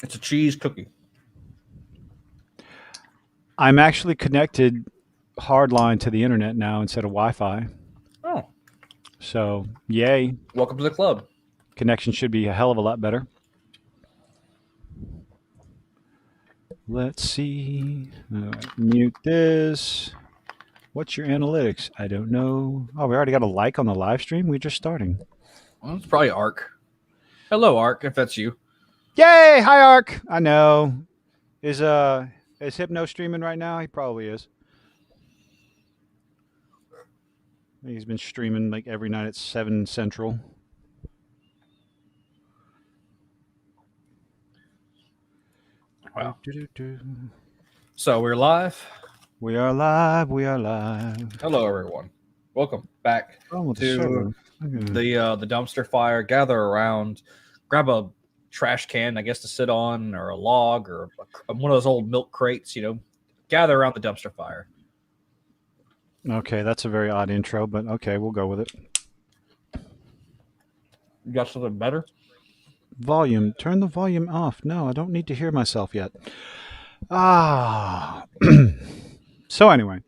It's a cheese cookie. I'm actually connected hardline to the internet now instead of Wi-Fi. Oh, So, yay. welcome to the club. Connection should be a hell of a lot better. Let's see. Mute this. What's your analytics? I don't know. Oh, we already got a like on the live stream. We're just starting. Well, it's probably Ark. Hello, Ark, if that's you. Yay! Hi, Ark. I know. Is Hypno streaming right now? He probably is. He's been streaming like every night at 7 Central. Wow. So we're live. We are live. We are live. Hello, everyone. Welcome back Oh, to the dumpster fire. Gather around, grab a trash can, I guess, to sit on, or a log, or one of those old milk crates. Gather around the dumpster fire. Okay, that's a very odd intro, but okay, we'll go with it. You got something better? Volume. Turn the volume off. No, I don't need to hear myself yet. Ah. So anyway.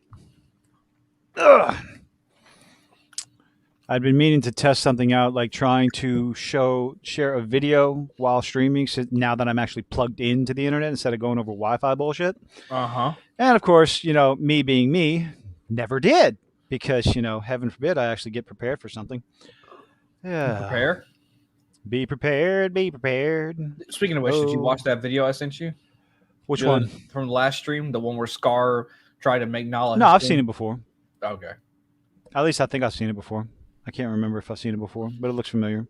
I'd been meaning to test something out, like trying to share a video while streaming. So now that I'm actually plugged into the internet instead of going over Wi-Fi bullshit. Uh-huh. And of course, me being me, never did, because heaven forbid I actually get prepared for something. Yeah. Prepare. Be prepared. Be prepared. Speaking of which, did you watch that video I sent you? Which one? From the last stream, the one where Scar tried to make Nala. No, I've seen it before. Okay. At least I think I've seen it before. I can't remember if I've seen it before, but it looks familiar.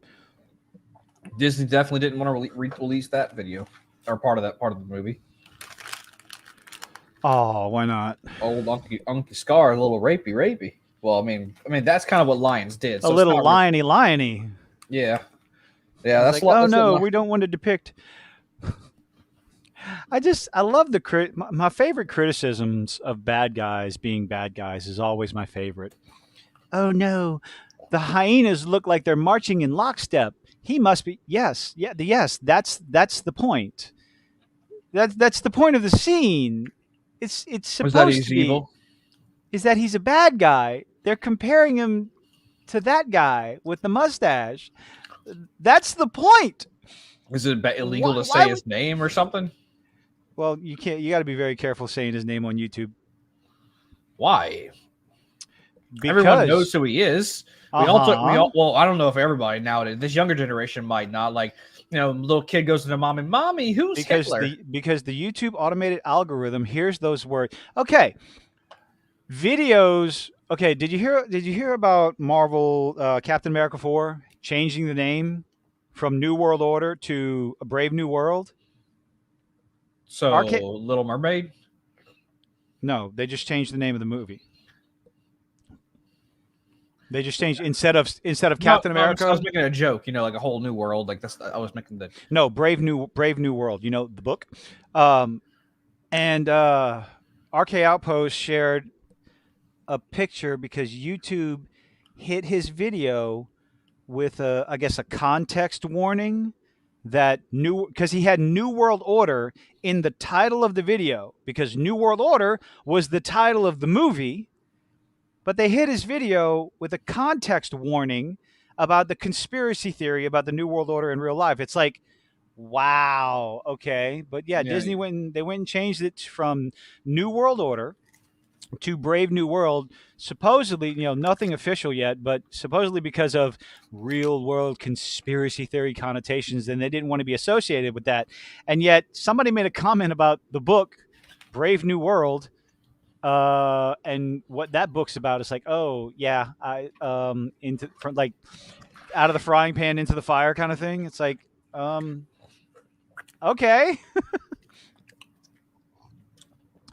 Disney definitely didn't want to release that video or part of the movie. Oh, why not? Old Unky Scar, a little rapey. Well, I mean that's kind of what Lions did. So a little liony. Yeah. Yeah, that's like, oh no, we don't want to depict. I love my favorite criticisms of bad guys being bad guys is always my favorite. Oh no, the hyenas look like they're marching in lockstep. He must be yes, that's the point. That's the point of the scene. It's supposed to be evil? Is that he's a bad guy. They're comparing him to that guy with the mustache. That's the point. Is it illegal to say his name or something? Well, you can't. You got to be very careful saying his name on YouTube. Why? Because everyone knows who he is. We all. Well, I don't know if everybody nowadays. This younger generation might not. Like, little kid goes to mommy, who's Hitler? Because the YouTube automated algorithm hears those words. Okay, videos. Okay, did you hear about Marvel Captain America 4 changing the name from New World Order to A Brave New World? So Little Mermaid? No, they just changed the name of the movie. They just changed instead of Captain America. I was making a joke, like a whole new world. Like that's I was making the Brave New World. The book. And RK Outpost shared a picture because YouTube hit his video with I guess a context warning that because he had New World Order in the title of the video, because New World Order was the title of the movie, but they hit his video with a context warning about the conspiracy theory about the New World Order in real life. It's like, wow, okay. But yeah, Disney went and changed it from New World Order to Brave New World, supposedly, nothing official yet, but supposedly because of real world conspiracy theory connotations, and they didn't want to be associated with that. And yet somebody made a comment about the book Brave New World, and what that book's about. Is like, oh yeah, I like out of the frying pan into the fire kind of thing. It's like, okay.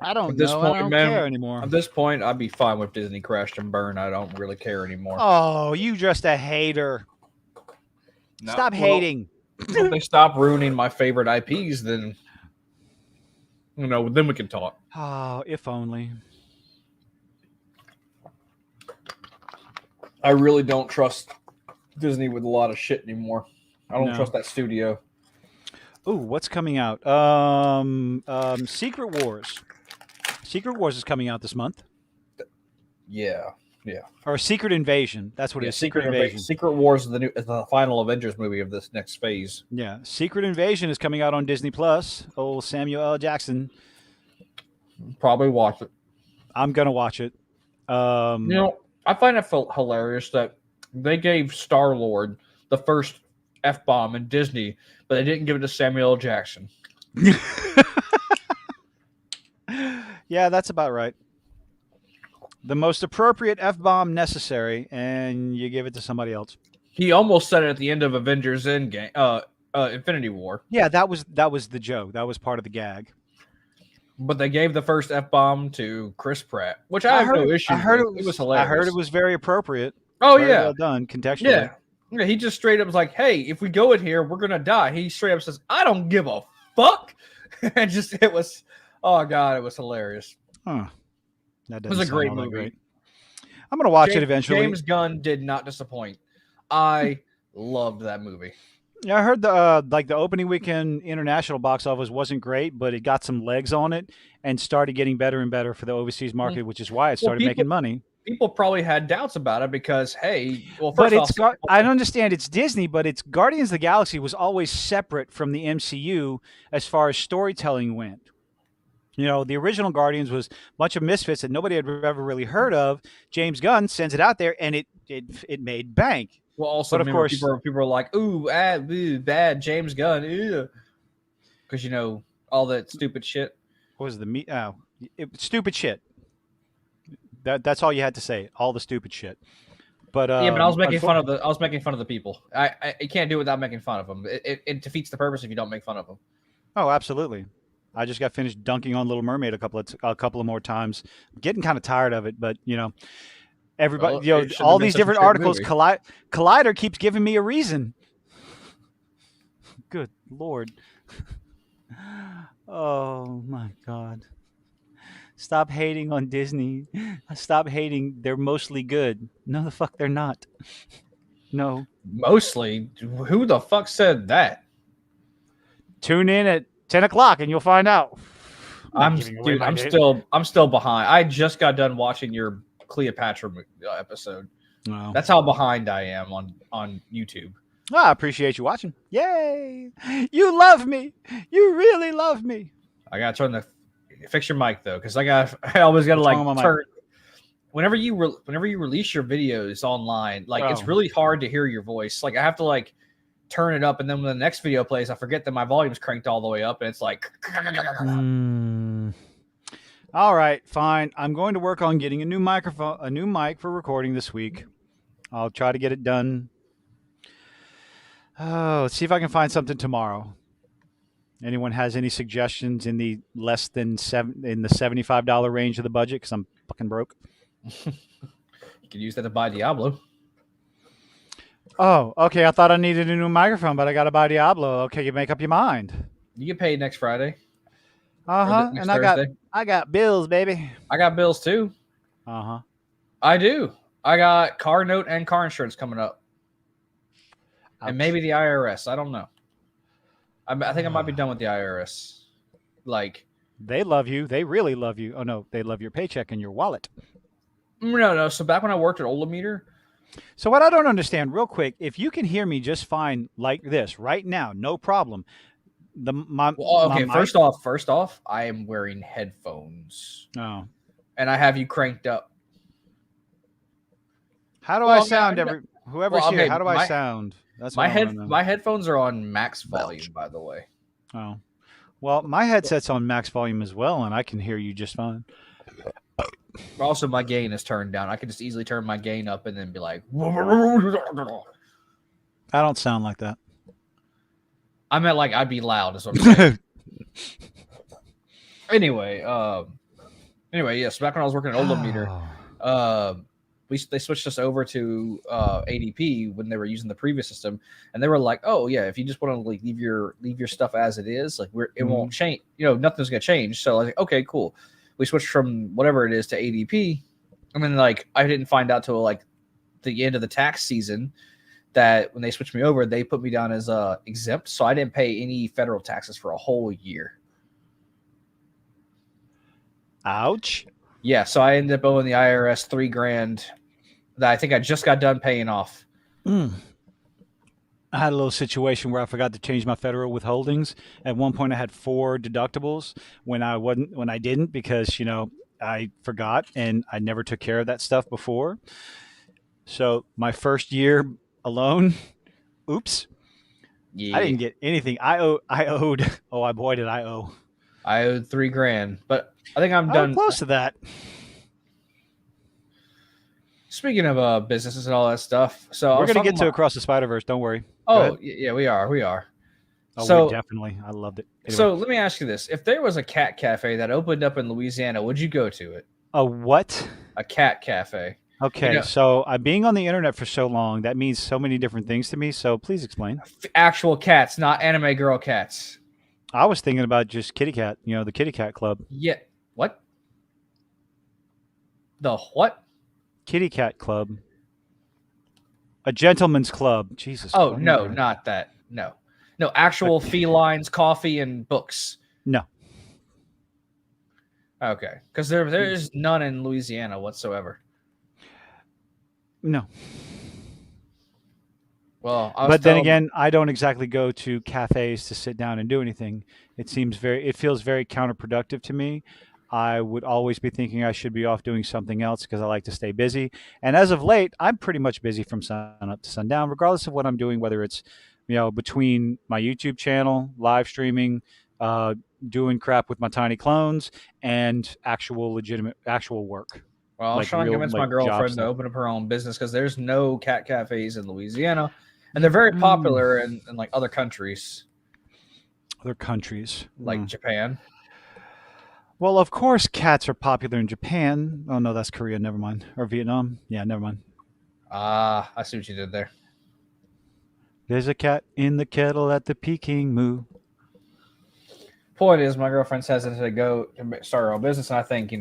I don't know. I don't care anymore. At this point, I'd be fine with Disney crashed and burned. I don't really care anymore. Oh, you just a hater. No, stop hating. If they stop ruining my favorite IPs, then then we can talk. Oh, if only. I really don't trust Disney with a lot of shit anymore. I don't trust that studio. Ooh, what's coming out? Secret Wars. Secret Wars is coming out this month. Yeah. Or Secret Invasion. That's what it is. Secret Invasion. Secret Wars is the final Avengers movie of this next phase. Yeah. Secret Invasion is coming out on Disney Plus. Old Samuel L. Jackson. Probably watch it. I'm gonna watch it. I find it hilarious that they gave Star-Lord the first F-bomb in Disney, but they didn't give it to Samuel L. Jackson. Yeah, that's about right. The most appropriate F-bomb necessary, and you give it to somebody else. He almost said it at the end of Avengers Endgame, Infinity War. Yeah, that was the joke. That was part of the gag. But they gave the first F-bomb to Chris Pratt, which I have no issue with. It was hilarious. I heard it was very appropriate. Oh, very yeah. well done, contextually. Yeah, he just straight up was like, hey, if we go in here, we're going to die. He straight up says, I don't give a fuck. And it was, oh, God, it was hilarious. Huh. That it was a great movie. Great. I'm going to watch it eventually. James Gunn did not disappoint. I loved that movie. Yeah, I heard the opening weekend international box office wasn't great, but it got some legs on it and started getting better and better for the overseas market, which is why it started making money. People probably had doubts about it because, hey, well, first off, I understand it's Disney, but it's Guardians of the Galaxy was always separate from the MCU as far as storytelling went. You know, the original Guardians was a bunch of misfits that nobody had ever really heard of. James Gunn sends it out there, and it made bank. Well, also, but of course, people are like, ooh, bad James Gunn, because, you know, all that stupid shit. What was stupid shit. That's all you had to say. All the stupid shit. But yeah, but I was making fun of the people. I can't do it without making fun of them. It defeats the purpose if you don't make fun of them. Oh, absolutely. I just got finished dunking on Little Mermaid a couple of more times. I'm getting kind of tired of it, but you know, everybody, all these different articles. Collider keeps giving me a reason. Good Lord. Oh my God. Stop hating on Disney. Stop hating. They're mostly good. No, the fuck they're not. No. Mostly? Who the fuck said that? Tune in at 10 o'clock and you'll find out. I'm still behind. I just got done watching your Cleopatra episode. Wow. That's how behind I am on YouTube. I appreciate you watching. Yay! You love me. You really love me. I gotta fix your mic though, because I always gotta turn. Whenever you release your videos online, it's really hard to hear your voice. Like I have to turn it up, and then when the next video plays, I forget that my volume's cranked all the way up, and it's like. All right, fine. I'm going to work on getting a new mic for recording this week. I'll try to get it done. Oh, let's see if I can find something tomorrow. Anyone has any suggestions in the less than in the $75 range of the budget? Because I'm fucking broke. You could use that to buy Diablo. Oh, okay. I thought I needed a new microphone, but I got to buy Diablo. Okay, you make up your mind. You get paid next Friday. And I got bills, baby. I got bills too. I do. I got car note and car insurance coming up. Ouch. And maybe the IRS. I don't know. I think I might be done with the IRS. They love you. They really love you. Oh no, they love your paycheck and your wallet. No. So back when I worked at Olameter. So what I don't understand, real quick, if you can hear me just fine like this right now, no problem. First off, I am wearing headphones. Oh. And I have you cranked up. How do I sound? Whoever's here, how do I sound? That's my headphones are on max volume, by the way. Oh. Well, my headset's on max volume as well, and I can hear you just fine. Also, my gain is turned down. I can just easily turn my gain up and then be like... I don't sound like that. I meant I'd be loud. Is what I'm saying. Anyway, yes. Back when I was working at Olameter, they switched us over to ADP when they were using the previous system, and they were like, "Oh yeah, if you just want to leave your stuff as it is, it won't change. Nothing's gonna change." So I was like, "Okay, cool." We switched from whatever it is to ADP, and then I didn't find out till the end of the tax season that when they switched me over, they put me down as exempt, so I didn't pay any federal taxes for a whole year. Ouch. Yeah, so I ended up owing the IRS $3,000 that I think I just got done paying off. I had a little situation where I forgot to change my federal withholdings. At one point, I had 4 deductibles when I didn't because I forgot and I never took care of that stuff before. So my first year alone, oops, Yeah, I didn't get anything. I owed. Oh, boy, did I owe. I owed $3,000, but I think I'm Oh, done. close to that. Speaking of businesses and all that stuff, so We're gonna get to Across the Spider-Verse. Don't worry. Oh yeah, we are. Oh, so definitely, I loved it. Anyway. So let me ask you this: if there was a cat cafe that opened up in Louisiana, would you go to it? A what? A cat cafe. Okay, so being on the internet for so long, that means so many different things to me. So please explain. Actual cats, not anime girl cats. I was thinking about just kitty cat. The kitty cat club. Yeah. What? The what? Kitty cat club. A gentleman's club. Jesus. Oh no, not that. No, actual felines, coffee, and books. No. Okay, because there is none in Louisiana whatsoever. No. Well, but then again, I don't exactly go to cafes to sit down and do anything. It feels very counterproductive to me. I would always be thinking I should be off doing something else because I like to stay busy. And as of late, I'm pretty much busy from sun up to sundown, regardless of what I'm doing, whether it's, between my YouTube channel, live streaming, doing crap with my tiny clones, and legitimate work. Well, I was trying to convince my girlfriend to open up her own business because there's no cat cafes in Louisiana, and they're very popular in like other countries. Like Japan. Well, of course, cats are popular in Japan. Oh no, that's Korea. Never mind. Or Vietnam. Yeah, never mind. I see what you did there. There's a cat in the kettle at the Peking Moo. Point is, my girlfriend says to go start her own business, and I think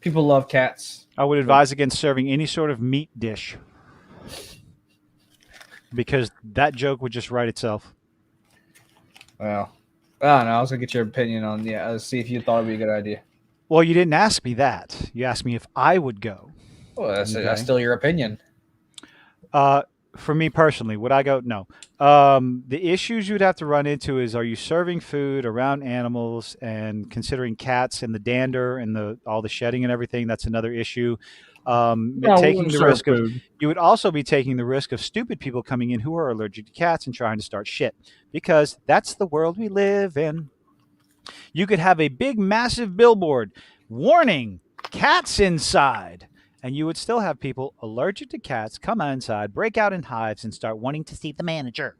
people love cats. I would advise against serving any sort of meat dish because that joke would just write itself. Well, I don't know. I was going to get your opinion on, see if you thought it would be a good idea. Well, you didn't ask me that. You asked me if I would go. Well, that's still your opinion. For me personally, would I go? No. The issues you'd have to run into is, are you serving food around animals, and considering cats and the dander and all the shedding and everything, that's another issue. Taking the risk of, you would also be taking the risk of stupid people coming in who are allergic to cats and trying to start shit, because that's the world we live in. You could have a big, massive billboard, warning, cats inside. And you would still have people allergic to cats come inside, break out in hives, and start wanting to see the manager.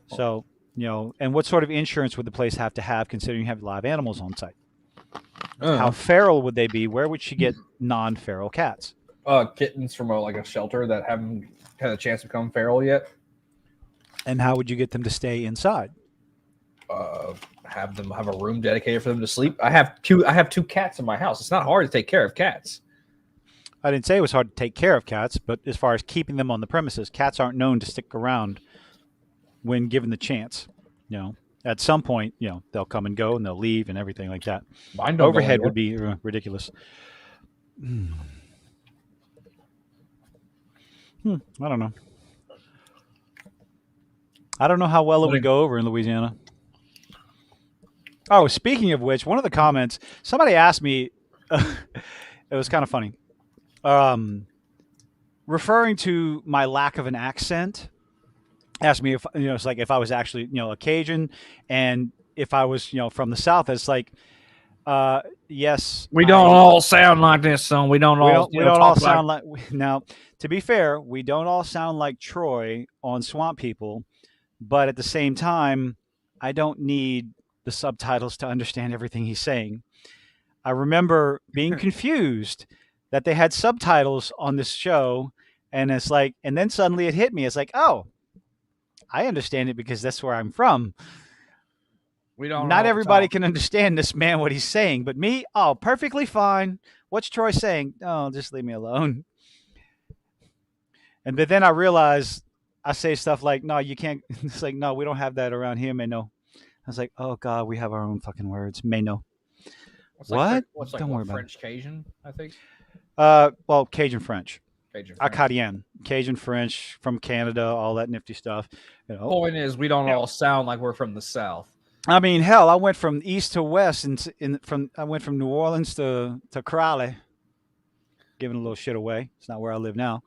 So, and what sort of insurance would the place have to have, considering you have live animals on site? How feral would they be? Where would she get non-feral cats? Kittens from a shelter that haven't had a chance to become feral yet. And how would you get them to stay inside? Have a room dedicated for them to sleep. I have two cats in my house. It's not hard to take care of cats. I didn't say it was hard to take care of cats, but as far as keeping them on the premises, cats aren't known to stick around when given the chance. At some point, they'll come and go and they'll leave and everything like that. Overhead would be ridiculous. I don't know. I don't know how well it would go over in Louisiana. Oh, speaking of which, one of the comments, somebody asked me, it was kind of funny. Referring to my lack of an accent, asked me if it's like if I was actually a Cajun, and if I was from the South. It's like, yes, we don't all sound like this, son. We don't all sound like. Now, to be fair, we don't all sound like Troy on Swamp People, but at the same time, I don't need the subtitles to understand everything he's saying. I remember being confused that they had subtitles on this show, and it's like, and then suddenly it hit me. It's like, oh, I understand it because that's where I'm from. Not everybody can understand this man, what he's saying, but me, oh, perfectly fine. What's Troy saying? Oh, just leave me alone. And then I realize I say stuff like, "No, you can't." It's like, "No, we don't have that around here, man. No." I was like, "Oh God, we have our own fucking words, may no." What's like What? what's like Don't worry what about it. French Cajun? I think Well, Cajun French, Cajun French. Acadian, Cajun French from Canada, all that nifty stuff. You know, Point is, we don't all sound like we're from the South. I mean, hell, I went from east to west, and I went from New Orleans to Crowley, giving a little shit away. It's not where I live now,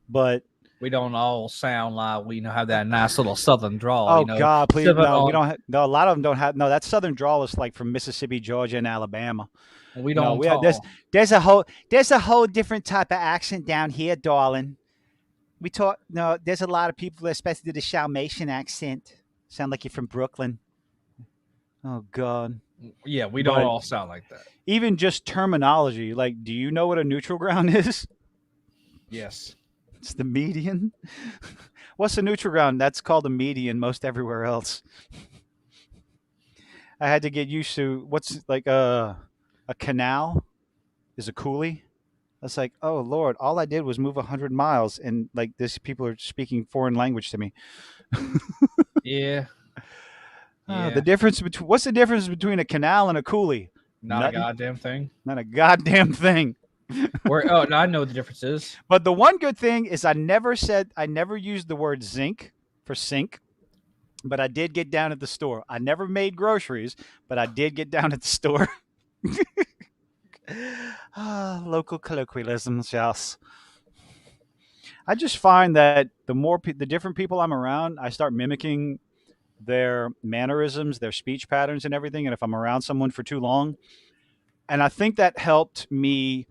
but We don't all sound like we have that nice little Southern drawl. oh God, please Sipping no, we on. don't. No, a lot of them don't have. No, that Southern drawl is like from Mississippi, Georgia, and Alabama. We No, don't we are, there's talk. there's a whole different type of accent down here, darling. We talk. No, there's a lot of people, especially the Dalmatian accent. Sound like you're from Brooklyn. Oh God. Yeah, we don't But all sound like that. even just terminology, like, do you know what a neutral ground is? Yes. It's the median. What's a neutral ground? That's called a median most everywhere else. I had to get used to what's like a canal is a coulee. That's like, oh Lord, all I did was move 100 miles, and like this, people are speaking foreign language to me. Yeah. Yeah. The difference between what's the difference between a canal and a coulee? Not a Nothing. goddamn thing. Not a goddamn thing. Oh, no, I know what the difference is. But the one good thing is I never used the word zinc for sink, but I did get down at the store. I never made groceries, but I did get down at the store. Local colloquialisms, yes. I just find that the different people I'm around, I start mimicking their mannerisms, their speech patterns, and everything. And if I'm around someone for too long, and I think that helped me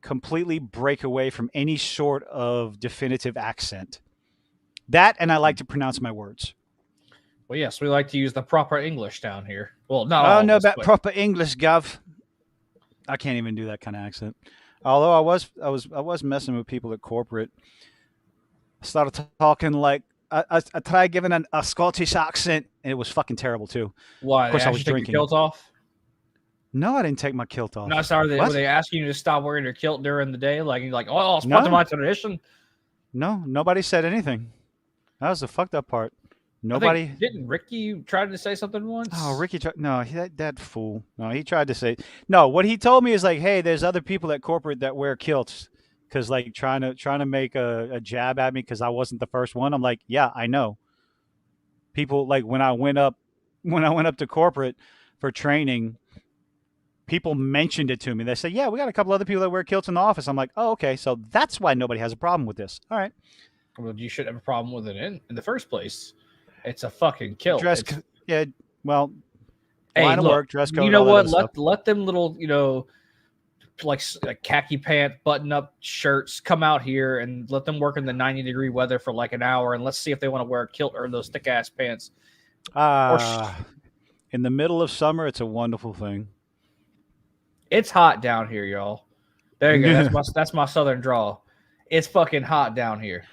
completely break away from any sort of definitive accent. That, and I like to pronounce my words. Well, yes, we like to use the proper English down here. Well, not I all don't know of us, about but proper English, Gov. I can't even do that kind of accent. Although I was messing with people at corporate. I started talking like I tried giving a Scottish accent, and it was fucking terrible too. why? Of course, They I ask was you to take drinking. your kilt off? No, I didn't take my kilt off. No, sorry. What? Were they asking you to stop wearing your kilt during the day? Like, you're like, oh, it's part No. of my tradition. No, nobody said anything. That was the fucked up part. Nobody. Didn't Ricky try to say something once? Oh, Ricky. No, that fool. No, he tried to say. No, what he told me is like, hey, there's other people at corporate that wear kilts, because like trying to make a jab at me because I wasn't the first one. I'm like, yeah, I know. People like when I went up to corporate for training, people mentioned it to me. They said, yeah, we got a couple other people that wear kilts in the office. I'm like, oh, okay, so that's why nobody has a problem with this. All right. Well, you shouldn't have a problem with it in the first place. It's a fucking kilt. Yeah. Well, Hey, line of look, work, dress code. you know all that what? other stuff. Let them little, like khaki pant, button up shirts come out here and let them work in the 90-degree weather for like an hour, and let's see if they want to wear a kilt or those thick ass pants. In the middle of summer, it's a wonderful thing. It's hot down here, y'all. There you go. That's my southern drawl. It's fucking hot down here.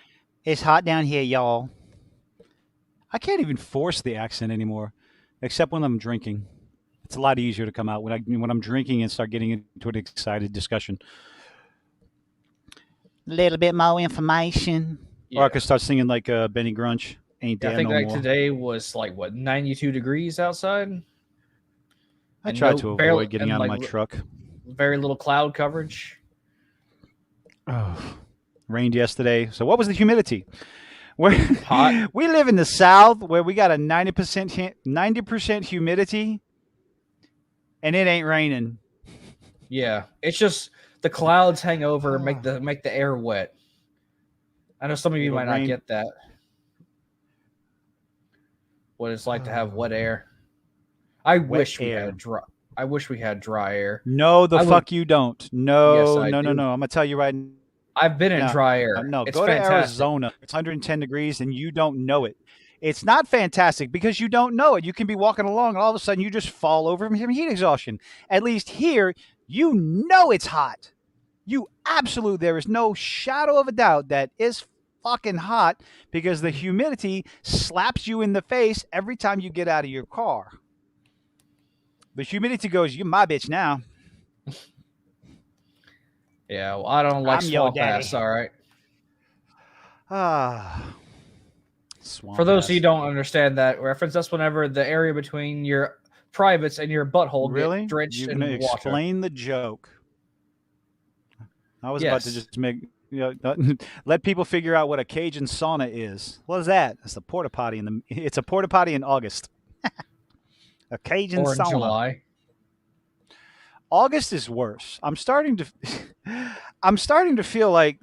It's hot down here, y'all. I can't even force the accent anymore, except when I'm drinking. It's a lot easier to come out when I'm drinking and start getting into an excited discussion. A little bit more information. Yeah. Or I could start singing like Benny Grunch. Ain't there I think no like more. Today was like what 92 degrees outside. I tried to avoid getting out of my truck. Very little cloud coverage. Oh, rained yesterday. So what was the humidity? Hot. We live in the South where we got a 90% humidity, and it ain't raining. Yeah, it's just the clouds hang over and make the air wet. I know some of you might not get that. What it's like to have wet air. I wish we had dry air. No, fuck you don't. No, yes, no. I'm gonna tell you right now. I've been in dry air. No, it's go fantastic. to Arizona. It's 110 degrees and you don't know it. It's not fantastic because you don't know it. You can be walking along and all of a sudden you just fall over from heat exhaustion. At least here, you know it's hot. There is no shadow of a doubt that it's fucking hot because the humidity slaps you in the face every time you get out of your car. The humidity goes, you're my bitch now. Yeah, well, I don't like swamp ass, all right? Ah, swamp For those ass. who you don't understand that reference, that's whenever the area between your privates and your butthole get Really? drenched You're gonna in water. explain the joke? I was about to Yes. just make let people figure out what a Cajun sauna is. What is that? It's a porta potty in the. It's a porta potty in August. A Cajun Or in sauna. July. August is worse. I'm starting to. I'm starting to feel Well,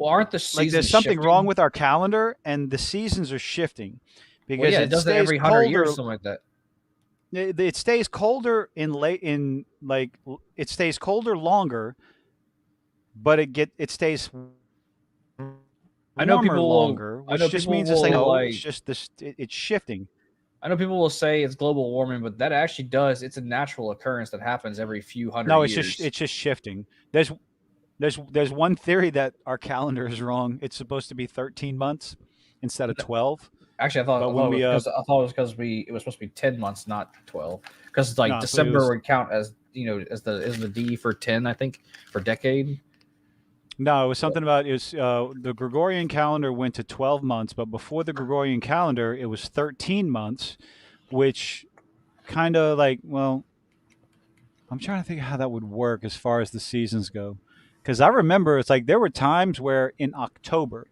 aren't the like seasons there's something wrong shifting? with our calendar, and the seasons are shifting Well, because yeah, it it does it stays every 100 years, colder. something like that. It stays colder in late in like it stays colder longer, but it stays I know warmer people will. longer, I know which just people means it's like will no, it's like. just this. It's shifting. I know people will say it's global warming, but that actually does. It's a natural occurrence that happens every few hundred No, years. it's just shifting. There's one theory that our calendar is wrong. It's supposed to be 13 months instead of 12. Actually, But I when thought it was we because it was supposed to be 10 months, not 12. Because like no, so it December was would count as as the D for 10, I think, for decade. no, it was something about it was the Gregorian calendar went to 12 months, but before the Gregorian calendar, it was 13 months, which kind of like well, I'm trying to think how that would work as far as the seasons go. Because I remember it's like there were times where in October,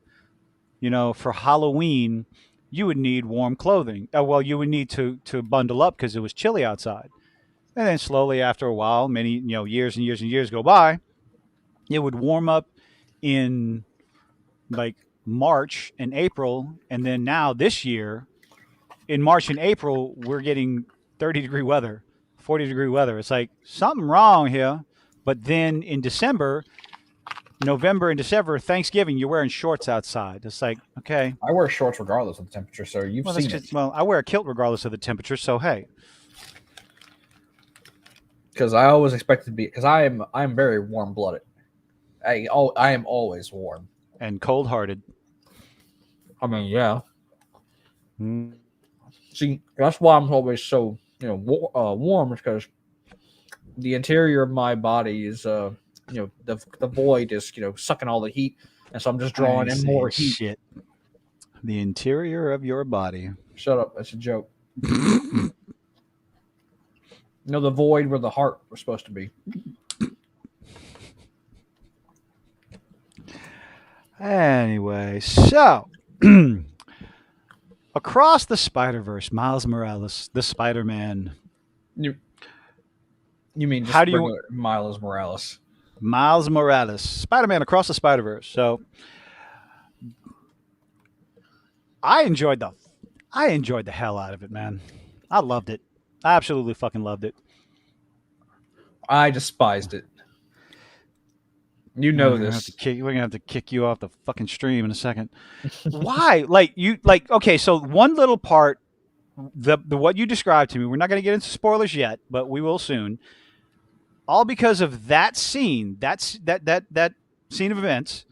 for Halloween, you would need warm clothing. Well, you would need to bundle up because it was chilly outside. And then slowly after a while, many years and years and years go by, it would warm up in like March and April, and then now this year in March and April we're getting 30-degree weather, 40-degree weather. It's like something wrong here. But then in December, November and December, Thanksgiving, you're wearing shorts outside. It's like, okay, I wear shorts regardless of the temperature, so you've well, that's seen it. just, well, I wear a kilt regardless of the temperature. So, hey, Because I always expect to be because I'm very warm blooded. I am always warm. and cold hearted. I mean, yeah. Mm. See, that's why I'm always so warm, is because the interior of my body is the void is sucking all the heat, and so I'm just drawing in more heat. Shit. The interior of your body. Shut up, that's a joke. The void where the heart was supposed to be. Anyway, so across the Spider-Verse, Miles Morales, the Spider-Man. You mean just How do you- regular Miles Morales? Miles Morales, Spider-Man across the Spider-Verse. So I enjoyed the hell out of it, man. I loved it. I absolutely fucking loved it. I despised it. You know this. We're gonna have to kick you off the fucking stream in a second. Why? Okay, so one little part, the what you described to me. We're not gonna get into spoilers yet, but we will soon. All because of that scene. That scene of events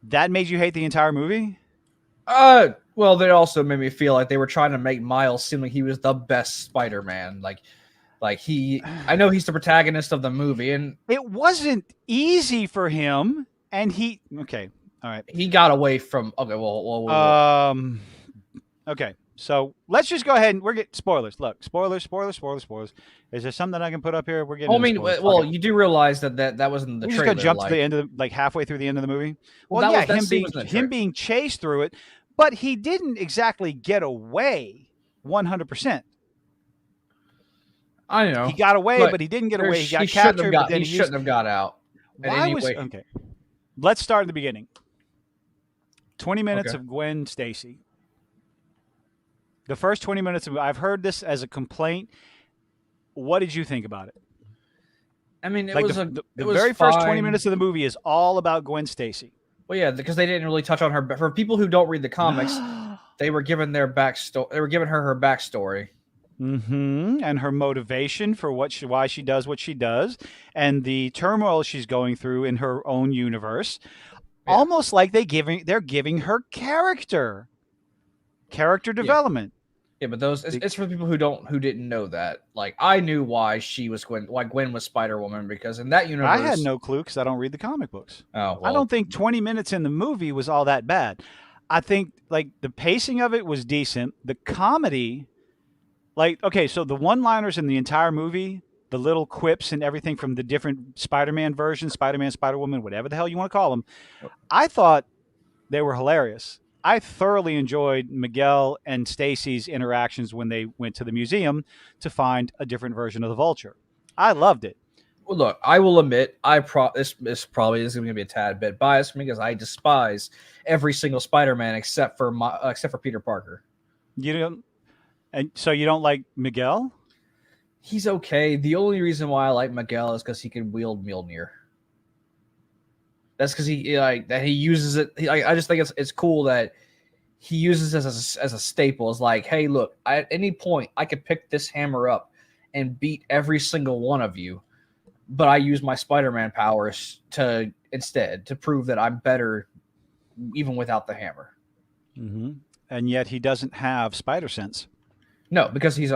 that made you hate the entire movie. Well, they also made me feel like they were trying to make Miles seem like he was the best Spider-Man. I know he's the protagonist of the movie, and it wasn't easy for him. And okay, all right. He got away from. Okay, well. Okay, so let's just go ahead and we're getting spoilers. Look, spoilers. Is there something that I can put up here? We're getting. I mean, well, you do realize that wasn't the we trailer. Just gonna jump to the end of halfway through the end of the movie. Well, yeah, him being chased through it, but he didn't exactly get away 100%. I know he got away, but he didn't get away. He got captured, but then he shouldn't have got out. Okay? Let's start at the beginning. 20 minutes of Gwen Stacy. The first 20 minutes I've heard this as a complaint. What did you think about it? I mean, the very first 20 minutes of the movie is all about Gwen Stacy. Well, yeah, because they didn't really touch on her. For people who don't read the comics, they were given their backstory. They were giving her backstory. Mm-hmm. And her motivation for why she does what she does, and the turmoil she's going through in her own universe. Yeah. Almost like they're giving her character development. Yeah, but it's for people who didn't know that. Like, I knew why Gwen was Spider-Woman, because in that universe, I had no clue because I don't read the comic books. Oh, well. I don't think 20 minutes in the movie was all that bad. I think like the pacing of it was decent. The comedy, like, okay, so the one-liners in the entire movie, the little quips and everything from the different Spider-Man versions, Spider-Man, Spider-Woman, whatever the hell you want to call them, I thought they were hilarious. I thoroughly enjoyed Miguel and Stacy's interactions when they went to the museum to find a different version of the Vulture. I loved it. Well, look, I will admit, this probably is going to be a tad bit biased because I despise every single Spider-Man except for Peter Parker. You don't, and so you don't like Miguel? He's okay. The only reason why I like Miguel is because he can wield Mjolnir. That's because he uses it. I just think it's cool that he uses it as a staple. It's like, hey, look, at any point I could pick this hammer up and beat every single one of you, but I use my Spider-Man powers to prove that I'm better even without the hammer. Mm-hmm. And yet he doesn't have spider sense. No, because his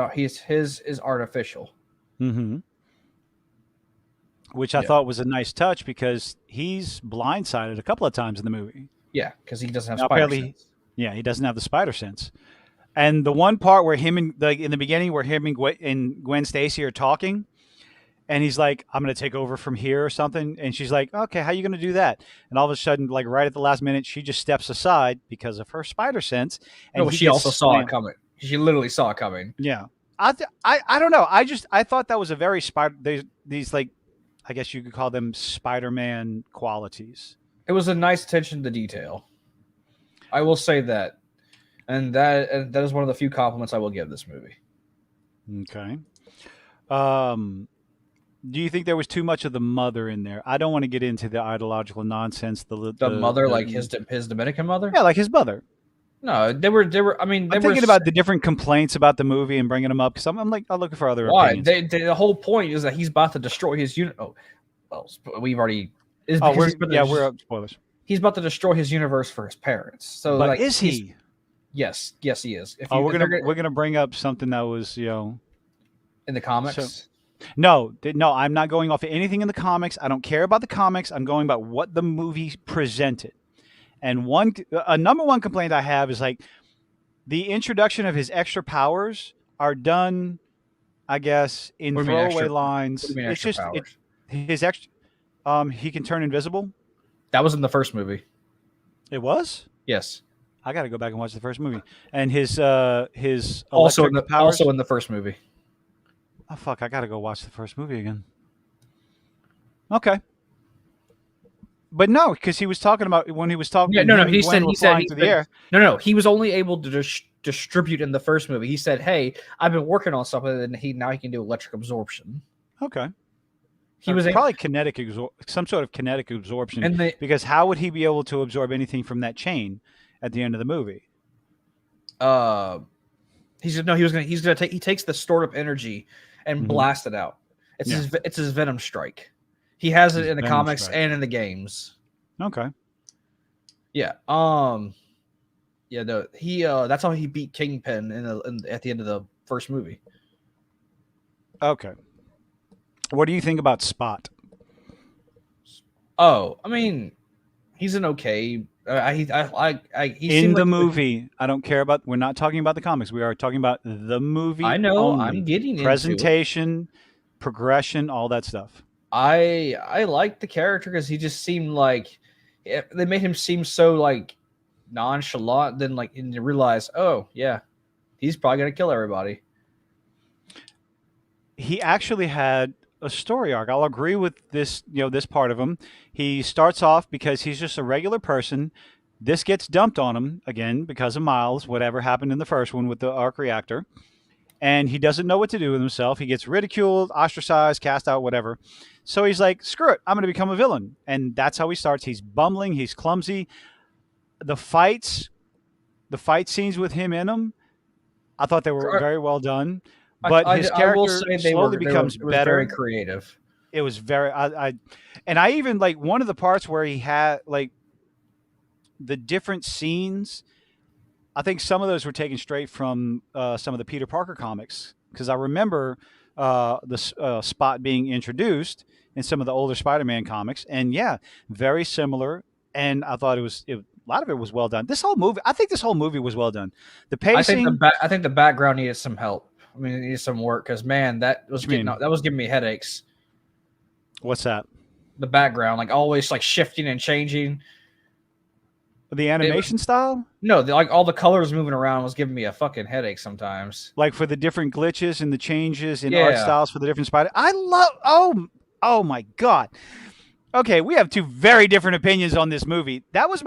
is artificial. Mm-hmm. Which I thought was a nice touch because he's blindsided a couple of times in the movie. Yeah, because he doesn't have spider sense. Yeah, he doesn't have the spider sense. And the one part where him and in the beginning where him and Gwen Stacy are talking, and he's like, "I'm going to take over from here" or something, and she's like, "Okay, how are you going to do that?" And all of a sudden, like right at the last minute, she just steps aside because of her spider sense. And she also saw it coming. She literally saw it coming. Yeah, I don't know. I thought that was a very these like, I guess you could call them Spider-Man qualities. It was a nice attention to detail. I will say that. And that is one of the few compliments I will give this movie. Okay. Do you think there was too much of the mother in there? I don't want to get into the ideological nonsense. The mother, like his Dominican mother? Yeah, like his mother. No, they were. I mean, I'm thinking about the different complaints about the movie and bringing them up because I'm looking for other opinions. The whole point is that he's about to destroy his unit. Oh, well, we've already. We're up spoilers. He's about to destroy his universe for his parents. So, but is he? Yes, he is. We're gonna bring up something that was in the comics. So, no, I'm not going off of anything in the comics. I don't care about the comics. I'm going about what the movie presented. And a number one complaint I have is like the introduction of his extra powers are done, I guess, in throwaway lines. It's just his extra. He can turn invisible. That was in the first movie. It was? Yes. I got to go back and watch the first movie. And his also in the first movie. Oh fuck! I got to go watch the first movie again. Okay. But no, because he was talking about when he was talking. Yeah, no. He said No. He was only able to distribute in the first movie. He said, "Hey, I've been working on something, and now he can do electric absorption." Okay. He was probably some sort of kinetic absorption. Because how would he be able to absorb anything from that chain at the end of the movie? He said no. He takes the stored up energy and blast it out. It's his Venom Strike. He has it in the comics and in the games. Okay. Yeah. Yeah. No. He. That's how he beat Kingpin at the end of the first movie. Okay. What do you think about Spot? Oh, I mean, he's an okay. He in the movie. I don't care about. We're not talking about the comics. We are talking about the movie. I know. Only. I'm getting presentation, progression, all that stuff. I like the character because he just seemed like they made him seem so like nonchalant. Then and you realize, oh yeah, he's probably gonna kill everybody. He actually had a story arc. I'll agree with this. This part of him. He starts off because he's just a regular person. This gets dumped on him again because of Miles. Whatever happened in the first one with the arc reactor. And he doesn't know what to do with himself. He gets ridiculed, ostracized, cast out, whatever. So he's like, screw it, I'm going to become a villain. And that's how he starts. He's bumbling. He's clumsy. The fight scenes with him in them, I thought they were very well done. But his character slowly becomes better. Very creative. It was very, and I even like one of the parts where he had like the different scenes. I think some of those were taken straight from some of the Peter Parker comics because I remember the Spot being introduced in some of the older Spider-Man comics, and yeah, very similar. And I thought it lot of it was well done. This whole movie, I think this whole movie was well done. The I think pacing. I think the background needed some help. I mean, it needed some work because man, that was What you mean? that was giving me headaches. What's that? The background, like always, like shifting and changing. The It was animation style, no, like all the colors moving around was giving me a fucking headache sometimes. like for the different glitches and the changes in art Yeah, styles for the different spider. I love. Oh my god. Okay, we have two very different opinions on this movie. That was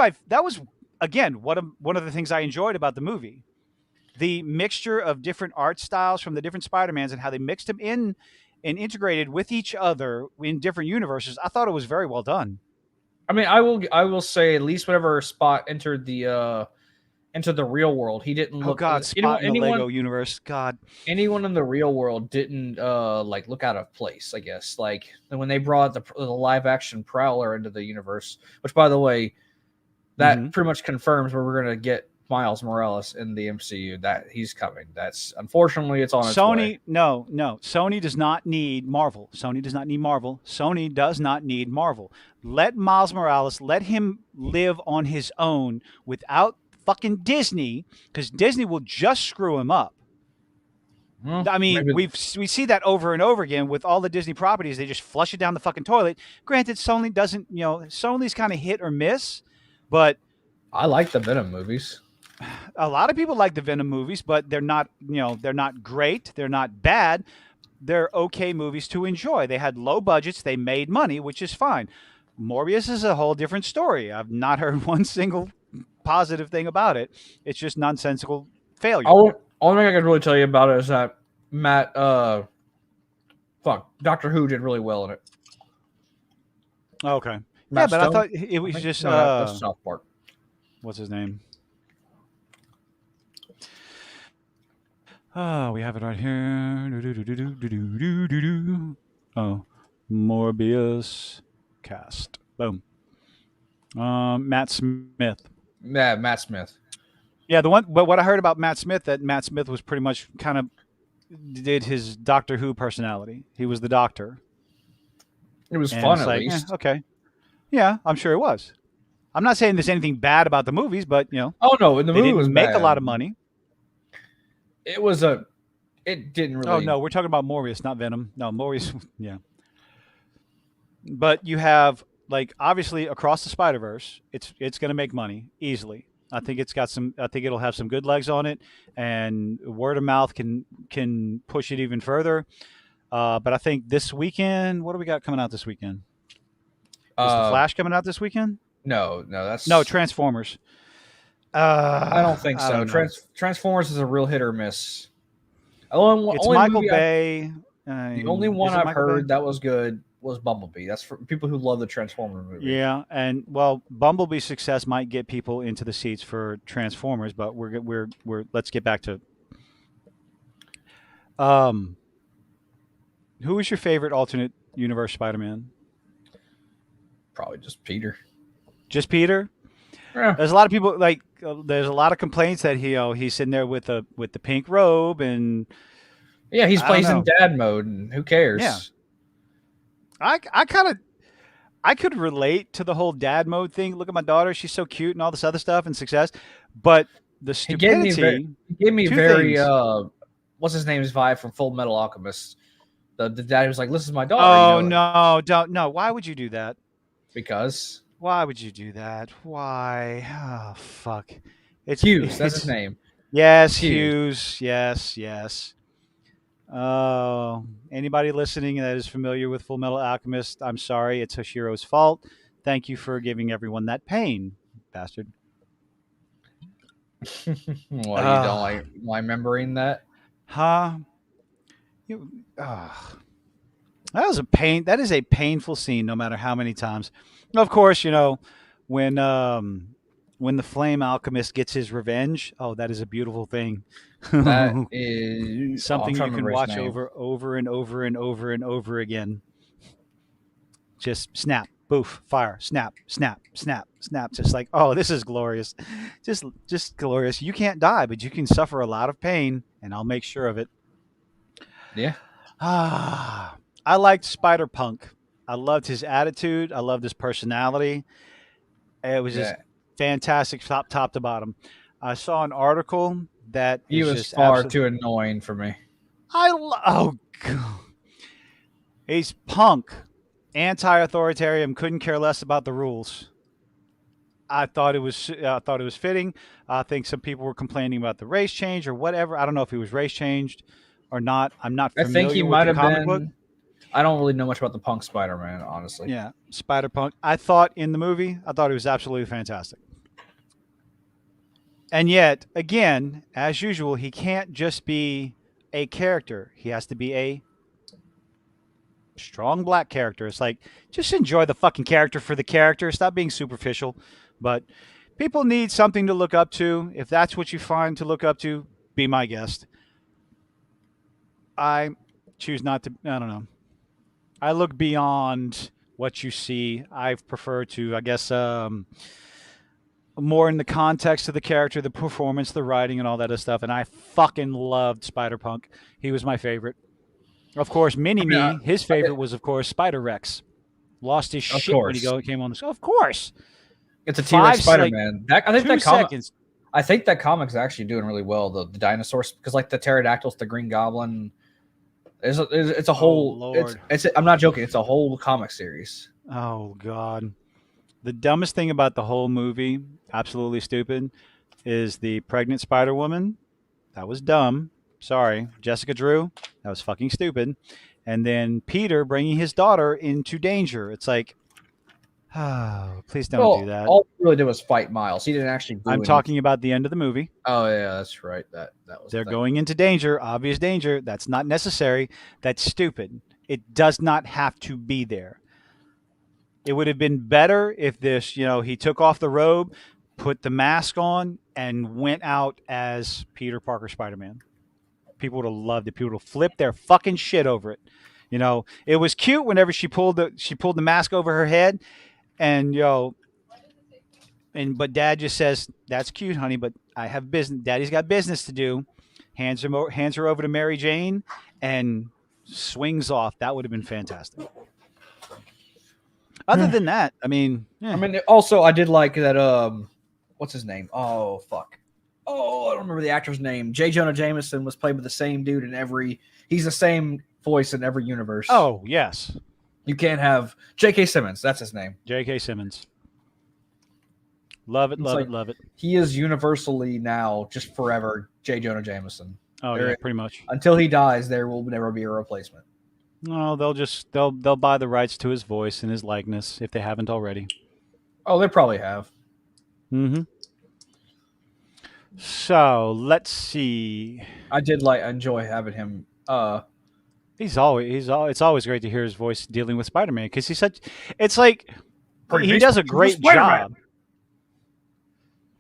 again one of the things I enjoyed about the movie. The mixture of different art styles from the different Spider-Mans and how they mixed them in and integrated with each other in different universes. I thought it was very well done. I mean, I will say at least whenever Spot entered the into the real world, he didn't Oh look god, Spot in the anyone Lego universe. God. anyone in the real world didn't like look out of place. I guess like when they brought the live action Prowler into the universe, which by the way, that pretty much confirms where we're gonna get Miles Morales in the MCU. That he's coming. That's unfortunately it's on its way. No. Sony does not need Marvel. Sony does not need Marvel. Sony does not need Marvel. Let Miles Morales, let him live on his own without fucking Disney, because Disney will just screw him up. Well, I mean, maybe we see that over and over again with all the Disney properties. They just flush it down the fucking toilet. Granted, Sony doesn't, Sony's kind of hit or miss, but I like the Venom movies. a lot of people like the Venom movies, but they're not, they're not great. They're not bad. They're okay movies to enjoy. They had low budgets. They made money, which is fine. Morbius is a whole different story. I've not heard one single positive thing about it. It's just nonsensical failure. Only thing I can really tell you about it is that Matt, Doctor Who did really well in it. Okay. Matt yeah, but Stone? I thought it was just, No, that's South Park. what's his name? Oh, we have it right here. Oh, Morbius cast. Boom. Matt Smith. Yeah, Matt Smith. Yeah, but what I heard about Matt Smith, that Matt Smith was pretty much kind of did his Doctor Who personality. He was the Doctor. It was And fun it's at like, least. okay. Yeah, I'm sure it was. I'm not saying there's anything bad about the movies, but Oh no, in the they movie didn't was make bad. a lot of money. It didn't really. Oh no, we're talking about Morbius, not Venom. No, Morbius. Yeah. But you have, like, obviously across the Spider-Verse, it's going to make money easily. I think it'll have some good legs on it, and word of mouth can push it even further. But I think this weekend, what do we got coming out this weekend? Is the Flash coming out this weekend? No, that's No, Transformers. I don't think I so. don't know. Transformers is a real hit or miss. It's Michael Bay. The only one Is it I've Michael heard Bay? that was good was Bumblebee. That's for people who love the Transformers movie. Yeah, and well, Bumblebee's success might get people into the seats for Transformers, but we're let's get back to. Who is your favorite alternate universe Spider-Man? Probably just Peter. Just Peter? Yeah. There's a lot of people there's a lot of complaints that he's sitting there with the pink robe, and Yeah, he's I plays don't in know. dad mode, and who cares? Yeah. I could relate to the whole dad mode thing. Look at my daughter; she's so cute and all this other stuff and success. But the He gave me stupidity. he gave me two very things. What's his name's vibe from Full Metal Alchemist. The dad was like, "This is my daughter." Oh you know, no! Don't no. Why would you do that? because Why would you do that? Why? Oh fuck! Hughes, that's his name. Yes, Hughes. Hughes. Yes. Oh, anybody listening that is familiar with Full Metal Alchemist, I'm sorry. It's Hoshiro's fault. Thank you for giving everyone that pain, bastard. What you don't like remembering that? Huh? You, that was a pain. That is a painful scene, no matter how many times. Of course, when the Flame Alchemist gets his revenge. Oh, that is a beautiful thing. That is Something I'm you trying to can remember his watch name. over and over and over and over again. Just snap, boof, fire, snap, snap, snap, snap. Just like, oh, this is glorious. Just glorious. You can't die, but you can suffer a lot of pain, and I'll make sure of it. Yeah. I liked Spider-Punk. I loved his attitude. I loved his personality. It was just, Yeah. fantastic top to bottom. I saw an article that He is was just far absolutely. too annoying for me. Oh god, he's punk, anti-authoritarian, couldn't care less about the rules. I thought it was fitting. I think some people were complaining about the race change or whatever. I don't know if he was race changed or not. I'm not I think he familiar with might the have comic book. been. I don't really know much about the Punk Spider-Man, honestly. Yeah, Spider Punk. I thought in the movie, I thought it was absolutely fantastic. And yet, again, as usual, he can't just be a character. He has to be a strong black character. It's like, just enjoy the fucking character for the character. Stop being superficial. But people need something to look up to. If that's what you find to look up to, be my guest. I choose not to. I don't know. I look beyond what you see. I prefer to, I guess, more in the context of the character, the performance, the writing, and all that other stuff. And I fucking loved Spider Punk. He was my favorite. Of course, Mini I mean, Me, his favorite was, of course, Spider Rex. Lost his of shit when he course, came on the show. Of course. it's a T-Rex Like Spider-Man. I think that comic. 2 seconds. I think that comic's actually doing really well. The dinosaurs, because like the pterodactyls, the Green Goblin. It's a whole. Lord. I'm not joking. It's a whole comic series. Oh, God. The dumbest thing about the whole movie, absolutely stupid, is the pregnant Spider Woman. That was dumb. Sorry. Jessica Drew. That was fucking stupid. And then Peter bringing his daughter into danger. It's like, oh, please don't do that. All he really did was fight Miles. He didn't actually. I'm talking about the end of the movie. Oh yeah, that's right. That was. They're going into danger, obvious danger. That's not necessary. That's stupid. It does not have to be there. It would have been better if he took off the robe, put the mask on, and went out as Peter Parker Spider-Man. People would have loved it. People would have flipped their fucking shit over it. It was cute whenever she pulled the mask over her head, and but Dad just says, "That's cute, honey, but I have business. Daddy's got business to do." Hands her over to Mary Jane, and swings off. That would have been fantastic. Other than that, I mean, also I did like that. What's his name? Oh fuck. Oh, I don't remember the actor's name. J. Jonah Jameson was played with the same dude in every. He's the same voice in every universe. Oh yes. You can't have J.K. Simmons. That's his name. J.K. Simmons. Love it, love it. He is universally now, just forever, J. Jonah Jameson. Oh yeah, pretty much. Until he dies, there will never be a replacement. No, they'll buy the rights to his voice and his likeness if they haven't already. Oh, they probably have. Mm-hmm. So let's see. I did enjoy having him. It's always great to hear his voice dealing with Spider-Man because it's like he does a great job.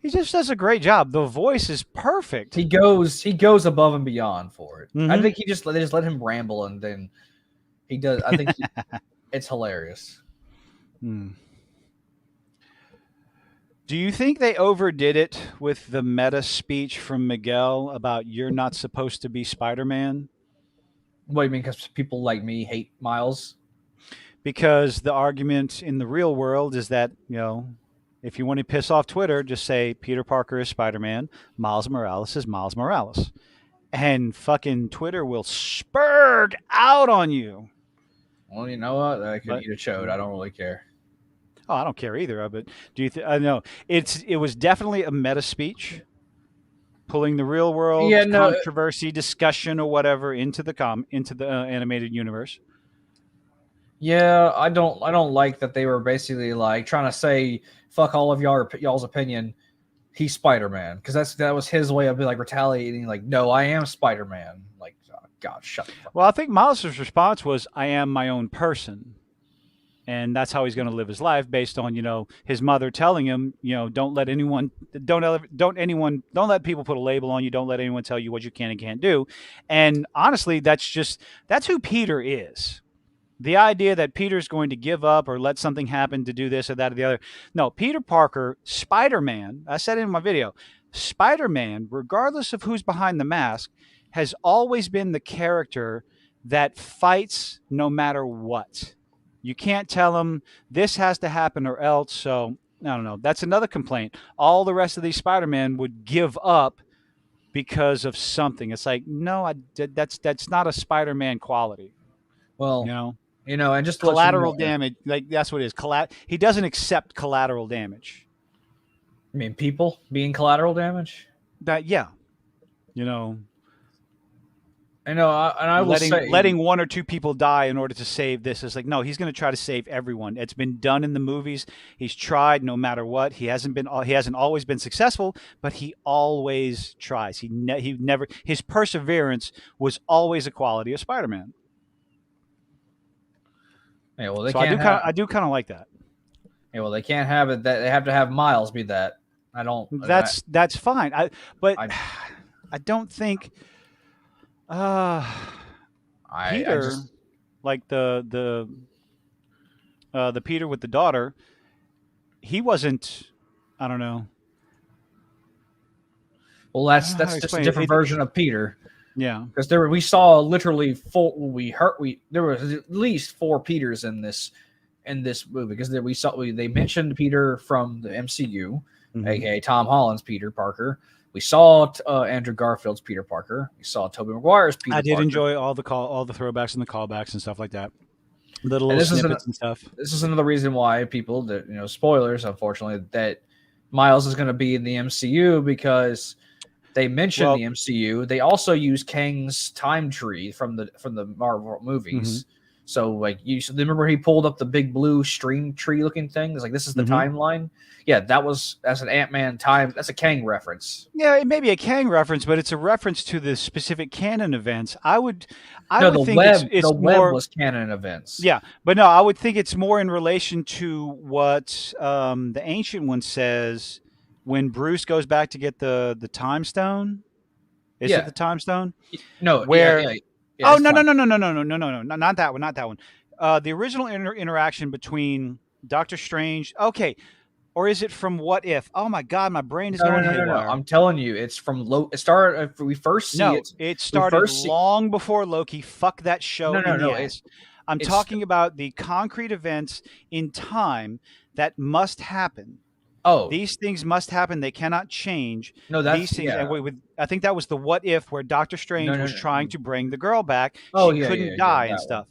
He just does a great job. The voice is perfect. He goes above and beyond for it. Mm-hmm. I think they just let him ramble, and then he does. I think it's hilarious. Hmm. Do you think they overdid it with the meta speech from Miguel about you're not supposed to be Spider-Man? What do you mean? Because people like me hate Miles? Because the argument in the real world is that, if you want to piss off Twitter, just say Peter Parker is Spider-Man, Miles Morales is Miles Morales. And fucking Twitter will spurg out on you. Well, you know what? I could eat a chode. I don't really care. Oh, I don't care either. But I know it was definitely a meta speech, pulling the real world controversy, discussion, or whatever into the animated universe. Yeah, I don't like that they were basically like trying to say fuck all of y'all's opinion. He's Spider-Man, because that was his way of being like retaliating. Like, no, I am Spider-Man. Like, oh, God, shut the fuck up. Well, I think Miles' response was, "I am my own person." And that's how he's going to live his life, based on his mother telling him, don't let people put a label on you, don't let anyone tell you what you can and can't do. And honestly, that's who Peter is. The idea that Peter's going to give up or let something happen to do this or that or the other. No, Peter Parker, Spider-Man, I said it in my video, Spider-Man, regardless of who's behind the mask, has always been the character that fights no matter what. You can't tell him this has to happen or else. So I don't know. That's another complaint. All the rest of these Spider-Man would give up because of something. It's like, no, that's not a Spider-Man quality. You Well, know, and just to let you collateral know, damage. Like that's what it is. He doesn't accept collateral damage. I mean, people being collateral damage. That yeah, you know, And I will say, letting one or two people die in order to save this is like no. He's going to try to save everyone. It's been done in the movies. He's tried no matter what. He hasn't always been successful, but he always tries. He never his perseverance was always a quality of Spider-Man. yeah, well, they So can't have. I do kind of like that. Yeah, well, they can't have it. That they have to have Miles be that. I don't. That's fine. But I, I don't think I Peter, just. like the Peter with the daughter, he wasn't. I don't know. Well, I don't know how that's to just a explain different it. version of Peter. Yeah. Because we saw literally there was at least 4 Peters in this movie, because they mentioned Peter from the MCU, aka Tom Holland's Peter Parker. We saw Andrew Garfield's Peter Parker. We saw Tobey Maguire's Peter. I did Parker. enjoy all the throwbacks and the callbacks and stuff like that. The little snippets and stuff. This is another reason why people that spoilers, unfortunately, that Miles is going to be in the MCU, because they mentioned the MCU. They also use Kang's time tree from the Marvel movies. So like remember he pulled up the big blue string tree looking thing. It's like, this is the timeline. Yeah, that's an Ant-Man time. That's a Kang reference. Yeah, it may be a Kang reference, but it's a reference to the specific canon events. I would think it's the more, web was canon events. Yeah, but no, I would think it's more in relation to what the Ancient One says when Bruce goes back to get the Time Stone. Is it the Time Stone? No, where? Yeah, no, not that one, not that one. The original interaction between Doctor Strange. Okay. Or is it from What If? Oh my God, my brain is going haywire. No. I'm telling you, it's from Loki. It started. We first see it. It started long before Loki. Fuck that show. No. I'm talking about the concrete events in time that must happen. Oh, these things must happen. They cannot change. No, that's these things. Yeah. I think that was the What If, where Doctor Strange was trying to bring the girl back. She couldn't die and stuff.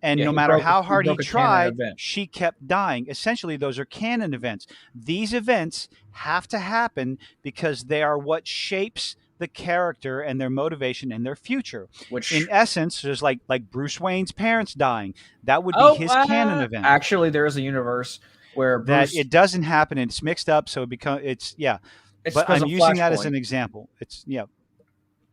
And no matter how hard he tried, she kept dying. Essentially, those are canon events. These events have to happen because they are what shapes the character and their motivation and their future. Which, in essence, there's like Bruce Wayne's parents dying. That would be his canon event. Actually, there is a universe where Bruce... it doesn't happen and it's mixed up, so but I'm using that as an example.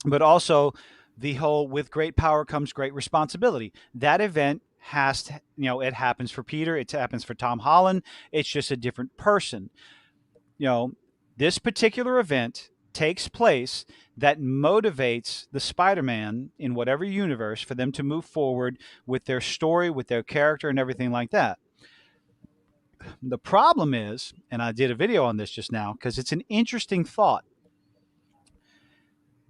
But also, the whole "with great power comes great responsibility." That event has to, it happens for Peter, it happens for Tom Holland. It's just a different person. This particular event takes place that motivates the Spider-Man in whatever universe for them to move forward with their story, with their character, and everything like that. The problem is, and I did a video on this just now because it's an interesting thought.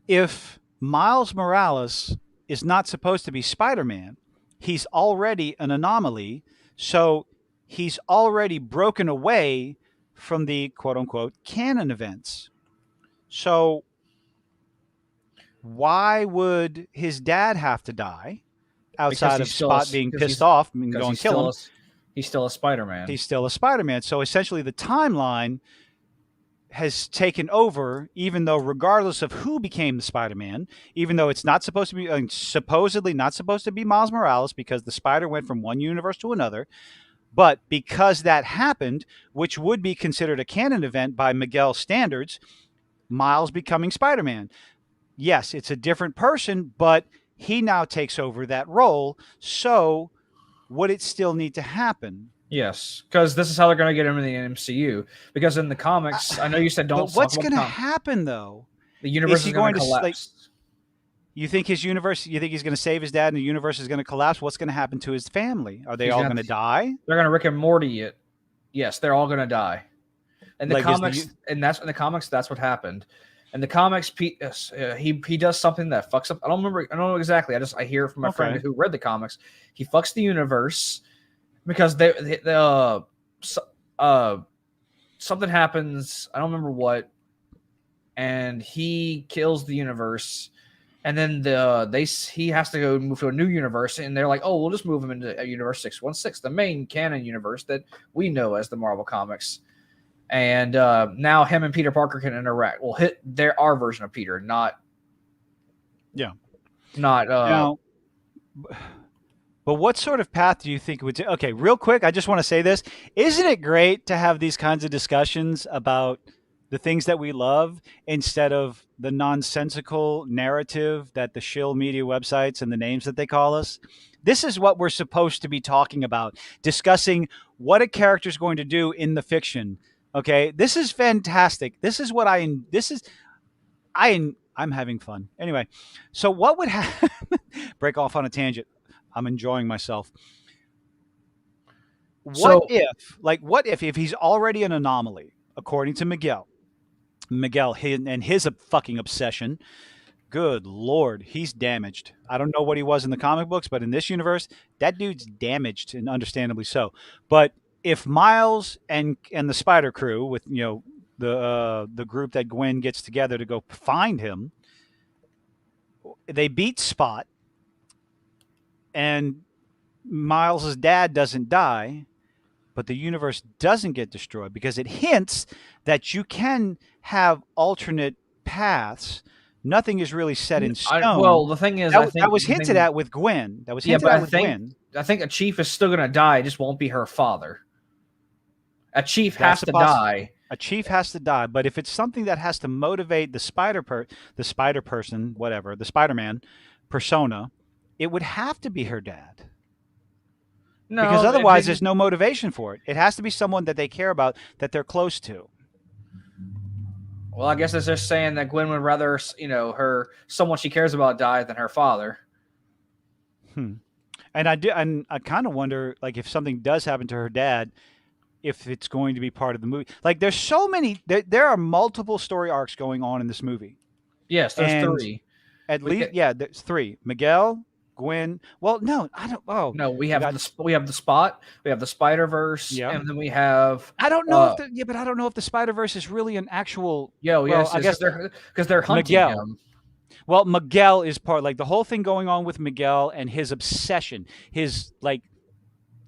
If Miles Morales is not supposed to be Spider-Man, he's already an anomaly, so he's already broken away from the quote-unquote canon events. So why would his dad have to die outside of Spot being pissed off and going kill him? He's still a Spider-Man. He's still a Spider-Man. So essentially the timeline has taken over, even though regardless of who became the Spider-Man, even though it's not supposed to be, supposedly not supposed to be Miles Morales because the spider went from one universe to another. But because that happened, which would be considered a canon event by Miguel's standards, Miles becoming Spider-Man. Yes, it's a different person, but he now takes over that role. So would it still need to happen? Yes, because this is how they're going to get him in the MCU. Because in the comics, I know you said don't. But what's going to happen though? The universe is going to collapse. You think his universe? You think he's going to save his dad, and the universe is going to collapse? What's going to happen to his family? Are they all going to die? They're going to Rick and Morty it. Yes, they're all going to die. In the comics, and that's in the comics. That's what happened. In the comics, he does something that fucks up. I don't know exactly. I hear from my friend who read the comics. He fucks the universe. Because uh, something happens. I don't remember what, and he kills the universe. And then he has to go move to a new universe, and they're like, "Oh, we'll just move him into Universe 616, the main canon universe that we know as the Marvel Comics." And now him and Peter Parker can interact. Well, our version of Peter, not Yeah. not Now, but what sort of path do you think it would take? Okay, real quick, I just want to say this. Isn't it great to have these kinds of discussions about the things that we love instead of the nonsensical narrative that the shill media websites and the names that they call us? This is what we're supposed to be talking about, discussing what a character is going to do in the fiction. Okay, this is fantastic. I'm having fun. Anyway, so what would happen? Break off on a tangent. I'm enjoying myself. What if he's already an anomaly, according to Miguel? Miguel and his fucking obsession. Good Lord, he's damaged. I don't know what he was in the comic books, but in this universe, that dude's damaged, and understandably so. But if Miles and the Spider Crew, with the group that Gwen gets together to go find him, they beat Spot, and Miles's dad doesn't die, but the universe doesn't get destroyed because it hints that you can have alternate paths. Nothing is really set in stone. Well, the thing is, that was hinted at with Gwen. Gwen. I think a chief is still going to die. It just won't be her father. A chief has to die. A chief has to die, but if it's something that has to motivate the Spider Person, whatever, the Spider-Man persona, it would have to be her dad. No, because otherwise there's no motivation for it. It has to be someone that they care about, that they're close to. Well, I guess it's just saying that Gwen would rather, someone she cares about die than her father. And I kind of wonder, like, if something does happen to her dad, if it's going to be part of the movie. Like, there's so many. There are multiple story arcs going on in this movie. Yes, there's three. There's three. Miguel, Gwen. Well, no, I don't. Oh, no, we have the Spot, we have the Spider-Verse, and then we have. I don't know but I don't know if the Spider-Verse is really an actual. I guess they're hunting him. Well, Miguel is part, like, the whole thing going on with Miguel and his obsession, his, like,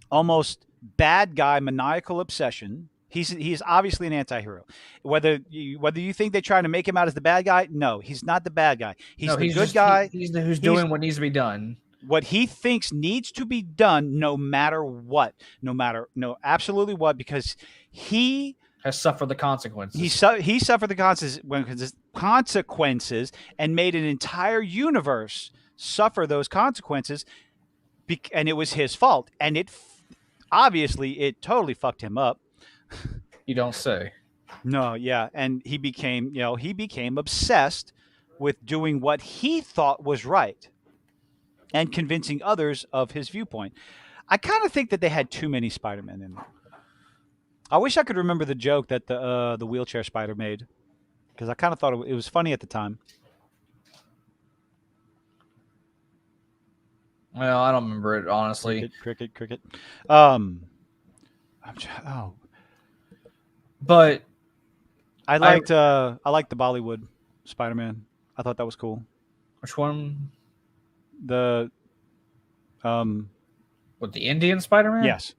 almost bad guy maniacal obsession. He's obviously an anti-hero. Whether you think they're trying to make him out as the bad guy, no, he's not the bad guy. He's the good guy. He's doing what needs to be done. What he thinks needs to be done, no matter what, absolutely what, because he has suffered the consequences. He suffered the consequences and made an entire universe suffer those consequences, and it was his fault. And it totally fucked him up. You don't say. No, yeah, and he became obsessed with doing what he thought was right and convincing others of his viewpoint. I kind of think that they had too many Spider-Men in there. I wish I could remember the joke that the wheelchair spider made, because I kind of thought it was funny at the time. Well, I don't remember it, honestly. Cricket. But I liked the Bollywood Spider-Man. I thought that was cool. Which one? The with the Indian Spider-Man? Yes.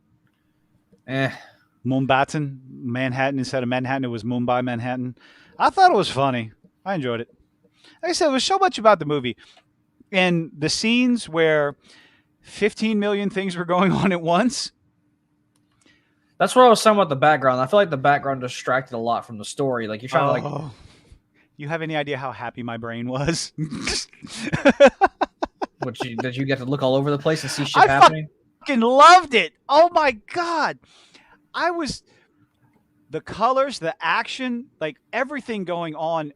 Mumbatan, Manhattan, instead of Manhattan, it was Mumbai, Manhattan. I thought it was funny. I enjoyed it. Like I said, it was so much about the movie. And the scenes where 15 million things were going on at once. That's what I was saying about the background. I feel like the background distracted a lot from the story. Like, you're trying to You have any idea how happy my brain was? Did you get to look all over the place and see shit happening? I fucking loved it. Oh my God. The colors, the action, like everything going on.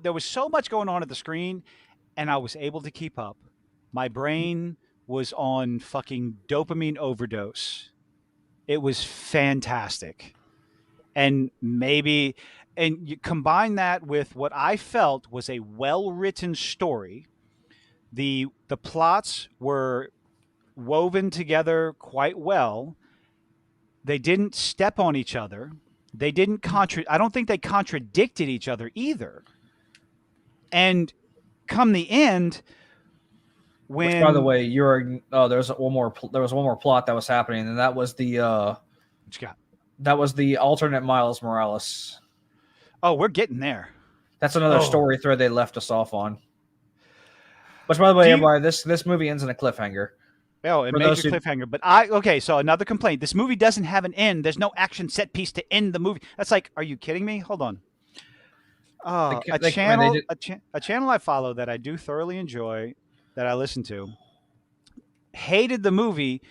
There was so much going on at the screen, and I was able to keep up. My brain was on fucking dopamine overdose. It was fantastic. And you combine that with what I felt was a well-written story. The plots were woven together quite well. They didn't step on each other. They didn't I don't think they contradicted each other either. And come the end, Which, by the when way, there was one more plot that was happening, and that was what you got? that was the alternate Miles Morales. Oh, we're getting there. That's another story thread they left us off on. Which, by the way, everybody, this movie ends in a cliffhanger. Oh, a major cliffhanger. But so another complaint. This movie doesn't have an end. There's no action set piece to end the movie. That's like, are you kidding me? Hold on. A channel I follow that I do thoroughly enjoy, that I listen to, hated the movie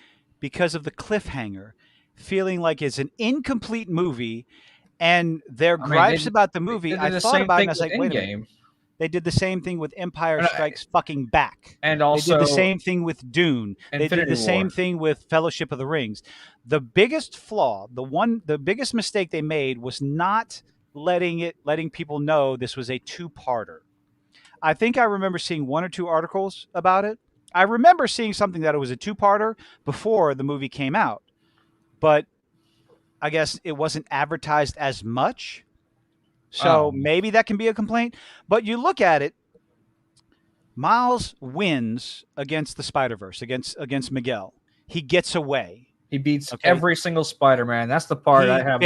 because of the cliffhanger, feeling like it's an incomplete movie, and their gripes about the movie. I thought about it, and I was like, wait a minute. They did the same thing with Empire Strikes fucking Back. And also, they did the same thing with Dune. They did the same thing with Fellowship of the Rings. The biggest flaw, the biggest mistake they made was not letting people know this was a two-parter. I think I remember seeing one or two articles about it. I remember seeing something that it was a two-parter before the movie came out, but I guess it wasn't advertised as much. So maybe that can be a complaint. But you look at it, Miles wins against the Spider-Verse, against Miguel. He gets away. He beats every single Spider-Man. That's the part I have.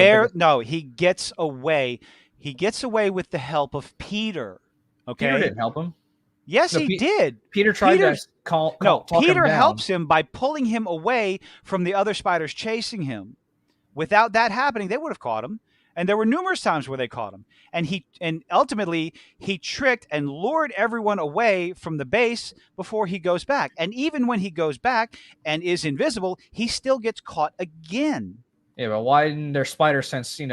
He gets away. He gets away with the help of Peter. Okay? Peter didn't help him. Yes, he did. Peter tried to talk him down. Peter helps him by pulling him away from the other spiders chasing him. Without that happening, they would have caught him. And there were numerous times where they caught him. And ultimately, he tricked and lured everyone away from the base before he goes back. And even when he goes back and is invisible, he still gets caught again. Yeah, but why didn't their spider sense, sense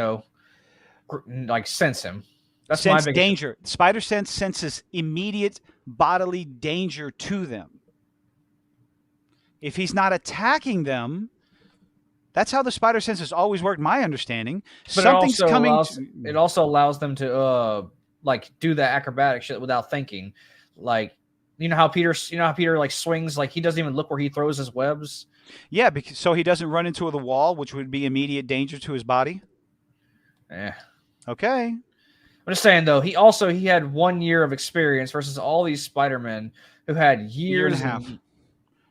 him? That's sense danger. Spider sense senses immediate bodily danger to them. If he's not attacking them, that's how the spider sense has always worked, my understanding. But something's coming. It also allows them to do that acrobatic shit without thinking. Like, you know how Peter swings, like he doesn't even look where he throws his webs. Yeah, so he doesn't run into the wall, which would be immediate danger to his body. Yeah. Okay. I'm just saying though, he had 1 year of experience versus all these Spider-Men who had years and a half.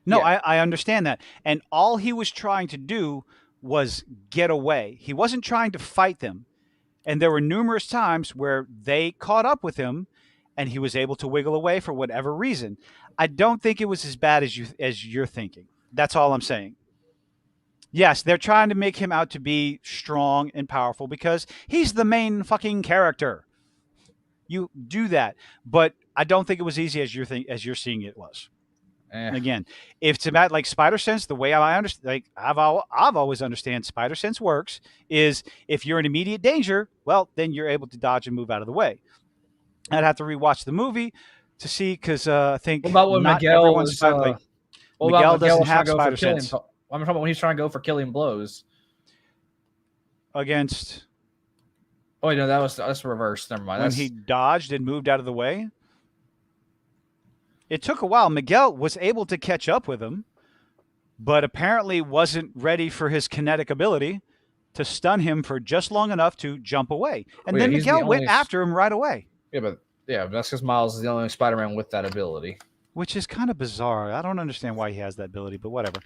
No, yeah. I understand that. And all he was trying to do was get away. He wasn't trying to fight them. And there were numerous times where they caught up with him and he was able to wiggle away for whatever reason. I don't think it was as bad as you're thinking. That's all I'm saying. Yes, they're trying to make him out to be strong and powerful because he's the main fucking character. You do that. But I don't think it was easy as you're seeing it was. Again, if it's about like spider sense, the way I understand, like I've always understand spider sense works is if you're in immediate danger, well, then you're able to dodge and move out of the way. I'd have to rewatch the movie to see because I think what about when Miguel was Miguel doesn't have spider sense. I'm talking about when he's trying to go for killing blows against. Oh no, that's reversed. Never mind. When he dodged and moved out of the way. It took a while. Miguel was able to catch up with him, but apparently wasn't ready for his kinetic ability to stun him for just long enough to jump away. And then Miguel went after him right away. Yeah, but that's because Miles is the only Spider-Man with that ability. Which is kind of bizarre. I don't understand why he has that ability, but whatever.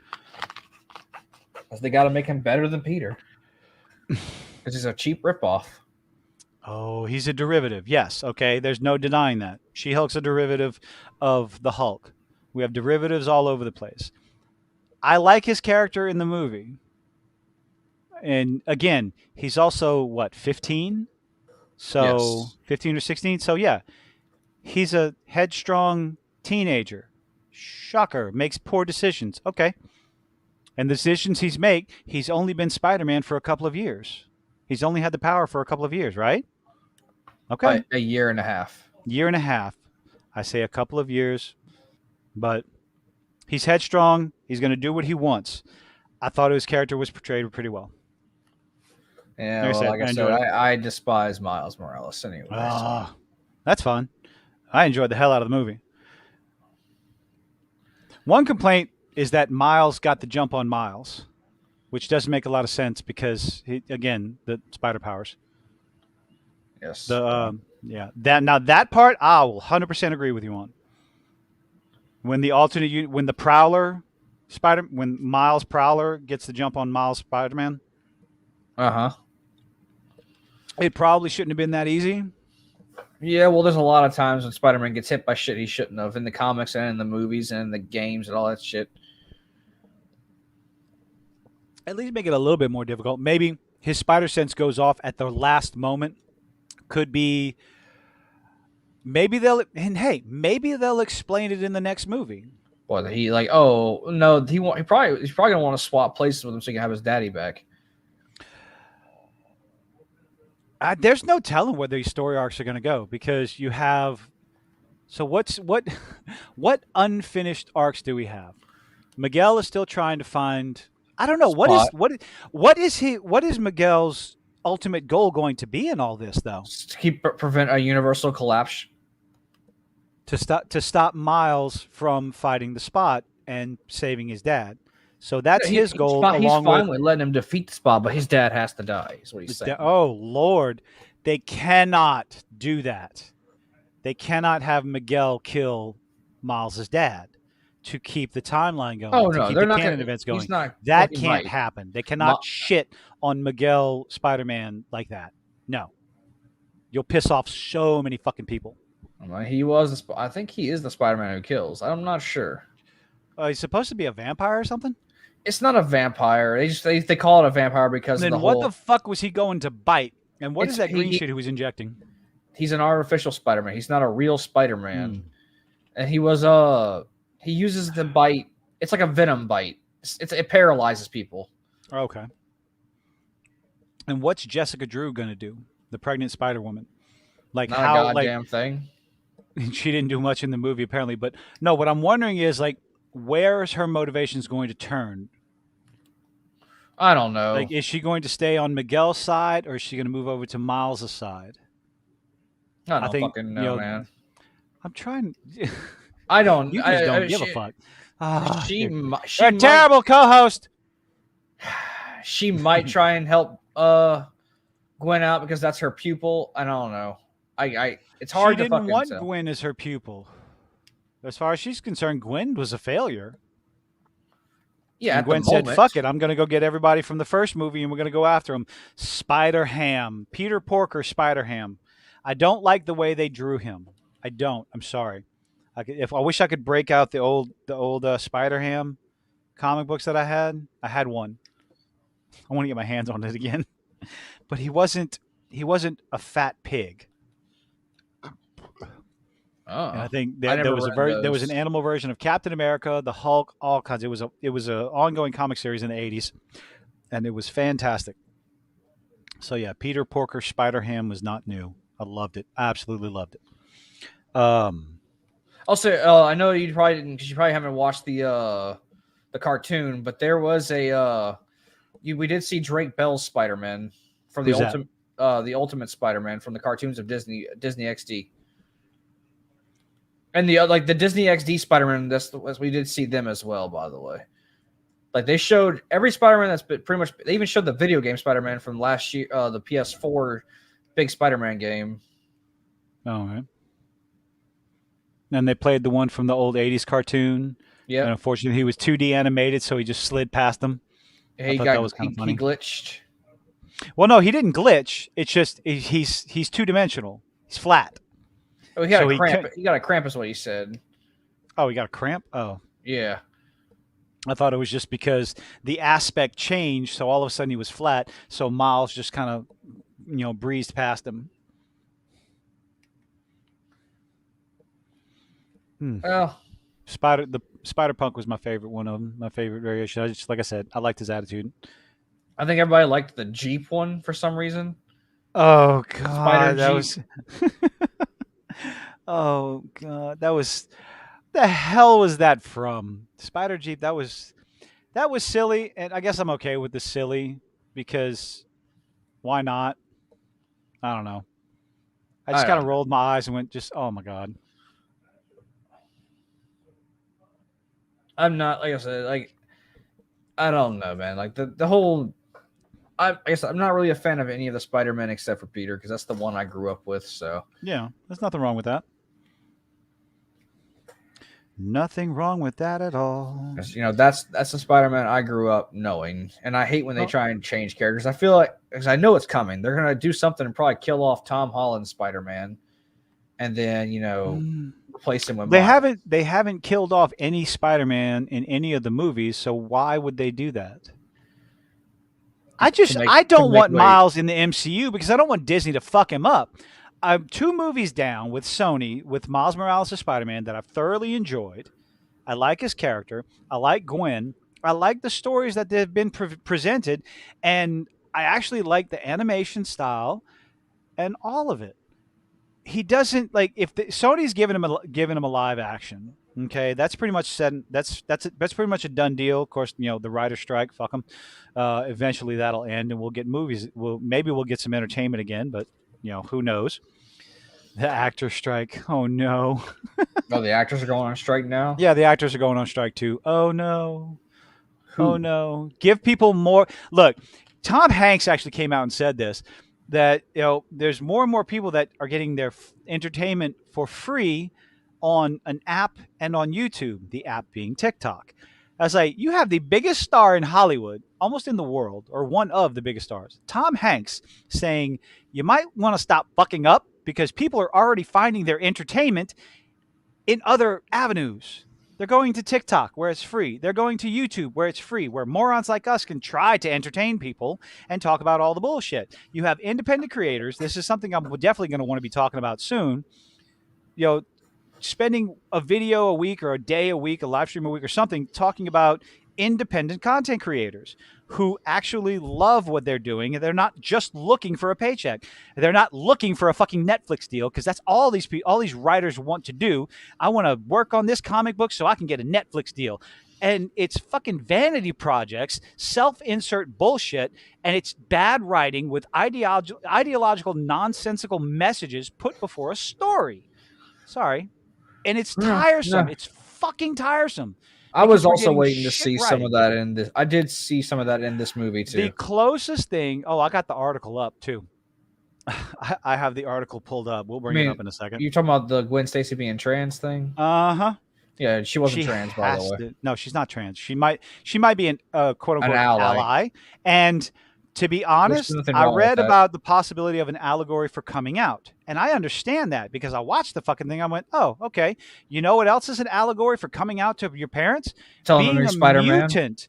Because they got to make him better than Peter. Because he's a cheap ripoff. Oh, he's a derivative. Yes. Okay. There's no denying that. She-Hulk's a derivative of the Hulk. We have derivatives all over the place. I like his character in the movie. And again, he's also, 15? So yes. 15 or 16? So yeah, he's a headstrong teenager. Shocker. Makes poor decisions. Okay. And the decisions he's only been Spider-Man for a couple of years. He's only had the power for a couple of years, right? Okay. A year and a half. Year and a half. I say a couple of years, but he's headstrong. He's going to do what he wants. I thought his character was portrayed pretty well. Yeah, like I said, I despise Miles Morales anyway. That's fun. I enjoyed the hell out of the movie. One complaint is that Miles got the jump on Miles, which doesn't make a lot of sense because again, the spider powers. Yes. Yeah, that part I will 100% agree with you on. When when the Prowler when Miles Prowler gets the jump on Miles Spider-Man, Uh-huh. it probably shouldn't have been that easy. Yeah, well, there's a lot of times when Spider-Man gets hit by shit he shouldn't have in the comics and in the movies and in the games and all that shit. At least make it a little bit more difficult. Maybe his spider sense goes off at the last moment. Could be. Maybe they'll explain it in the next movie. Well, he like, oh no, he's probably gonna want to swap places with him so he can have his daddy back. There's no telling where these story arcs are going to go because you have. So what unfinished arcs do we have? Miguel is still trying to find. I don't know what is Miguel's ultimate goal going to be in all this though? To prevent a universal collapse. To stop Miles from fighting the Spot and saving his dad. So that's his goal. He's fine with letting him defeat the Spot, but his dad has to die. Is what he's saying. Oh Lord, they cannot do that. They cannot have Miguel kill Miles's dad to keep the timeline going. Oh no, keep they're the not canon events going. That can't happen. They cannot shit on Miguel Spider-Man like that. No, you'll piss off so many fucking people. I think he is the Spider-Man who kills. I'm not sure. He's supposed to be a vampire or something. It's not a vampire. They call it a vampire because then of the what the fuck was he going to bite? And what is that green shit who was injecting? He's an artificial Spider-Man. He's not a real Spider-Man. And he uses the bite. It's like a venom bite. It paralyzes people. Okay. And what's Jessica Drew going to do? The pregnant Spider-Woman. Like not how a goddamn thing. She didn't do much in the movie apparently, but no, what I'm wondering is like where is her motivations going to turn? I don't know. Like, is she going to stay on Miguel's side or is she going to move over to Miles' side? I don't fucking know, man. I'm trying. I don't. You just don't give a fuck. You're a terrible co-host. She might try and help Gwen out because that's her pupil. I don't know. It's hard to fucking tell. She didn't want Gwen as her pupil. As far as she's concerned, Gwen was a failure. Yeah, and Gwen said, fuck it, I'm going to go get everybody from the first movie and we're going to go after him. Spider-Ham. Peter Porker Spider-Ham. I don't like the way they drew him. I don't. I'm sorry. I wish I could break out the old Spider-Ham comic books that I had. I had one. I want to get my hands on it again. But he wasn't a fat pig. Oh, and I think there was an animal version of Captain America, the Hulk, all kinds. It was an ongoing comic series in the 80s, and it was fantastic. So yeah, Peter Porker Spider-Ham was not new. I loved it. I absolutely loved it. Also, I know you probably didn't because you probably haven't watched the cartoon, but there was we did see Drake Bell's Spider-Man from the Ultimate Spider-Man from the cartoons of Disney XD. And the Disney XD Spider-Man, we did see them as well, by the way. Like they showed every Spider-Man that's been pretty much. They even showed the video game Spider-Man from last year, the PS4 big Spider-Man game. Oh, right. And they played the one from the old 80s cartoon. Yeah. And unfortunately, he was 2D animated, so he just slid past them. He glitched. Well, no, he didn't glitch. It's just he's two-dimensional. He's flat. Oh, he got a cramp. He got a cramp is what he said. Oh, he got a cramp? Oh. Yeah. I thought it was just because the aspect changed, so all of a sudden he was flat, so Miles just kind of, breezed past him. Well, Spider-Punk was my favorite one of them, my favorite variation. Like I said, I liked his attitude. I think everybody liked the Jeep one for some reason. Oh God, oh God, the hell was that from? Spider Jeep. That was silly, and I guess I'm okay with the silly because why not? I don't know. I just kind of rolled my eyes and went, oh my God. I'm not, like I said, like I don't know, man. Like the whole. I guess I'm not really a fan of any of the Spider-Man except for Peter because that's the one I grew up with. So Yeah, there's nothing wrong with that. Nothing wrong with that at all. that's the Spider-Man I grew up knowing, and I hate when they Well, try and change characters. I feel like because I know it's coming, they're gonna do something and probably kill off Tom Holland's Spider-Man, and then replace him with Miles. they haven't killed off any Spider-Man in any of the movies, so why would they do that? I To don't make want way. Miles in the MCU because I don't want Disney to fuck him up. I'm 2 movies down with Sony with Miles Morales as Spider-Man that I've thoroughly enjoyed. I like his character. I like Gwen. I like the stories that they've been presented, and I actually like the animation style and all of it. He doesn't like if Sony's giving him a live action. Okay, that's pretty much said. That's pretty much a done deal. Of course, the writer strike. Fuck them. Eventually, that'll end, and we'll get movies. Maybe we'll get some entertainment again, but who knows? The actor strike. Oh no. Oh, the actors are going on strike now. Yeah, the actors are going on strike too. Oh no. Oh Who? no. Give people more. Look, Tom Hanks actually came out and said this that there's more and more people that are getting their entertainment for free on an app and on YouTube, the app being TikTok. I was like, you have the biggest star in Hollywood, almost in the world, or one of the biggest stars, Tom Hanks, saying you might want to stop fucking up because people are already finding their entertainment in other avenues. They're going to TikTok where it's free. They're going to YouTube where it's free, where morons like us can try to entertain people and talk about all the bullshit. You have independent creators. This is something I'm definitely going to want to be talking about soon. Spending a video a week or a day a week, a live stream a week or something, talking about independent content creators who actually love what they're doing and they're not just looking for a paycheck. They're not looking for a fucking Netflix deal because that's all these writers want to do. I want to work on this comic book so I can get a Netflix deal. And it's fucking vanity projects, self-insert bullshit, and it's bad writing with ideological nonsensical messages put before a story. Sorry. And it's tiresome. No. It's fucking tiresome. I was Because we're also getting waiting to shit see some of writing. that in this. I did see some of that in this movie The too. closest thing. Oh, I got the article up too. I have the article pulled up. We'll bring it up in a second. You talking about the Gwen Stacy being trans thing? Uh-huh. Yeah, she wasn't She trans, by the has way. to. No, she's not trans. She might be an quote An unquote ally. ally. And to be There's honest, nothing I wrong with read that. about the possibility of an allegory for coming out. And I understand that because I watched the fucking thing. I went, oh, okay. You know what else is an allegory for coming out to your parents? Telling them Being you're a Spider-Man. mutant.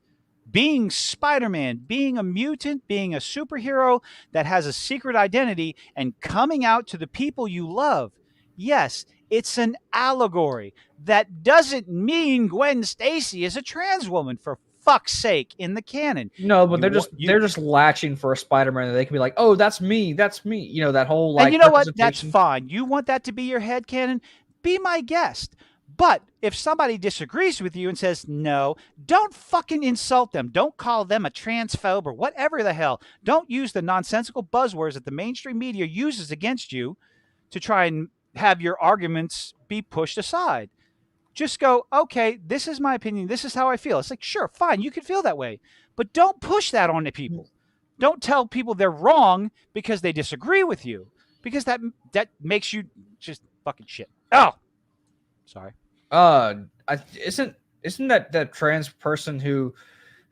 Being Spider-Man, being a mutant, being a superhero that has a secret identity and coming out to the people you love. Yes, it's an allegory. That doesn't mean Gwen Stacy is a trans woman, for fuck's sake, in the canon. No, but they're just latching for a Spider-Man that they can be like, oh, that's me, that's me. That whole like and you know what? That's representation. fine. You want that to be your head canon? Be my guest. But if somebody disagrees with you and says no, don't fucking insult them. Don't call them a transphobe or whatever the hell. Don't use the nonsensical buzzwords that the mainstream media uses against you to try and have your arguments be pushed aside. Just go, okay, this is my opinion. This is how I feel. It's like, sure, fine, you can feel that way. But don't push that onto people. Don't tell people they're wrong because they disagree with you. Because that makes you just fucking shit. Oh, sorry. Isn't that trans person who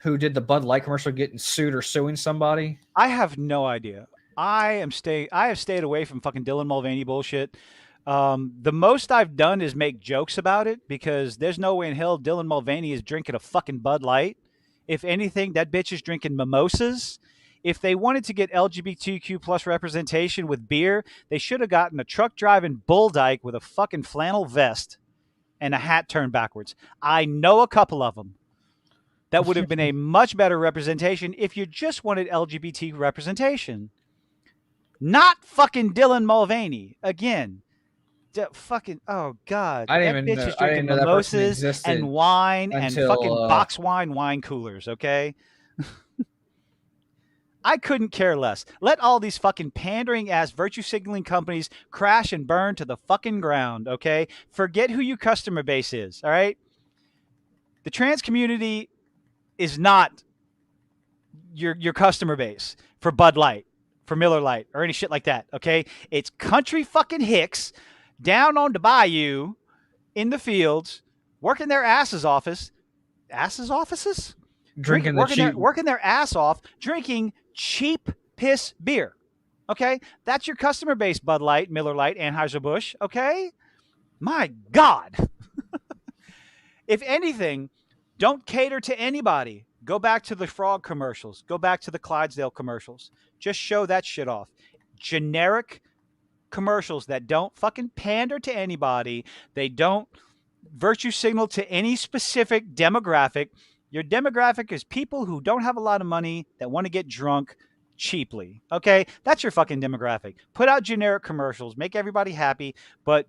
did the Bud Light commercial getting sued or suing somebody? I have no idea. I have stayed away from fucking Dylan Mulvaney bullshit. The most I've done is make jokes about it because there's no way in hell Dylan Mulvaney is drinking a fucking Bud Light. If anything, that bitch is drinking mimosas. If they wanted to get LGBTQ plus representation with beer, they should have gotten a truck driving bull dyke with a fucking flannel vest and a hat turned backwards. I know a couple of them. That would have been a much better representation if you just wanted LGBT representation. Not fucking Dylan Mulvaney. Again, fucking, oh God. I That didn't bitch even know, is I didn't drinking know that person mimosas existed and wine and until, fucking box wine coolers, okay? I couldn't care less. Let all these fucking pandering ass virtue signaling companies crash and burn to the fucking ground, okay? Forget who your customer base is, all right? The trans community is not your customer base for Bud Light, for Miller Lite, or any shit like that. Okay, it's country fucking hicks down on the bayou in the fields, working their offices, Drinking the cheap. working their ass off, drinking cheap piss beer. Okay, that's your customer base, Bud Light, Miller Lite, Anheuser-Busch. Okay, my God. If anything, don't cater to anybody. Go back to the frog commercials. Go back to the Clydesdale commercials. Just show that shit off. Generic commercials that don't fucking pander to anybody. They don't virtue signal to any specific demographic. Your demographic is people who don't have a lot of money that want to get drunk cheaply. Okay? That's your fucking demographic. Put out generic commercials. Make everybody happy. But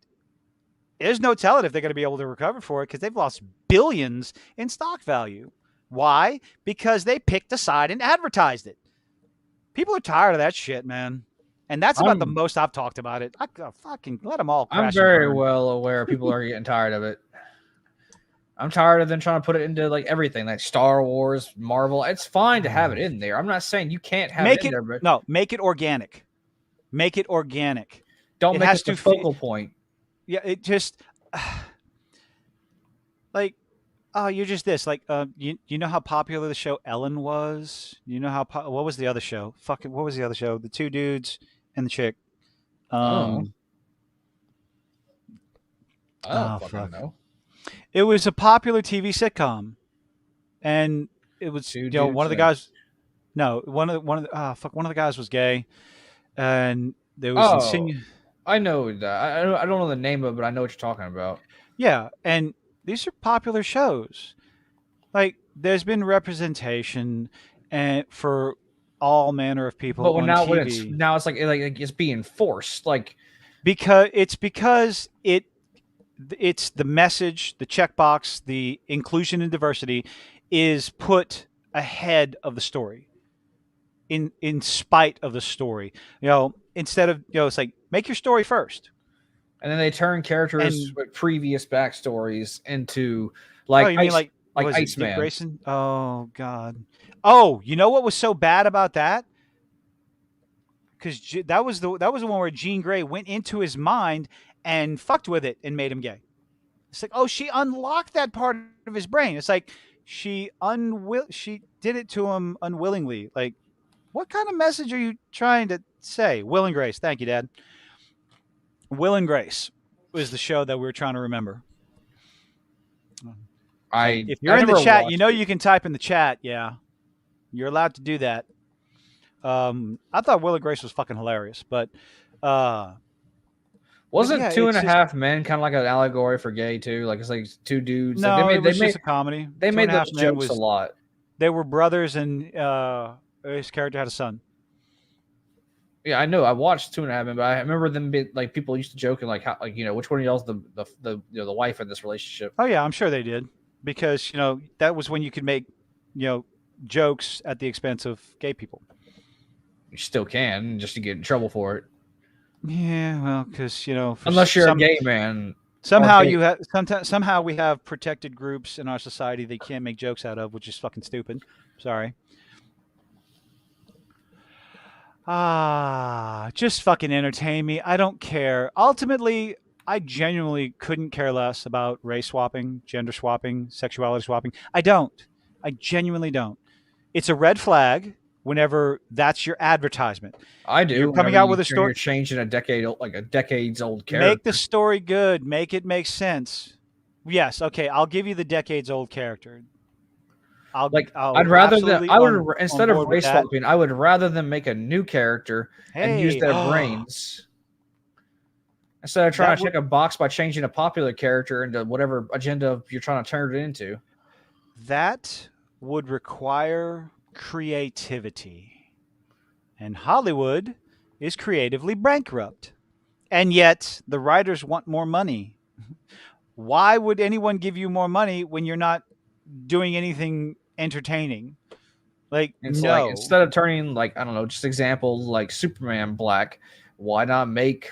there's no telling if they're going to be able to recover for it because they've lost billions in stock value. Why? Because they picked a side and advertised it. People are tired of that shit, man. And that's about the most I've talked about it. I fucking let them all crash. I'm very well aware people are getting tired of it. I'm tired of them trying to put it into like everything, like Star Wars, Marvel. It's fine to have it in there. I'm not saying you can't have it in there, but no, make it organic. Make it organic. Don't make it the focal point. Yeah, it just like, oh, you're just this. Like, you know how popular the show Ellen was? You know how what was the other show? Fucking, what was the other show? The two dudes and the chick. I don't fucking know. It was a popular TV sitcom, and it was one of the guys. No, one of the guys was gay, and there was I know that. I don't know the name of it, but I know what you're talking about. Yeah, and these are popular shows. Like, there's been representation and for all manner of people. But now it's like it's being forced, like because it's the message, the checkbox, the inclusion and diversity is put ahead of the story. In spite of the story, instead of it's like, make your story first, and then they turn characters with previous backstories into like Iceman. Grayson? Oh God! Oh, you know what was so bad about that? Because that was the one where Jean Grey went into his mind and fucked with it and made him gay. It's like, oh, she unlocked that part of his brain. It's like she did it to him unwillingly. Like, what kind of message are you trying to say? Will and Grace. Thank you, Dad. Will and Grace was the show that we were trying to remember. If you're in the chat, you can type in the chat. Yeah, you're allowed to do that. I thought Will and Grace was fucking hilarious, but wasn't Two and a Half Men kind of like an allegory for gay too? Like, it's like two dudes. No, like it was just a comedy. They made those jokes a lot. They were brothers, and his character had a son. Yeah, I know. I watched Two and a Half Men, but I remember them like people used to joke and like how which one of y'all's the wife in this relationship. Oh yeah, I'm sure they did, because that was when you could make jokes at the expense of gay people. You still can, just to get in trouble for it. Yeah, well, because unless you're a gay man, somehow we have protected groups in our society they can't make jokes out of, which is fucking stupid. Sorry. Just fucking entertain me. I don't care. Ultimately, I genuinely couldn't care less about race swapping, gender swapping, sexuality swapping. I don't. I genuinely don't. It's a red flag whenever that's your advertisement. I do. You're coming out with a story. You're changing a decades old character. Make the story good. Make it make sense. Yes. Okay. I'll give you the decades old character. I'd rather instead of race swapping, I would rather them make a new character and use their brains instead of trying to check a box by changing a popular character into whatever agenda you're trying to turn it into. That would require creativity, and Hollywood is creatively bankrupt, and yet the writers want more money. Why would anyone give you more money when you're not doing anything entertaining? Like, like, instead of turning, like, I don't know, just example, like Superman black, why not make,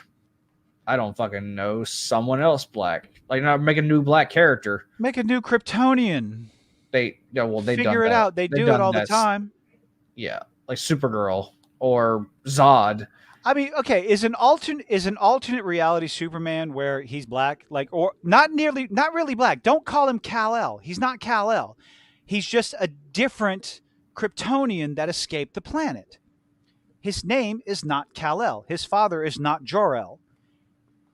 I don't fucking know, someone else black? Like, not make a new black character. Make a new Kryptonian. They they've done Figure it that. out. They They've do it done all the that. time. Yeah, like Supergirl or Zod. I mean, okay, is an alternate reality Superman where he's black, like, or not really black. Don't call him Kal-El. He's not Kal-El. He's just a different Kryptonian that escaped the planet. His name is not Kal-El. His father is not Jor-El.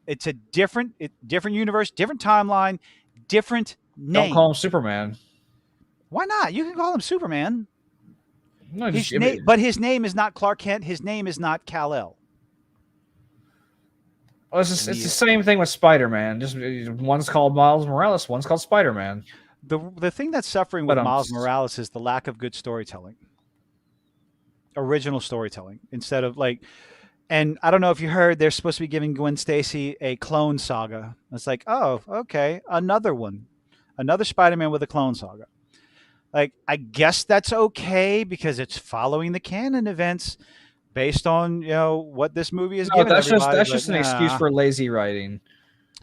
It's a different universe, different timeline, different name. Don't call him Superman. Why not? You can call him Superman. No, But his name is not Clark Kent. His name is not Kal-El. Well, it's the same thing with Spider-Man. Just one's called Miles Morales, one's called Spider-Man. The thing that's suffering with Miles Morales is the lack of good storytelling, original storytelling. Instead of like, and I don't know if you heard, they're supposed to be giving Gwen Stacy a clone saga. It's like, oh, okay, another one, another Spider-Man with a clone saga. Like, I guess that's okay because it's following the canon events. Based on what this movie is giving everybody. That's just an excuse for lazy writing.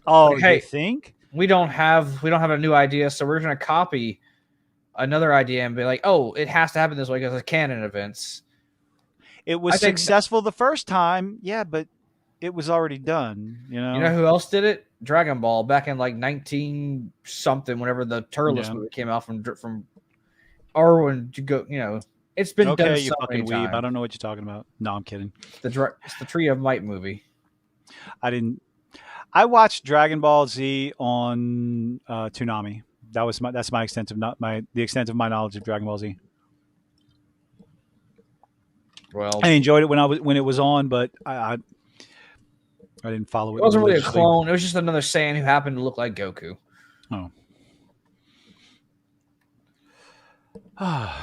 Oh, like, hey, you think we don't have a new idea, so we're going to copy another idea and be like, oh, it has to happen this way because it's canon events. It was successful the first time, yeah, but it was already done. You know who else did it? Dragon Ball back in like 19 something, whenever the Turles movie came out from, or when you go, It's been done you fucking weeb. I don't know what you're talking about. No, I'm kidding. It's the Tree of Might movie. I watched Dragon Ball Z on Toonami. That's my extent of the extent of my knowledge of Dragon Ball Z. Well, I enjoyed it when it was on, but I didn't follow it. It wasn't really a clone. It was just another Saiyan who happened to look like Goku. Oh.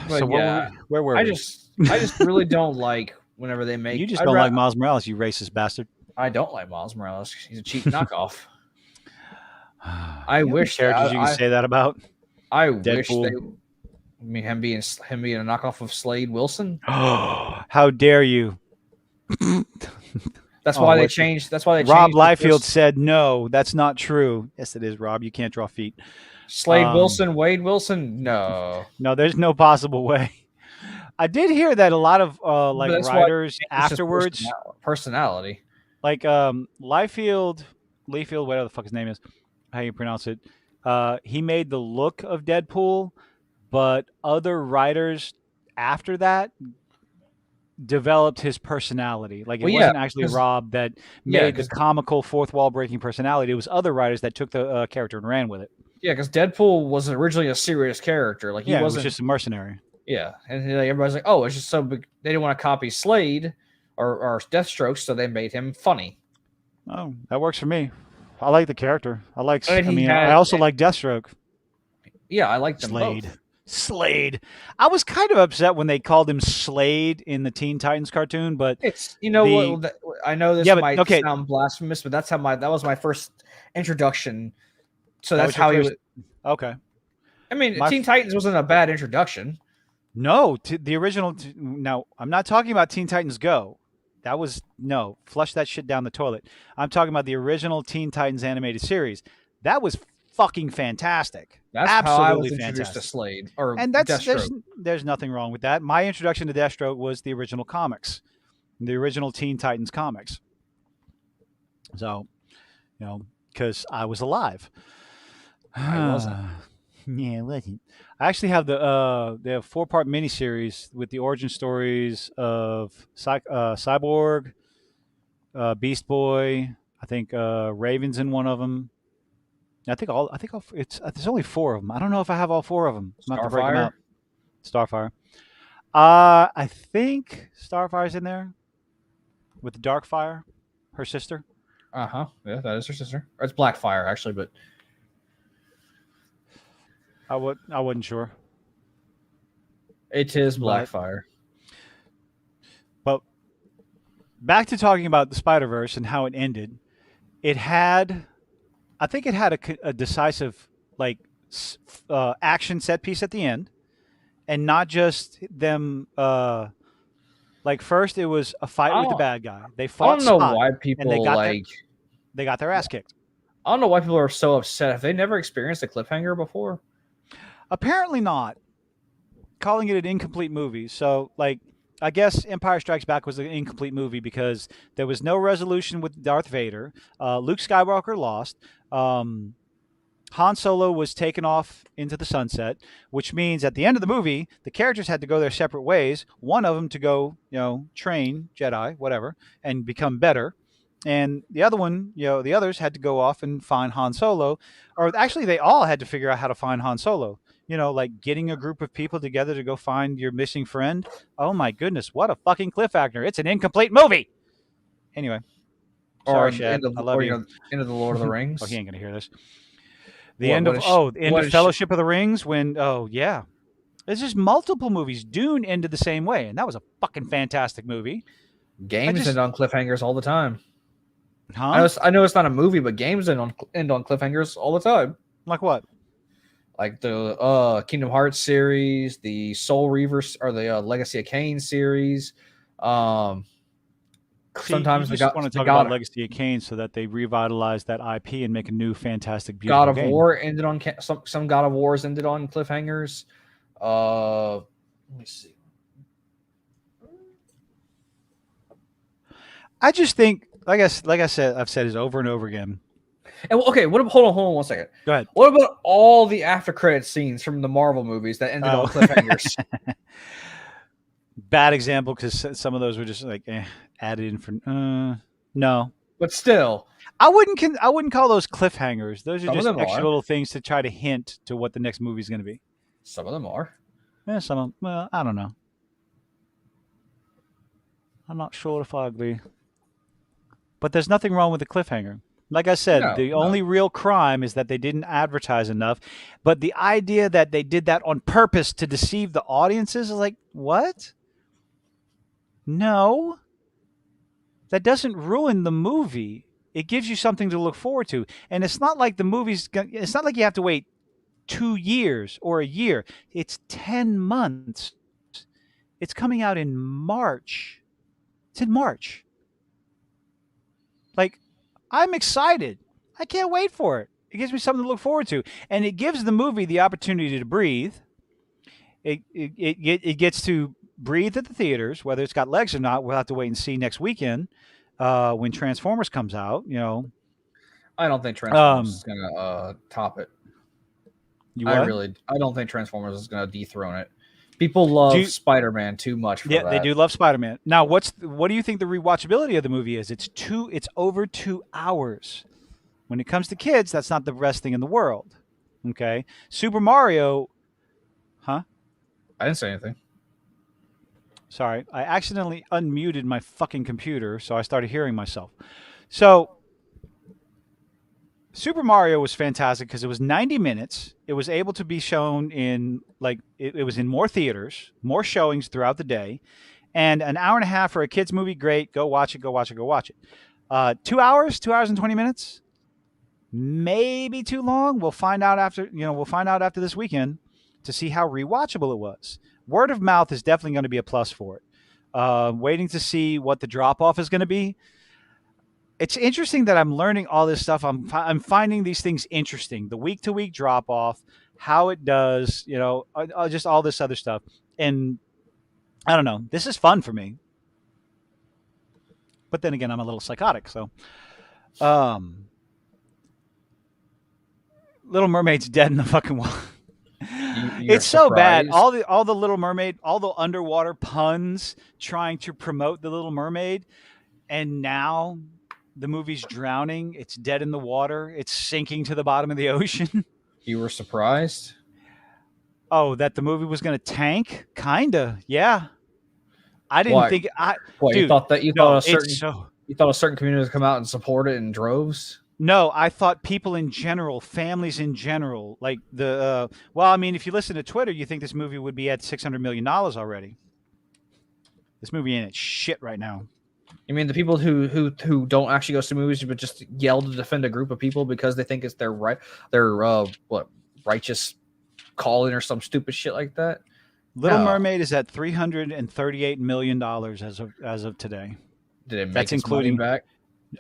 So where were we? I just really don't like whenever they make. You just don't like Miles Morales, you racist bastard. I don't like Miles Morales. He's a cheap knockoff. I wish characters you can say that about. I Deadpool. wish him being a knockoff of Slade Wilson. How dare you? That's why they changed. That's why they Rob Liefeld said no. That's not true. Yes, it is, Rob. You can't draw feet. Slade Wilson, Wade Wilson, no, there's no possible way. I did hear that a lot of writers afterwards, personality, like Liefeld, whatever the fuck his name is, how you pronounce it. He made the look of Deadpool, but other writers after that developed his personality. Like it wasn't actually Rob that made the comical fourth wall breaking personality. It was other writers that took the character and ran with it. Yeah, because Deadpool was originally a serious character. Like he wasn't, it was just a mercenary. Yeah, and everybody's like, "Oh, it's just so big." They didn't want to copy Slade or Deathstroke, so they made him funny. Oh, that works for me. I like the character. I also like Deathstroke. Yeah, I like them both. Slade. I was kind of upset when they called him Slade in the Teen Titans cartoon, but it's what I know this might sound blasphemous, but that was my first introduction. So that's how he was. Okay. I mean, Teen Titans wasn't a bad introduction. No, the original. No, I'm not talking about Teen Titans Go. That was flush that shit down the toilet. I'm talking about the original Teen Titans animated series. That was fucking fantastic. That's absolutely how I was fantastic. Introduced to Slade and there's nothing wrong with that. My introduction to Deathstroke was the original comics, the original Teen Titans comics. So, because I was alive. I wasn't. Yeah, it wasn't. I actually have they have 4-part miniseries with the origin stories of Cyborg, Beast Boy. I think Raven's in one of them. There's only 4 of them. I don't know if I have all 4 of them. I'm have to break them out. Starfire. I think Starfire's in there with Darkfire, her sister. Yeah, that is her sister. Or it's Blackfire actually, but. I wasn't sure. It is Blackfire. But back to talking about the Spider-Verse and how it ended. I think it had a decisive action set piece at the end, and not just them. First it was a fight with the bad guy. They fought. I don't know why people they got their ass kicked. I don't know why people are so upset. Have they never experienced a cliffhanger before? Apparently not. Calling it an incomplete movie. So, like, I guess Empire Strikes Back was an incomplete movie because there was no resolution with Darth Vader. Luke Skywalker lost. Um, Han Solo was taken off into the sunset, which means at the end of the movie, the characters had to go their separate ways. One of them to go, train Jedi, whatever, and become better. And the other one, the others had to go off and find Han Solo. Or actually, they all had to figure out how to find Han Solo. Like getting a group of people together to go find your missing friend. Oh my goodness, what a fucking cliffhanger. It's an incomplete movie. Anyway. Sorry, Shad. I love you. End of the Lord of the Rings. Oh, he ain't going to hear this. The end of Fellowship of the Rings when there's just multiple movies. Dune ended the same way, and that was a fucking fantastic movie. Games end on cliffhangers all the time. Huh? I know it's not a movie, but games end on cliffhangers all the time. Like what? Like the Kingdom Hearts series, the Soul Reavers, or the Legacy of Kain series. Sometimes you just want to talk about Legacy of Kain so that they revitalize that IP and make a new fantastic, beautiful God of game. War ended on some God of Wars ended on cliffhangers. Let me see. I just think, like I said, I've said it over and over again. And okay, hold on 1 second. Go ahead. What about all the after credit scenes from the Marvel movies that ended on cliffhangers? Bad example because some of those were just like added in for no. But still, I wouldn't call those cliffhangers. Those are just extra little things to try to hint to what the next movie is going to be. Some of them are. Yeah, some of them. Well, I don't know. I'm not sure if I agree. But there's nothing wrong with the cliffhanger. Like I said, the only real crime is that they didn't advertise enough. But the idea that they did that on purpose to deceive the audiences is like, what? No. That doesn't ruin the movie. It gives you something to look forward to. And it's not like it's not like you have to wait 2 years or a year. It's 10 months. It's coming out in March. It's in March. Like, I'm excited. I can't wait for it. It gives me something to look forward to. And it gives the movie the opportunity to breathe. It gets to breathe at the theaters, whether it's got legs or not. We'll have to wait and see next weekend when Transformers comes out. I don't think Transformers is going to top it. I don't think Transformers is going to dethrone it. People love Spider-Man too much for that. Yeah, they do love Spider-Man. Now, what do you think the rewatchability of the movie is? It's over 2 hours. When it comes to kids, that's not the best thing in the world. Okay? Super Mario, huh? I didn't say anything. Sorry, I accidentally unmuted my fucking computer, so I started hearing myself. So, Super Mario was fantastic because it was 90 minutes. It was able to be shown in, it was in more theaters, more showings throughout the day. And an hour and a half for a kid's movie, great. Go watch it, go watch it, go watch it. 2 hours, 2 hours and 20 minutes? Maybe too long. We'll find out after this weekend to see how rewatchable it was. Word of mouth is definitely going to be a plus for it. Waiting to see what the drop-off is going to be. It's interesting that I'm learning all this stuff. I'm finding these things interesting. The week-to-week drop-off, how it does, just all this other stuff. And I don't know. This is fun for me. But then again, I'm a little psychotic. So, Little Mermaid's dead in the fucking water. It's so bad. All the Little Mermaid, all the underwater puns trying to promote the Little Mermaid, and now the movie's drowning. It's dead in the water. It's sinking to the bottom of the ocean. You were surprised? Oh, that the movie was going to tank? Kinda, yeah. I didn't think. Dude, you thought a certain community would come out and support it in droves? No, I thought people in general, families in general, like if you listen to Twitter, you think this movie would be at $600 million already. This movie ain't at shit right now. You mean the people who don't actually go to movies but just yell to defend a group of people because they think it's their righteous calling or some stupid shit like that? Little Mermaid is at $338 million as of today. Did it make its money back?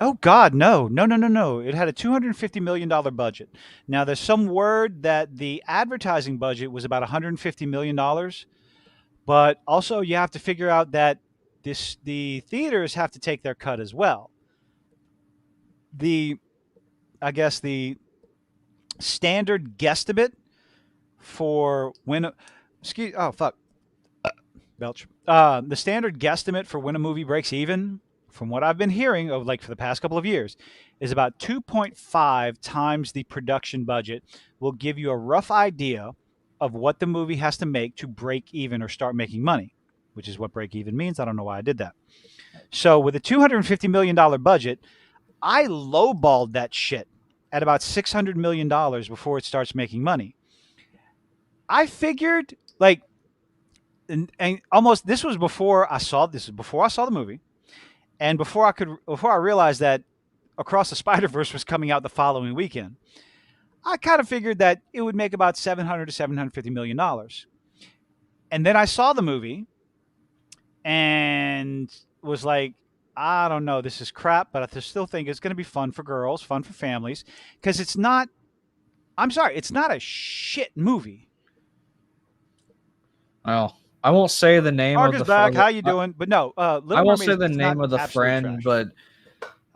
Oh God, no, no, no, no, no! It had a $250 million budget. Now, there's some word that the advertising budget was about $150 million, but also you have to figure out that the theaters have to take their cut as well. The I guess the standard guesstimate for when excuse oh fuck belch the standard guesstimate for when a movie breaks even, from what I've been hearing of like for the past couple of years, is about 2.5 times the production budget. Will give you a rough idea of what the movie has to make to break even or start making money, which is what break even means. I don't know why I did that. So with a $250 million budget, I lowballed that shit at about $600 million before it starts making money. I figured like, and almost this was before I saw the movie, and before I realized that Across the Spider Verse was coming out the following weekend. I kind of figured that it would make about $700 to $750 million, and then I saw the movie and was like, I don't know, this is crap, but I still think it's going to be fun for girls, fun for families, because it's not. I'm sorry, it's not a shit movie. Well, I won't say the name Mark of is the back. How you doing? But no, Little I won't Mermaid say the is not name of the absolute friend, trash. but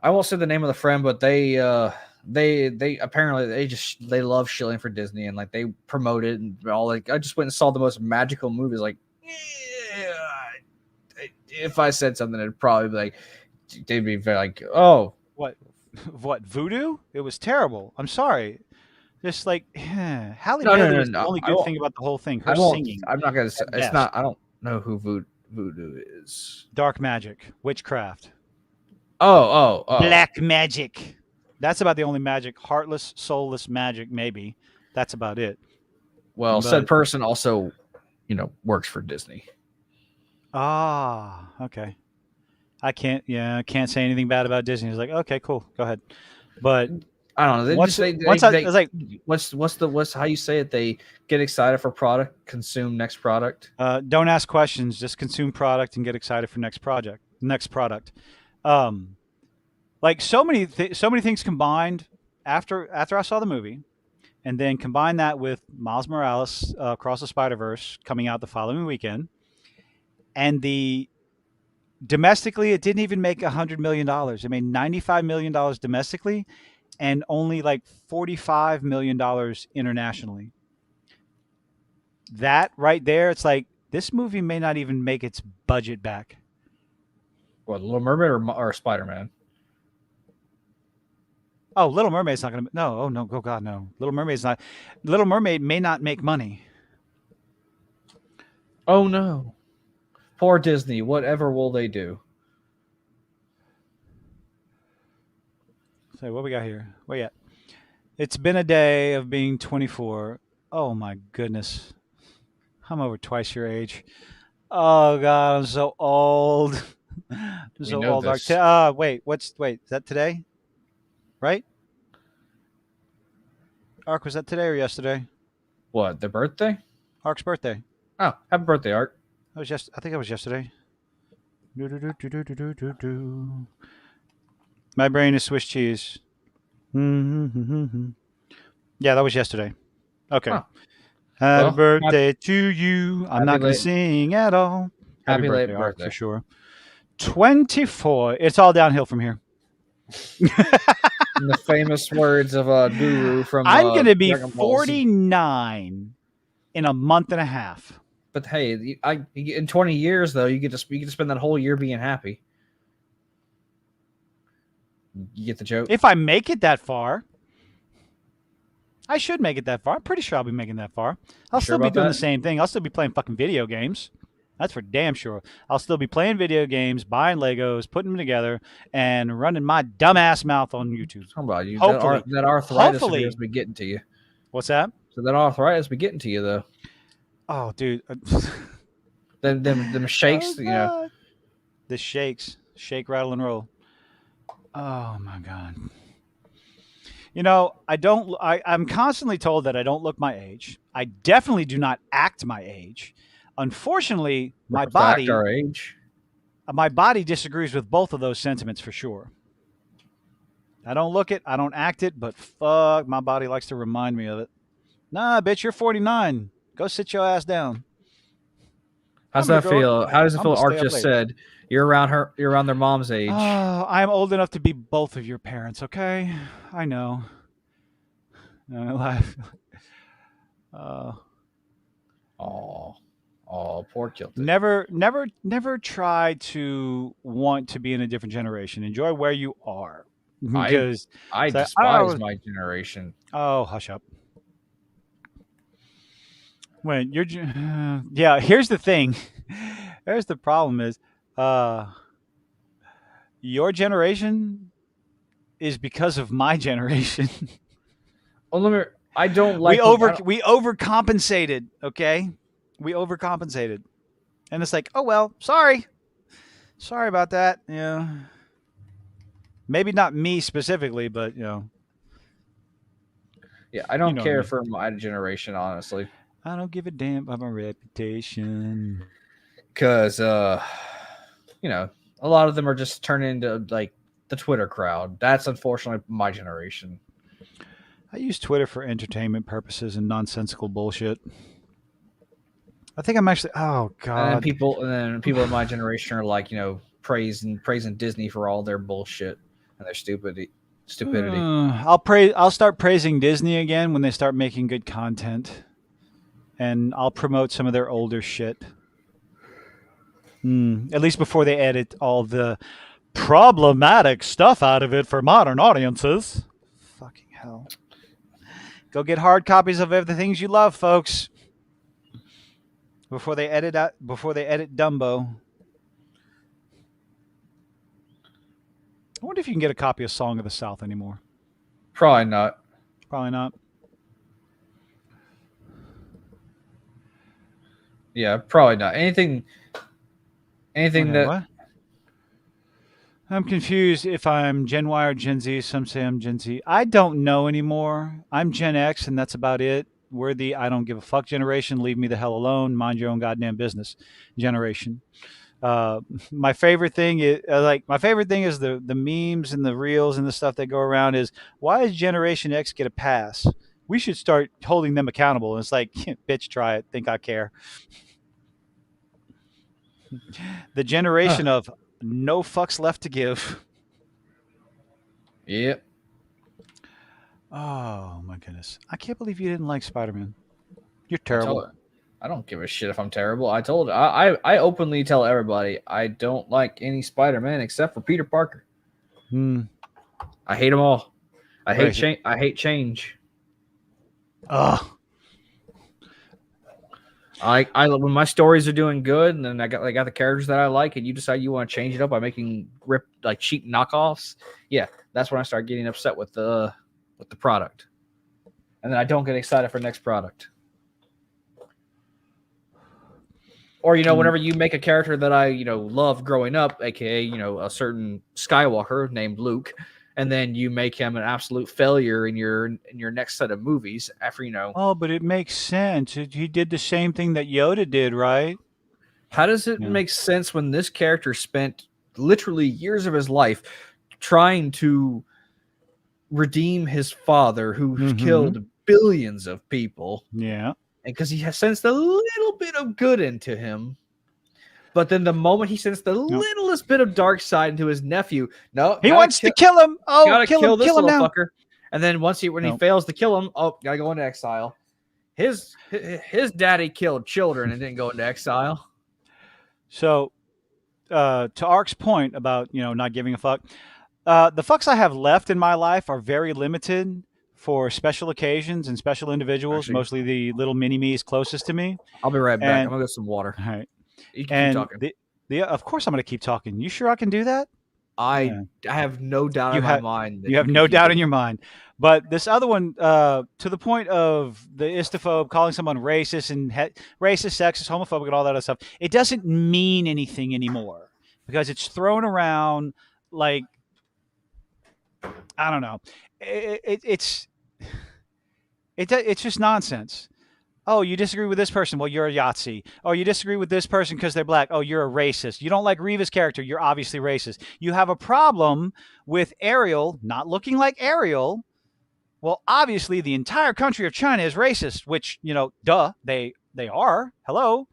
I won't say the name of the friend, but they apparently they love shilling for Disney, and like they promote it and all. Like I just went and saw the most magical movies. Like, yeah, if I said something, it'd probably be like they'd be very like, oh, What? What voodoo? It was terrible. I'm sorry. Just like Halle no, no, Bailey no, was the no. only good thing about the whole thing. I Her won't. singing I'm not gonna say at it's best. not. I don't know who voodoo is. Dark magic, witchcraft, Oh. black magic. That's about the only magic. Heartless, soulless magic, maybe. That's about it. Well, said But person also, works for Disney. okay. I can't say anything bad about Disney. It's like, okay, cool, go ahead. But I don't know. once I was like, what's how you say it? They get excited for product, consume next product. don't ask questions, just consume product and get excited for next product. Um, like so many things combined after I saw the movie, and then combine that with Miles Morales Across the Spider Verse coming out the following weekend, and the domestically it didn't even make $100 million. It made $95 million domestically, and only like $45 million internationally. That right there, it's like this movie may not even make its budget back. What, Little Mermaid or Spider Man? Oh, Little Mermaid's not going to. No, oh no, oh God, no. Little Mermaid's not. Little Mermaid may not make money. Oh no, poor Disney. Whatever will they do? So what we got here? Where you at? It's been a day of being 24. Oh my goodness, I'm over twice your age. Oh God, I'm so old. I'm We so know old. this. Wait, is that today? Right? Ark, was that today or yesterday? What, their birthday? Ark's birthday. Oh, happy birthday, Art. I think it was yesterday. My brain is Swiss cheese. Yeah, that was yesterday. Okay. Huh. Happy Well, birthday to you. I'm not going to sing at all. Happy late Art, birthday. for sure. 24. It's all downhill from here. In the famous words of Guru from I'm going to be Dragon Ball Z. 49 in a month and a half. But hey, in 20 years though, you get to spend that whole year being happy. You get the joke? If I make it that far, I should make it that far. I'm pretty sure I'll be making that far. I'll still be doing the same thing. I'll still be playing fucking video games. That's for damn sure. I'll still be playing video games, buying Legos, putting them together, and running my dumbass mouth on YouTube. How about you? Hopefully. That arthritis Hopefully. has been getting to you. What's that? So that arthritis be getting to you though. Oh, dude. Them shakes, God. The shakes. Shake, rattle, and roll. Oh, my God. I'm constantly told that I don't look my age. I definitely do not act my age. Unfortunately, my body our age. My body disagrees with both of those sentiments for sure. I don't look it. I don't act it. But fuck, my body likes to remind me of it. Nah, bitch, you're 49. Go sit your ass down. How's that feel? How does it I'm feel? gonna Art stay up just late. said you're around her. You're around their mom's age. I'm old enough to be both of your parents. Okay, I know. Uh, Oh, poor Kilton. never try to want to be in a different generation. Enjoy where you are. Because I say, despise my generation. oh, hush up. When you're, yeah. Here's the thing. Here's the problem is, your generation is because of my generation. Well, I don't like. We overcompensated. Okay, we overcompensated, and it's like, oh well, sorry about that. Yeah, maybe not me specifically, but Yeah, I don't what I care mean. for my generation, honestly. I don't give a damn about my reputation. Because a lot of them are just turning into like the Twitter crowd. That's unfortunately my generation. I use Twitter for entertainment purposes and nonsensical bullshit. I think I'm actually. Oh God. And then people in my generation are like, praising Disney for all their bullshit and their stupidity. I'll start praising Disney again when they start making good content, and I'll promote some of their older shit. At least before they edit all the problematic stuff out of it for modern audiences. Fucking hell. Go get hard copies of everything you love, folks. Before they edit Dumbo. I wonder if you can get a copy of Song of the South anymore. Probably not. Probably not. Yeah, probably not. Anything that. What? I'm confused if I'm Gen Y or Gen Z. Some say I'm Gen Z. I don't know anymore. I'm Gen X, and that's about it. We're the I don't give a fuck generation. Leave me the hell alone. Mind your own goddamn business generation. My favorite thing is the memes and the reels and the stuff that go around is, why does Generation X get a pass? We should start holding them accountable. And it's like, bitch, try it. Think I care. The generation of no fucks left to give. Yep. Oh my goodness! I can't believe you didn't like Spider-Man. You're terrible. I don't give a shit if I'm terrible. I openly tell everybody I don't like any Spider-Man except for Peter Parker. I hate them all. I hate change. Ugh. I when my stories are doing good, and then I got the characters that I like, and you decide you want to change it up by making cheap knockoffs. Yeah, that's when I start getting upset with the product, and then I don't get excited for the next product. Or whenever you make a character that I loved growing up, aka a certain Skywalker named Luke, and then you make him an absolute failure in your next set of movies after Oh, but it makes sense. He did the same thing that Yoda did, right? How does it make sense when this character spent literally years of his life trying to redeem his father, who killed billions of people? Yeah. And because he has sensed a little bit of good into him. But then the moment he sensed the littlest bit of dark side into his nephew, he wants to kill him. Oh, gotta kill this little now. fucker. And then when he fails to kill him, gotta go into exile. His daddy killed children and didn't go into exile. So, to Ark's point about not giving a fuck, the fucks I have left in my life are very limited for special occasions and special individuals. Actually, mostly the little mini me's closest to me. I'll be right back. I'm gonna get some water. All right. You can keep talking. Of course I'm going to keep talking. You sure I can do that? I have no doubt in my mind. You have no doubt in your mind. But this other one, to the point of the istophobe, calling someone racist and racist, sexist, homophobic, and all that other stuff, it doesn't mean anything anymore because it's thrown around like, I don't know. It's just nonsense. Oh, you disagree with this person? Well, you're a Yahtzee. Oh, you disagree with this person because they're black? Oh, you're a racist. You don't like Reva's character? You're obviously racist. You have a problem with Ariel not looking like Ariel? Well, obviously, the entire country of China is racist, which, duh, they are. Hello.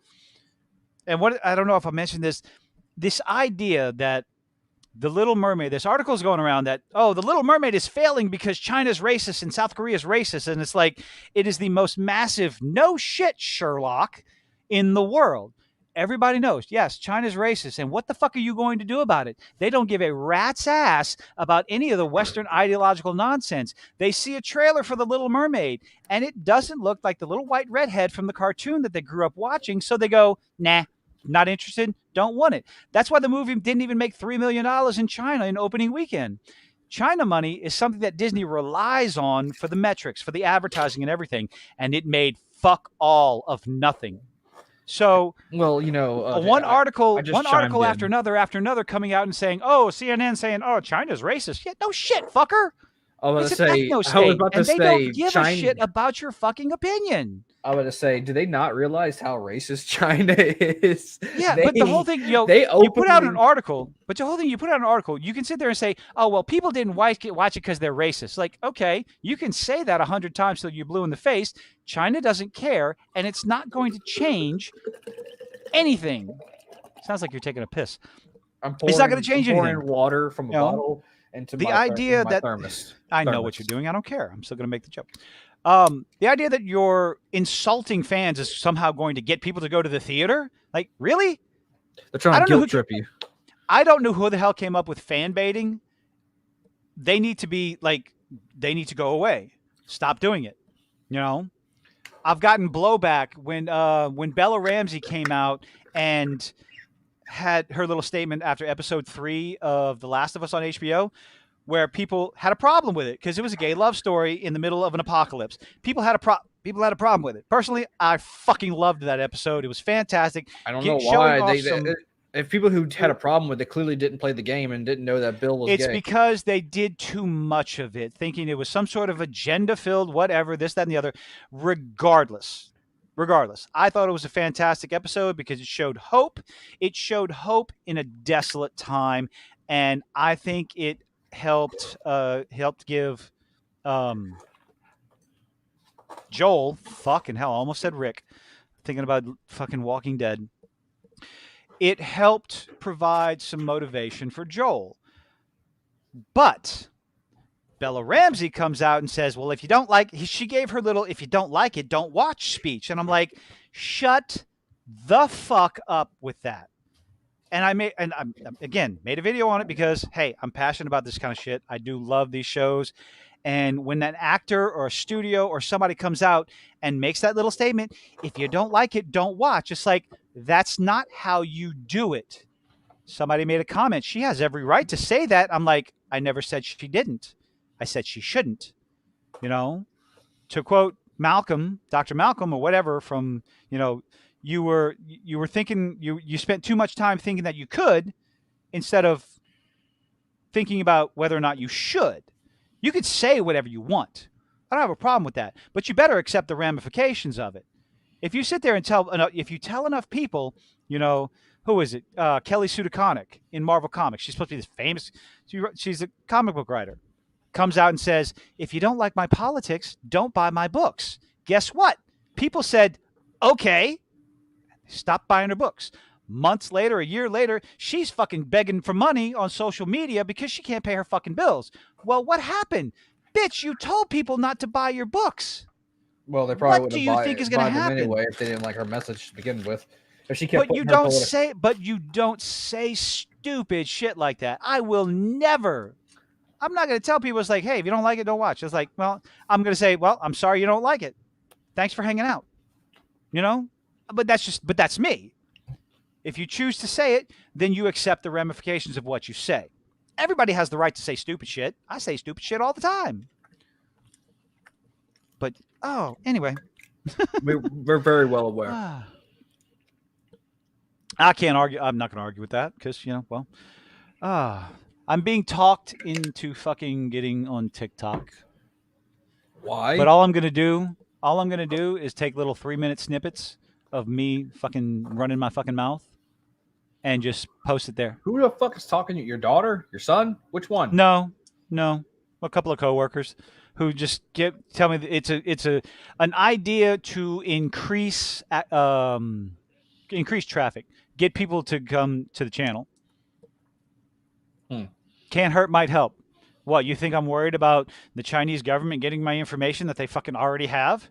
And what I don't know if I mentioned this idea that the Little Mermaid, this article is going around that, oh, the Little Mermaid is failing because China's racist and South Korea is racist. And it's like, it is the most massive no shit Sherlock in the world. Everybody knows, yes, China's racist. And what the fuck are you going to do about it? They don't give a rat's ass about any of the Western ideological nonsense. They see a trailer for The Little Mermaid, and it doesn't look like the little white redhead from the cartoon that they grew up watching. So they go, nah, not interested, don't want it. That's why the movie didn't even make $3 million in China in opening weekend. China money is something that Disney relies on for the metrics, for the advertising and everything, and it made fuck all of nothing. So, well, one article in. after another coming out and saying, "Oh, CNN saying, oh, China's racist." Yeah, no shit, fucker. I was It's about an to say, ethno state, I was about to and they say, don't give China, a shit about your fucking opinion. I was about to say, do they not realize how racist China is? Yeah, but the whole thing, you put out an article, you can sit there and say, oh, well, people didn't watch it because they're racist. Like, okay, you can say that 100 times till you're blue in the face. China doesn't care, and it's not going to change anything. Sounds like you're taking a piss. It's not going to change anything. Pouring water from a bottle into the my idea that thermos. I know what you're doing. I don't care. I'm still going to make the joke. The idea that you're insulting fans is somehow going to get people to go to the theater? Like, really? They're trying to guilt trip you. I don't know who the hell came up with fan baiting. They need to go away. Stop doing it. I've gotten blowback when Bella Ramsey came out and had her little statement after episode 3 of The Last of Us on HBO, where people had a problem with it because it was a gay love story in the middle of an apocalypse. People had a problem with it. Personally, I fucking loved that episode. It was fantastic. I don't know why. If people who had a problem with it clearly didn't play the game and didn't know that Bill was gay. It's because they did too much of it, thinking it was some sort of agenda-filled whatever, this, that, and the other. Regardless, I thought it was a fantastic episode because it showed hope. It showed hope in a desolate time, and I think it helped give Joel, fucking hell, I almost said Rick, thinking about fucking Walking Dead. It helped provide some motivation for Joel. But Bella Ramsey comes out and says, well, if you don't like, she gave her little, if you don't like it, don't watch speech. And I'm like, shut the fuck up with that. And I made a video on it because, hey, I'm passionate about this kind of shit. I do love these shows. And when an actor or a studio or somebody comes out and makes that little statement, if you don't like it, don't watch. It's like, that's not how you do it. Somebody made a comment. She has every right to say that. I'm like, I never said she didn't. I said she shouldn't. To quote Malcolm, Dr. Malcolm or whatever from, you were thinking, you spent too much time thinking that you could instead of thinking about whether or not you should. You could say whatever you want. I don't have a problem with that, but you better accept the ramifications of it. If you sit there and tell enough people, who is it? Kelly Sue DeConnick in Marvel Comics. She's supposed to be this famous. She's a comic book writer. Comes out and says, if you don't like my politics, don't buy my books. Guess what? People said, okay. Stop buying her books. Months later, a year later, she's fucking begging for money on social media because she can't pay her fucking bills. Well, what happened? Bitch, you told people not to buy your books. Well, they probably wouldn't buy them anyway if they didn't like her message to begin with. If she kept but you don't say stupid shit like that. I will never. I'm not going to tell people it's like, hey, if you don't like it, don't watch. It's like, well, I'm going to say, well, I'm sorry you don't like it. Thanks for hanging out. But that's me. If you choose to say it, then you accept the ramifications of what you say. Everybody has the right to say stupid shit. I say stupid shit all the time. But, anyway. We're very well aware. I can't argue. I'm not going to argue with that because, I'm being talked into fucking getting on TikTok. Why? But all I'm going to do All I'm gonna do is take little 3-minute snippets of me fucking running my fucking mouth and just post it there. Who the fuck is talking to you? Your daughter? Your son? Which one? No, a couple of coworkers who just tell me that it's an idea to increase traffic, get people to come to the channel. Can't hurt, might help. What, you think I'm worried about the Chinese government getting my information that they fucking already have?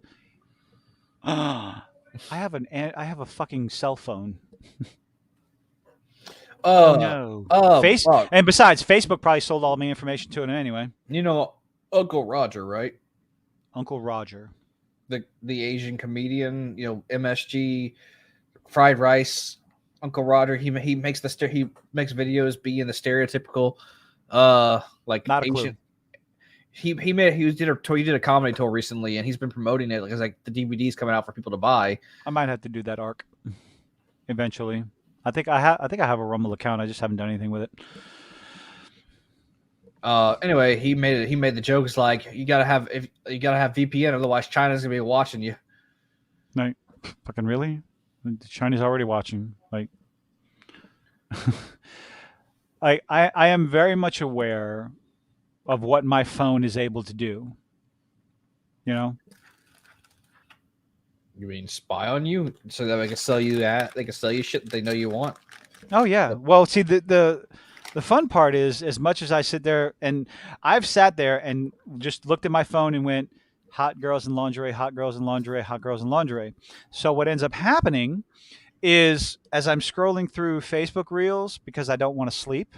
I have a fucking cell phone. Oh no. And besides, Facebook probably sold all my information to it anyway. You know Uncle Roger, right? Uncle Roger. The Asian comedian, MSG, fried rice. Uncle Roger, he makes videos being the stereotypical like not a Asian. Clue. He did a comedy tour recently, and he's been promoting it because like the DVD's coming out for people to buy. I might have to do that arc eventually. I think I have a Rumble account. I just haven't done anything with it. Anyway, he made the jokes like you gotta have VPN, otherwise China's gonna be watching you. No, fucking really? China's already watching. Like, I am very much aware of what my phone is able to do. You know. You mean spy on you so that they can sell you shit that they know you want? Oh yeah. Well, see the fun part is, as much as I sit there and I've sat there and just looked at my phone and went, hot girls in lingerie, hot girls in lingerie, hot girls in lingerie. So what ends up happening is, as I'm scrolling through Facebook Reels, because I don't want to sleep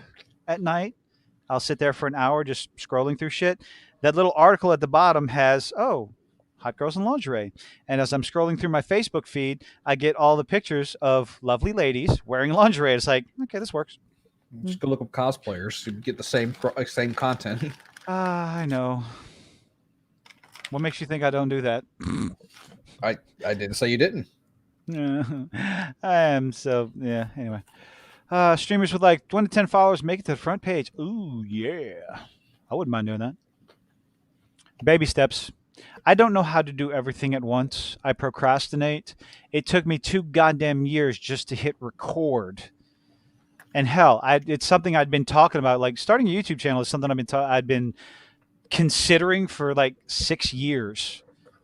at night, I'll sit there for an hour just scrolling through shit. That little article at the bottom has, hot girls in lingerie. And as I'm scrolling through my Facebook feed, I get all the pictures of lovely ladies wearing lingerie. It's like, okay, this works. Just go look up cosplayers and get the same content. I know. What makes you think I don't do that? I didn't say you didn't. I am so, yeah, anyway. Streamers with like 1 to 10 followers make it to the front page. Ooh, yeah. I wouldn't mind doing that. Baby steps. I don't know how to do everything at once. I procrastinate. It took me 2 goddamn years just to hit record. And hell, it's something I'd been talking about. Like, starting a YouTube channel is something I'd been considering for like 6 years.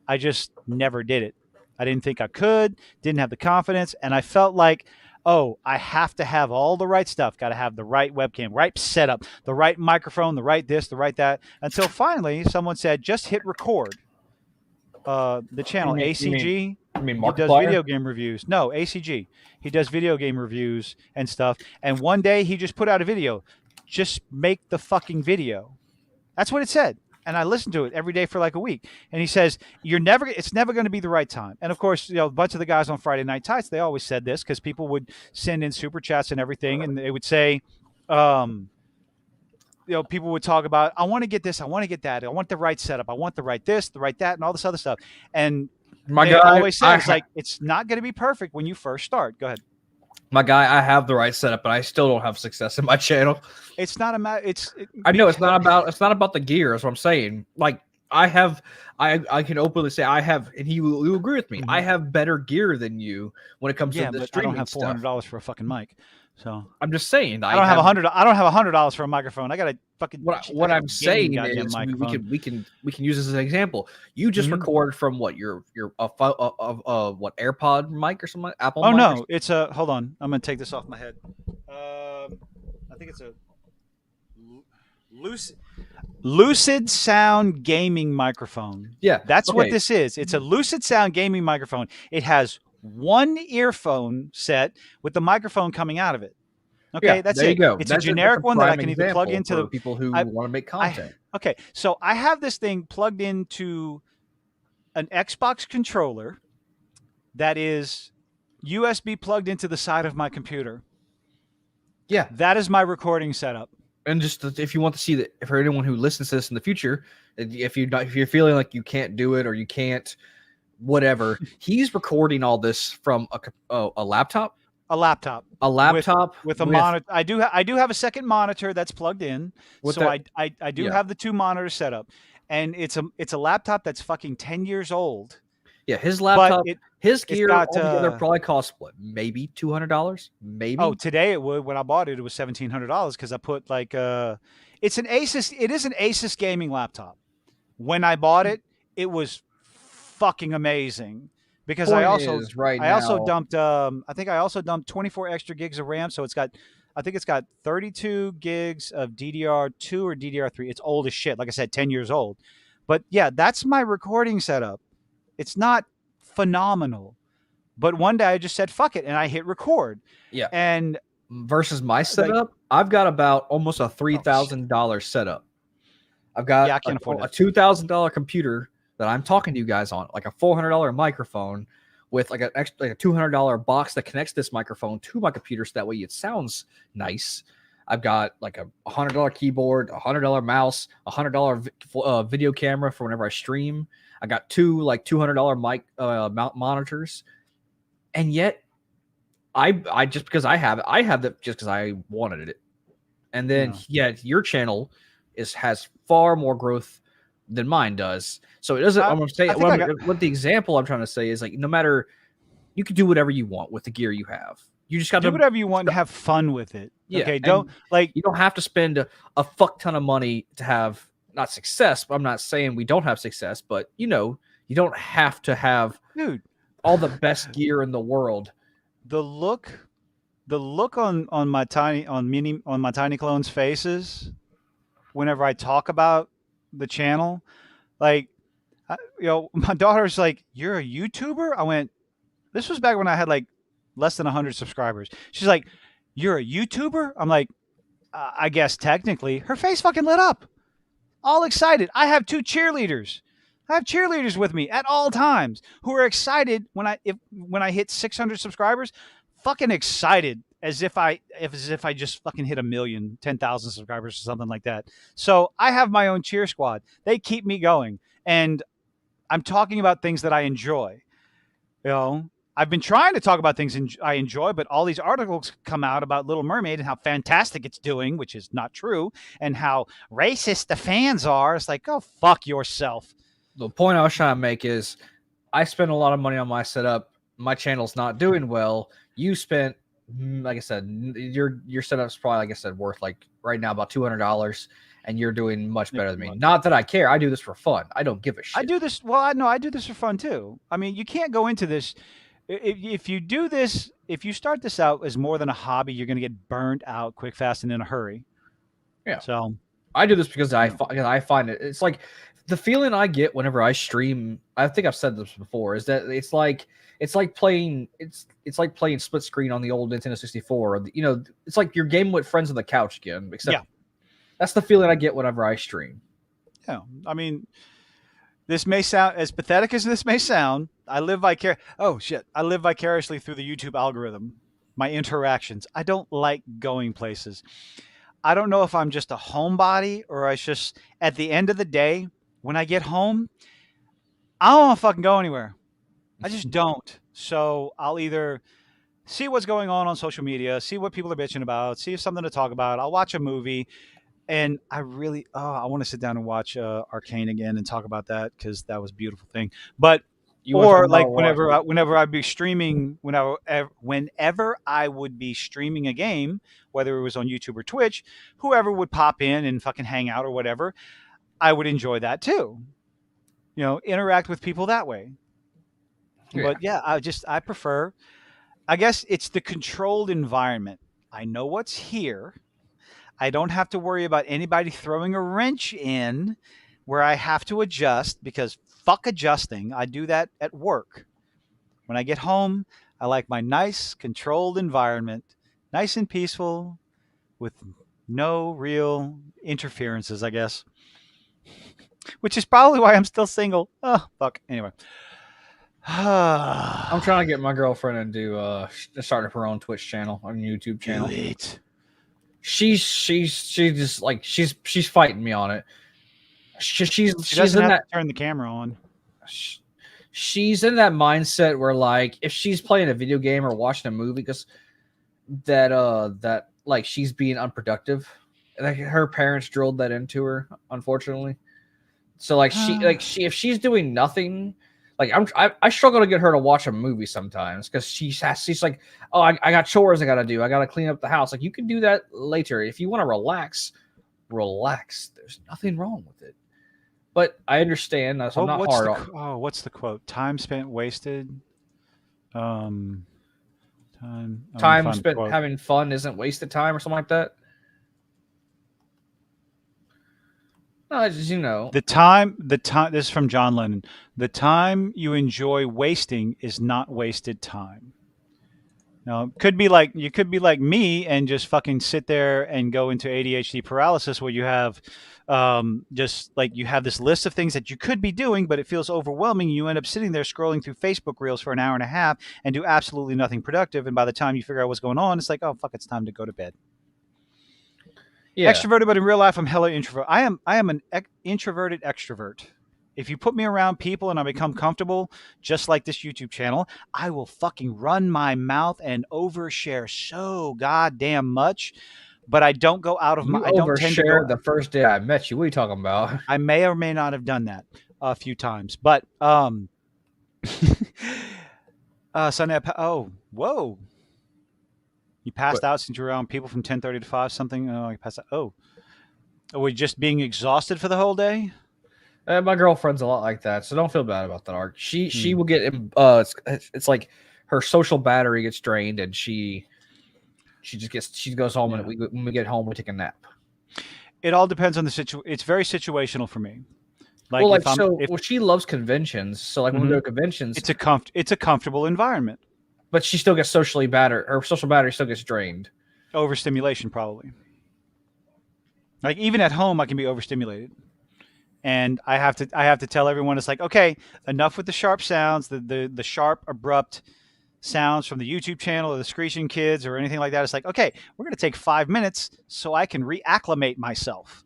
I just never did it. I didn't think I could, didn't have the confidence, and I felt like, I have to have all the right stuff. Got to have the right webcam, right setup, the right microphone, the right this, the right that. Until finally someone said, just hit record. The channel ACG, he does video game reviews. No, ACG. He does video game reviews and stuff. And one day he just put out a video. Just make the fucking video. That's what it said. And I listened to it every day for like a week. And he says, it's never going to be the right time. And of course, a bunch of the guys on Friday Night Tights, they always said this because people would send in super chats and everything. And they would say, people would talk about, I want to get this, I want to get that, I want the right setup, I want the right this, the right that, and all this other stuff. And they always say, it's not going to be perfect when you first start. Go ahead. My guy, I have the right setup, but I still don't have success in my channel. It's not a matter. I know it's not about the gear. That's what I'm saying. Like I can openly say I have, and you agree with me. Mm-hmm. I have better gear than you when it comes to the streaming. I don't have $400 for a fucking mic. So I'm just saying I don't have $100 for a microphone. I got a fucking. What I'm saying is we can use this as an example. You just recorded from what your what AirPod mic or something, Apple. Oh mic no, it's a. Hold on, I'm gonna take this off my head. I think it's a Lucid Sound gaming microphone. Yeah, that's what this is. It's a Lucid Sound gaming microphone. It has one earphone set with the microphone coming out of it. Okay, that's there it. You go. It's a generic one that I can either plug into the people who want to make content. Okay, so I have this thing plugged into an Xbox controller that is USB plugged into the side of my computer. Yeah, that is my recording setup. And just if you want to see that, for anyone who listens to this in the future, if you're feeling like you can't do it or you can't. Whatever, he's recording all this from a laptop. A laptop with a monitor. I do have a second monitor that's plugged in, so I do have the 2 monitors set up, and it's a laptop that's fucking 10 years old, Yeah, his laptop, his it's gear got altogether probably costs what, maybe $200, maybe. oh, today it would. When I bought it, it was $1,700 because I put like it's an Asus. It is an Asus gaming laptop. When I bought it, it was fucking amazing because Point is, right I also now, dumped I think I also dumped 24 extra gigs of RAM, so I think it's got 32 gigs of DDR2 or DDR3. It's old as shit. Like I said, 10 years old. But yeah, that's my recording setup. It's not phenomenal. But one day I just said fuck it and I hit record. yeah. And Versus my like, setup, I've got about almost a oh shit. $3,000 setup. I've Yeah, got I can't afford a that. $2,000 computer that I'm talking to you guys on, like a $400 microphone with like a $200 box that connects this microphone to my computer so that way it sounds nice. I've got like a $100 keyboard, $100 mouse, $100 video camera for whenever I stream. I got two like $200 mic mount monitors, and yet I just because I have that just because I wanted it. And then your channel has far more growth than mine does. So it doesn't. I'm gonna say what the example I'm trying to say is like no matter, you can do whatever you want with the gear you have. You just got to do whatever you want and have fun with it. Yeah, okay, don't you don't have to spend a fuck ton of money to have not success. But I'm not saying we don't have success, but you don't have to have all the best gear in the world. The look on my tiny clones' faces whenever I talk about the channel, like my daughter's like, "You're a YouTuber?" I went, "This was back when I had like less than 100 subscribers." She's like, "You're a YouTuber?" I'm like, I guess technically. Her face fucking lit up, all excited. I have two cheerleaders. I have cheerleaders with me at all times who are excited when I hit 600 subscribers, fucking excited as if I just fucking hit 1 million, 10,000 subscribers or something like that. So I have my own cheer squad. They keep me going, and I'm talking about things that I enjoy. I've been trying to talk about things I enjoy, but all these articles come out about Little Mermaid and how fantastic it's doing, which is not true, and how racist the fans are. It's like, go fuck yourself. The point I was trying to make is I spent a lot of money on my setup. My channel's not doing well. You spent, like I said, your setup's probably, like I said, worth like right now about $200, and you're doing much better than me. Not that I care. I do this for fun. I don't give a shit. I do this. Well, I do this for fun too. I mean, you can't go into this. If you do this, if you start this out as more than a hobby, you're going to get burned out quick, fast, and in a hurry. Yeah. So I do this because I find it. It's like the feeling I get whenever I stream. I think I've said this before. Is that it's like playing split screen on the old Nintendo 64. Or it's like you're gaming with friends on the couch again. Except that's the feeling I get whenever I stream. Yeah, I mean, this may sound as pathetic as this may sound. I live vicariously through the YouTube algorithm. My interactions. I don't like going places. I don't know if I'm just a homebody or I just, at the end of the day, when I get home, I don't want to fucking go anywhere. I just don't. So I'll either see what's going on social media, see what people are bitching about, see if something to talk about. I'll watch a movie. And I really, I want to sit down and watch Arcane again and talk about that because that was a beautiful thing. But whenever I'd be streaming, whenever I would be streaming a game, whether it was on YouTube or Twitch, whoever would pop in and fucking hang out or whatever, I would enjoy that too. Interact with people that way. Yeah. But yeah, I prefer. I guess it's the controlled environment. I know what's here. I don't have to worry about anybody throwing a wrench in where I have to adjust because fuck adjusting. I do that at work. When I get home, I like my nice controlled environment, nice and peaceful with no real interferences, I guess. Which is probably why I'm still single. Oh, fuck. Anyway. I'm trying to get my girlfriend to start up her own Twitch channel, on YouTube channel. Do it. She's just like she's fighting me on it. She doesn't have to turn the camera on. She's in that mindset where like if she's playing a video game or watching a movie, because that like she's being unproductive. Like her parents drilled that into her, unfortunately. So like if she's doing nothing, like I struggle to get her to watch a movie sometimes because she's like, oh, I got chores I gotta do. I gotta clean up the house. Like, you can do that later if you want to relax. Relax. There's nothing wrong with it. But I understand. So I'm not hard on. what's the quote? Time spent wasted. Um, time. I want to Time find the spent quote. having fun isn't wasted time, or something like that. No, it's just, The time. This is from John Lennon. The time you enjoy wasting is not wasted time. Now, you could be like me and just fucking sit there and go into ADHD paralysis, where you have just like you have this list of things that you could be doing, but it feels overwhelming. You end up sitting there scrolling through Facebook Reels for an hour and a half and do absolutely nothing productive. And by the time you figure out what's going on, it's like, oh fuck, it's time to go to bed. Yeah. Extroverted, but in real life, I'm hella introvert. I am an introverted extrovert. If you put me around people and I become comfortable, just like this YouTube channel, I will fucking run my mouth and overshare so goddamn much. But I don't go out of my. You I don't tend to go. overshared the first day I met you. What are you talking about? I may or may not have done that a few times, but Sunday. Oh, whoa! You passed out since you were around people from 10:30 to 5 something. Oh, you passed out. Oh, are we just being exhausted for the whole day? My girlfriend's a lot like that, so don't feel bad about that, Art. She will get it's like her social battery gets drained, and she goes home, and when we get home, we take a nap. It all depends on the situation. It's very situational for me. Like, well, she loves conventions, so like when we go to conventions, it's a comfortable environment. But she still gets socially battered. Her social battery still gets drained. Overstimulation, probably. Like, even at home, I can be overstimulated. And I have to tell everyone, it's like, okay, enough with the sharp sounds, the sharp, abrupt sounds from the YouTube channel or the Screeching Kids or anything like that. It's like, okay, we're going to take 5 minutes so I can reacclimate myself.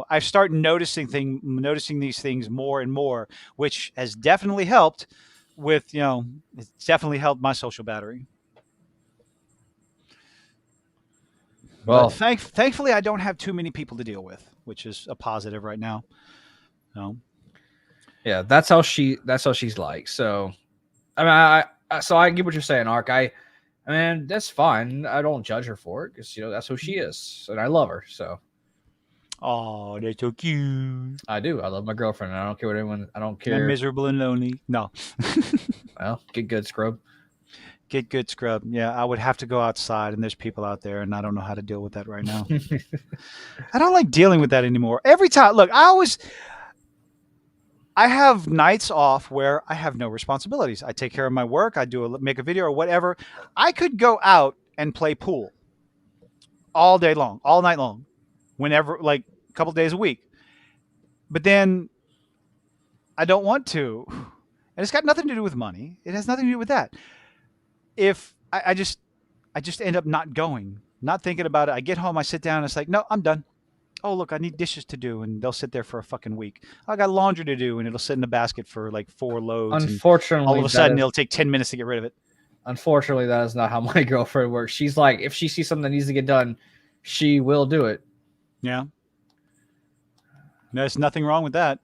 I've started noticing these things more and more, which has definitely helped with, it's definitely helped my social battery. Well, thankfully, I don't have too many people to deal with, which is a positive right now. Yeah, that's how she's like. So, I mean, so I get what you're saying, Ark. I mean, that's fine. I don't judge her for it because that's who she is, and I love her. So, oh, that's so cute. I do. I love my girlfriend. And I don't care what anyone. I don't care. I'm miserable and lonely. No. Well, get good, scrub. Get good, scrub. Yeah, I would have to go outside, and there's people out there, and I don't know how to deal with that right now. I don't like dealing with that anymore. Every time, look, I have nights off where I have no responsibilities. I take care of my work. I make a video or whatever. I could go out and play pool all day long, all night long, whenever, like a couple days a week. But then I don't want to, and it's got nothing to do with money. It has nothing to do with that. If I just end up not going, not thinking about it. I get home, I sit down, and it's like, no, I'm done. Oh, look, I need dishes to do, and they'll sit there for a fucking week. I got laundry to do, and it'll sit in a basket for like 4 loads. Unfortunately, all of a sudden, it'll take 10 minutes to get rid of it. Unfortunately, that is not how my girlfriend works. She's like, if she sees something that needs to get done, she will do it. Yeah. There's nothing wrong with that.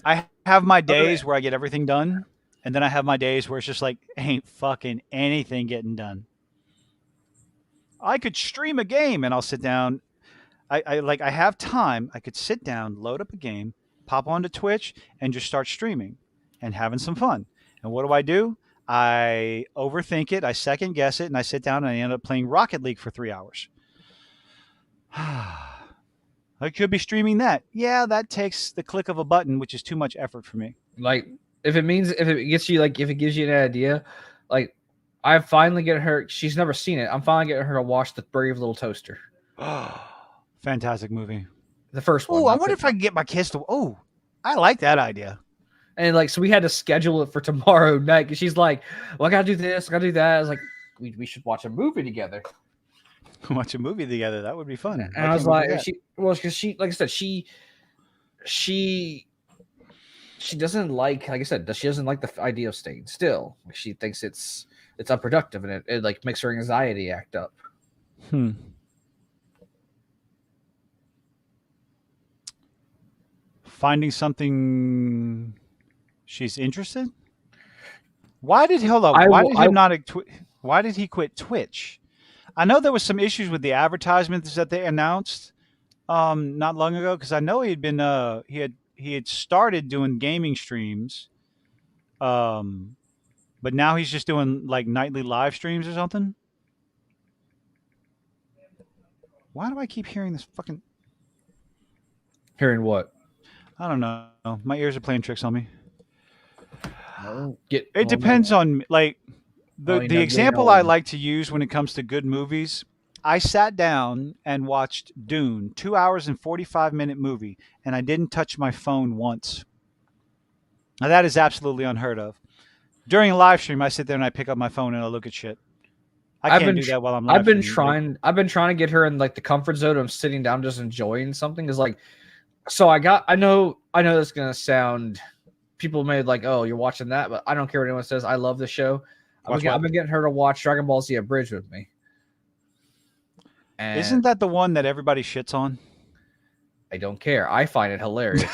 I have my days where I get everything done, and then I have my days where it's just like, ain't fucking anything getting done. I could stream a game, and I'll sit down. I have time. I could sit down, load up a game, pop onto Twitch, and just start streaming and having some fun. And what do? I overthink it. I second guess it, and I sit down and I end up playing Rocket League for 3 hours. I could be streaming that. Yeah, that takes the click of a button, which is too much effort for me. Like, if it gives you an idea, like, I finally get her. She's never seen it. I'm finally getting her to watch The Brave Little Toaster. Fantastic movie. The first one. Oh, I wonder if I can get my kids to. Oh, I like that idea. And like, so we had to schedule it for tomorrow night because she's like, "Well, I gotta do this, I gotta do that." I was like, "We should watch a movie together." Watch a movie together. That would be fun. And I was like, because she, like I said, she doesn't like I said, she doesn't like the idea of staying still. She thinks it's unproductive, and it like makes her anxiety act up. Finding something She's interested. Why did hold up? I Why will. did I Hypnotic? Why did he quit Twitch? I know there was some issues with the advertisements that they announced not long ago, because I know he had been he had started doing gaming streams, um but now he's just doing like nightly live streams or something. Why do I keep hearing this fucking? hearing what? I don't know. My ears are playing tricks on me. Get. It Well, no. depends on like Well, the getting example I old. like to use when it comes to good movies. I sat down and watched Dune, 2 hours and 45-minute movie, and I didn't touch my phone once. Now that is absolutely unheard of. During a live stream, I sit there and I pick up my phone and I look at shit. I I've can't been. do that while I'm I've live been streaming. Like, trying. I've been trying to get her in like the comfort zone of sitting down, just enjoying something. Is like, so I got. I know. I know this is gonna sound. People may like, oh, you're watching that, but I don't care what anyone says. I love the show. watch what? I've been getting her to watch Dragon Ball Z Abridged with me. And Isn't that the one that everybody shits on? I don't care. I find it hilarious.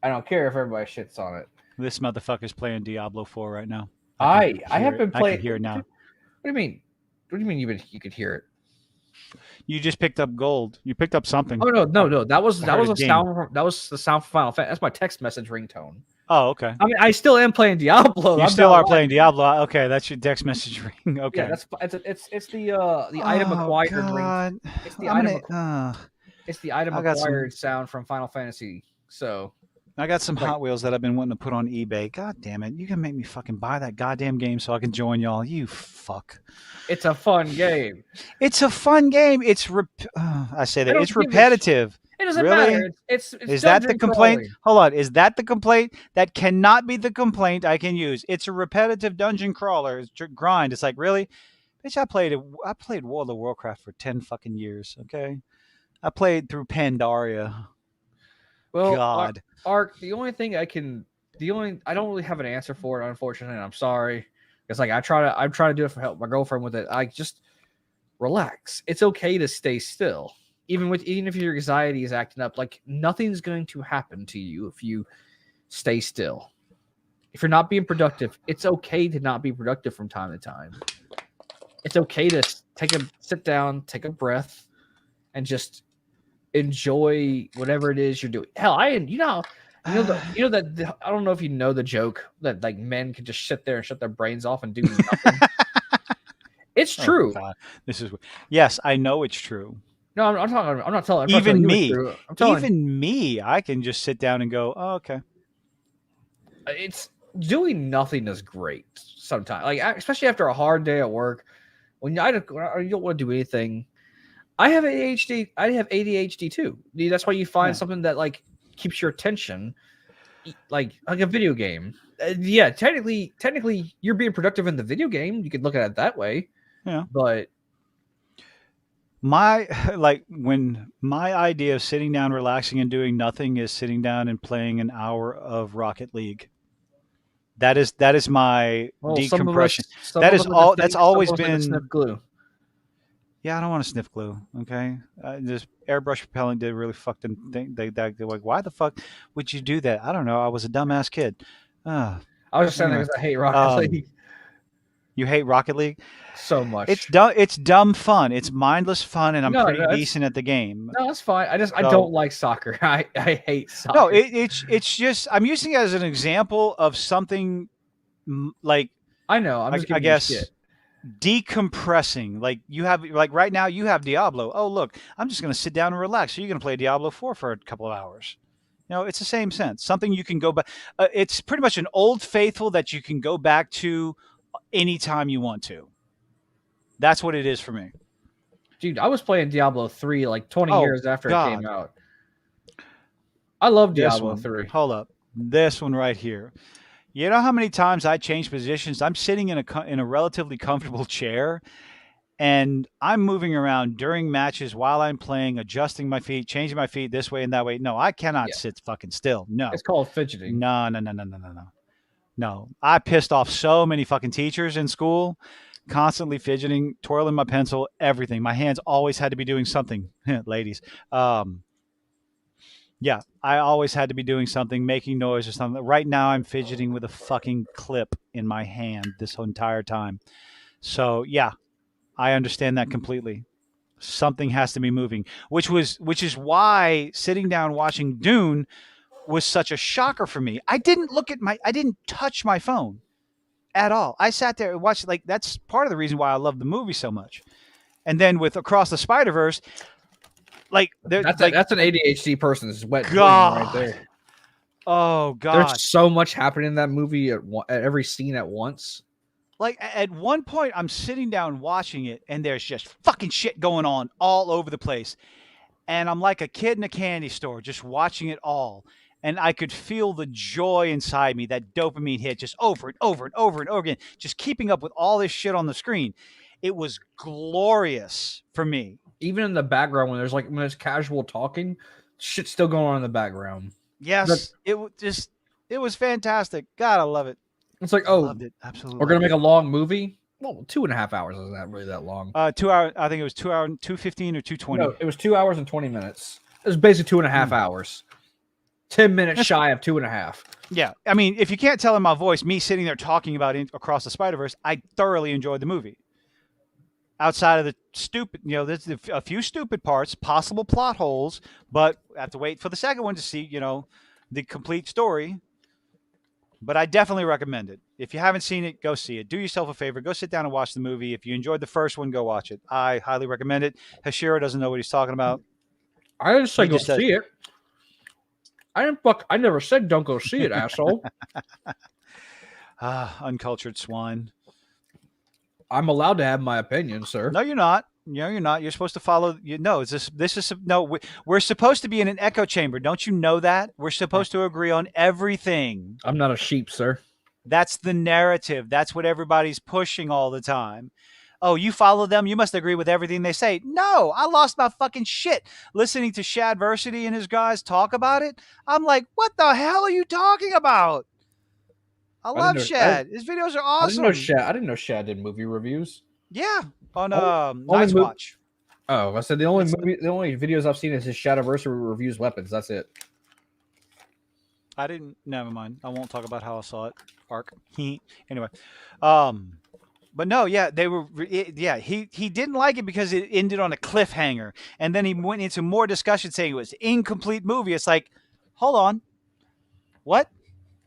I don't care if everybody shits on it. This motherfucker's playing Diablo 4 right now. I have been I playing. can hear it now. What do you mean? What do you mean you could hear it? You just picked up gold. You picked up something. Oh no. That was heard a a ding. sound. That was the sound from Final Fantasy. That's my text message ringtone. Oh, okay. I mean, I still am playing Diablo. You I'm still not are lying. playing Diablo. Okay, that's your text message ring. Okay. Yeah, it's the item acquired ring. It's the it's the item acquired sound from Final Fantasy. So I got some like, Hot Wheels that I've been wanting to put on eBay. God damn it! You can make me fucking buy that goddamn game so I can join y'all. You fuck. it's a fun game. It's a fun game. It's I say I that don't it's give a repetitive. It doesn't Really? matter. It's Is that the dungeon complaint? crawling. Hold on. Is that the complaint? That cannot be the complaint I can use. It's a repetitive dungeon crawler. It's grind. It's like, really? Bitch, I played World of Warcraft for 10 fucking years, okay? I played through Pandaria. Well, God. Ark, I don't really have an answer for it, unfortunately, and I'm sorry. It's like I'm trying to do it for help my girlfriend with it. I just relax. It's okay to stay still. Even if your anxiety is acting up, like nothing's going to happen to you if you stay still. If you're not being productive, it's okay to not be productive from time to time. It's okay to sit down, take a breath, and just enjoy whatever it is you're doing. Hell, I don't know if you know the joke that like men can just sit there and shut their brains off and do nothing. It's true. God. Yes, I know it's true. No, I'm not telling. Even me, I'm telling. even me, I can just sit down and go, oh, okay. It's doing nothing is great sometimes. Like especially after a hard day at work, when you don't want to do anything. I have ADHD. I have ADHD too. That's why you find something that like keeps your attention, like a video game. Yeah, technically, you're being productive in the video game. You could look at it that way. Yeah, but when my idea of sitting down, relaxing, and doing nothing is sitting down and playing an hour of Rocket League. That is my decompression. That's always been sniff glue. Yeah, I don't want to sniff glue. Okay, this airbrush repellent did really fucking thing. They're like, why the fuck would you do that? I don't know. I was a dumbass kid. I was just saying because I hate Rocket League. You hate Rocket League so much. It's dumb fun. It's mindless fun, and I'm pretty decent at the game. No, that's fine. I don't like soccer. I hate soccer. No, it's just I'm using it as an example of something like I know. I guess decompressing. Like right now you have Diablo. Oh look, I'm just gonna sit down and relax. So you're gonna play Diablo 4 for a couple of hours. You know, it's the same sense. Something you can go back. It's pretty much an old faithful that you can go back to anytime you want to. That's what it is for me. Dude, I was playing Diablo 3 like 20 years after it came out. I love Diablo 3. Hold up. This one right here. You know how many times I change positions? I'm sitting in a relatively comfortable chair, and I'm moving around during matches while I'm playing, adjusting my feet, changing my feet this way and that way. No, I cannot sit fucking still. No. It's called fidgeting. No. No. I pissed off so many fucking teachers in school, constantly fidgeting, twirling my pencil, everything. My hands always had to be doing something, ladies. Yeah, I always had to be doing something, making noise or something. Right now, I'm fidgeting with a fucking clip in my hand this whole entire time. So yeah, I understand that completely. Something has to be moving, which is why sitting down watching Dune was such a shocker for me. I didn't touch my phone at all. I sat there and watched. Like, that's part of the reason why I love the movie so much. And then with Across the Spider Verse, like they're like, That's an ADHD person's wet dream right God, there. oh There's God. so much happening in that movie at every scene at once. Like at one point, I'm sitting down watching it, and there's just fucking shit going on all over the place, and I'm like a kid in a candy store, just watching it all. And I could feel the joy inside me, that dopamine hit, just over and over and over and over again, just keeping up with all this shit on the screen. It was glorious for me. Even in the background, when there's casual talking, shit's still going on in the background. Yes, it was fantastic. God, I love it. It's like, I oh, loved it. Absolutely. we're gonna make a long movie. Well, 2.5 hours isn't that really that long? 2 hours. I think it was 2 hours, 2:15 or 2:20. No, it was 2 hours and 20 minutes. It was basically 2.5 hours. 10 minutes shy of 2.5. Yeah, I mean, if you can't tell in my voice, me sitting there talking about Across the Spider Verse, I thoroughly enjoyed the movie. Outside of the stupid, there's a few stupid parts, possible plot holes, but I have to wait for the second one to see, the complete story. But I definitely recommend it. If you haven't seen it, go see it. Do yourself a favor. Go sit down and watch the movie. If you enjoyed the first one, go watch it. I highly recommend it. Hashira doesn't know what he's talking about. I didn't say He go just said- see it. I never said don't go see it, asshole. Uncultured swine. I'm allowed to have my opinion, sir. No, you're not. No, you're not. You're supposed to follow. No, we're supposed to be in an echo chamber. Don't you know that? We're supposed to agree on everything. I'm not a sheep, sir. That's the narrative. That's what everybody's pushing all the time. Oh, you follow them, you must agree with everything they say. No, I lost my fucking shit listening to Shadversity and his guys talk about it. I'm like, what the hell are you talking about? I love Shad. His videos are awesome. I didn't know Shad did movie reviews. Yeah, on Only Night's Watch. Oh, I said the only videos I've seen is his Shadiversary reviews weapons. That's it. I didn't. Never mind. I won't talk about how I saw it. Arc. Anyway, but no, yeah, they were. Yeah, he didn't like it because it ended on a cliffhanger, and then he went into more discussion saying it was an incomplete movie. It's like, hold on, what?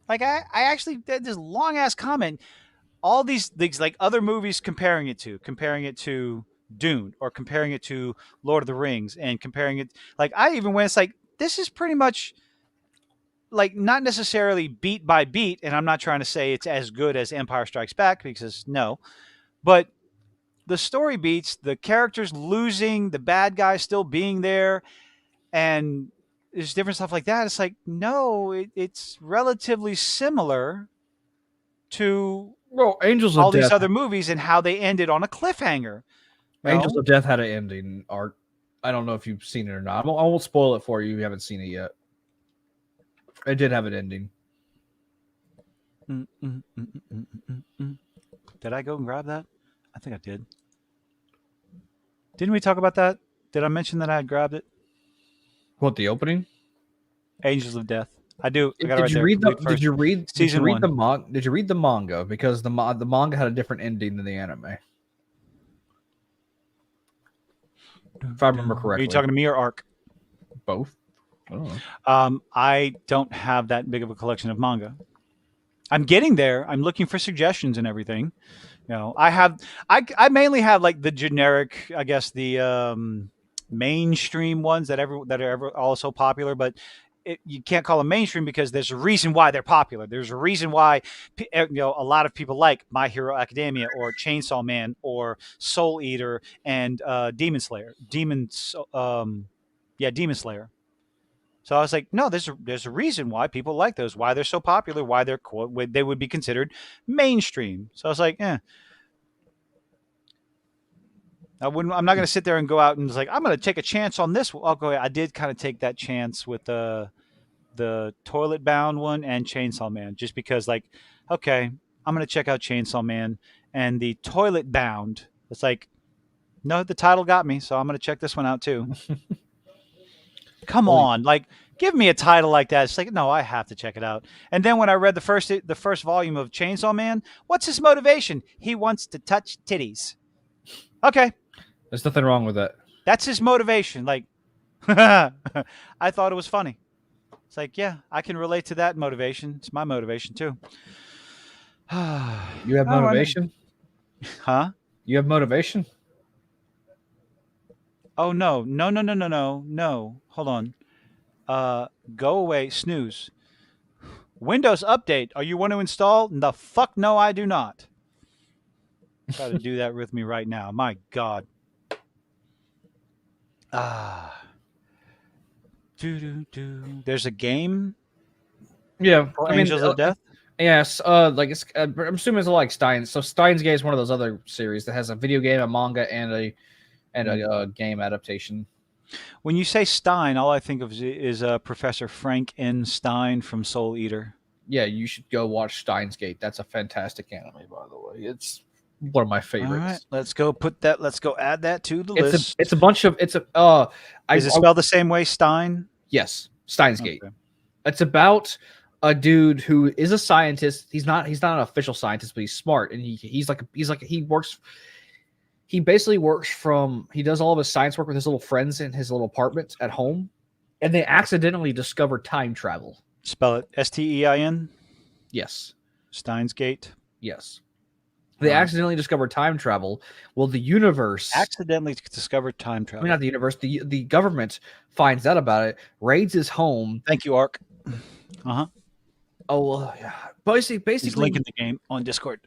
Like I actually did this long ass comment. All these like other movies comparing it to Dune, or comparing it to Lord of the Rings, and comparing it, like, I even went, it's like, this is pretty much like not necessarily beat by beat, and I'm not trying to say it's as good as Empire Strikes Back, because no, but the story beats, the characters losing, the bad guy still being there, and there's different stuff like that. It's like, no, it's relatively similar to Angels all of Death. These other movies and how they ended on a cliffhanger. Angels of Death had an ending. Art. I don't know if you've seen it or not. I won't spoil it for you. You haven't seen it yet. It did have an ending. Did I go and grab that? I think I did. Didn't we talk about that? Did I mention that I had grabbed it? What, the opening? Angels of Death. I do. I got Did you read season the manga? Did you read the manga? Because the manga had a different ending than the anime. If I remember correctly. Are you talking to me or Arc? Both. Oh. I don't have that big of a collection of manga. I'm getting there. I'm looking for suggestions and everything. I mainly have like the generic, I guess, the mainstream ones that are also popular, but you can't call them mainstream because there's a reason why they're popular. There's a reason why a lot of people like My Hero Academia or Chainsaw Man or Soul Eater and Demon Slayer. Demon Slayer. So I was like, no, there's a reason why people like those, why they're so popular, why they would be considered mainstream. So I was like, I'm not going to sit there and go out and just like, I'm going to take a chance on this. I'll go. I did kind of take that chance with the Toilet Bound one and Chainsaw Man, just because, like, okay, I'm going to check out Chainsaw Man, and the Toilet Bound. It's like, no, the title got me, so I'm going to check this one out too. Come on, like, Give me a title like that. It's like, no, I have to check it out. And then when I read the first volume of Chainsaw Man, what's his motivation? He wants to touch titties. Okay, There's nothing wrong with that. that's his motivation. Like, I thought it was funny. It's like, yeah, I can relate to that motivation. It's my motivation too. You have motivation? Huh? You have motivation? Oh no. No. Hold on. Go away, snooze. Windows update. Are you want to install? The fuck no, I do not. Try to do that with me right now. My God. There's a game Yeah. for Angels of Death. Yes. Like it's. I'm assuming it's like Steins. So Steins Gate is one of those other series that has a video game, a manga, and a game adaptation. When you say Stein, all I think of is Professor Frank N. Stein from Soul Eater. Yeah, you should go watch Steins Gate. That's a fantastic anime, by the way. It's one of my favorites. All right, let's go add that to the list. It's a bunch of Is it spelled the same way, Stein? Yes, Steins Gate. Okay. It's about a dude who is a scientist. He's not an official scientist, but he's smart, and he basically works he does all of his science work with his little friends in his little apartment at home, and they accidentally discover time travel. Spell it Stein. Yes. Steins Gate. Yes. They accidentally discover time travel. Well, the universe accidentally discovered time I travel. mean, not the universe. The government finds out about it, raids his home. Thank you, Ark. Oh, yeah. Basically, he's linking the game on Discord.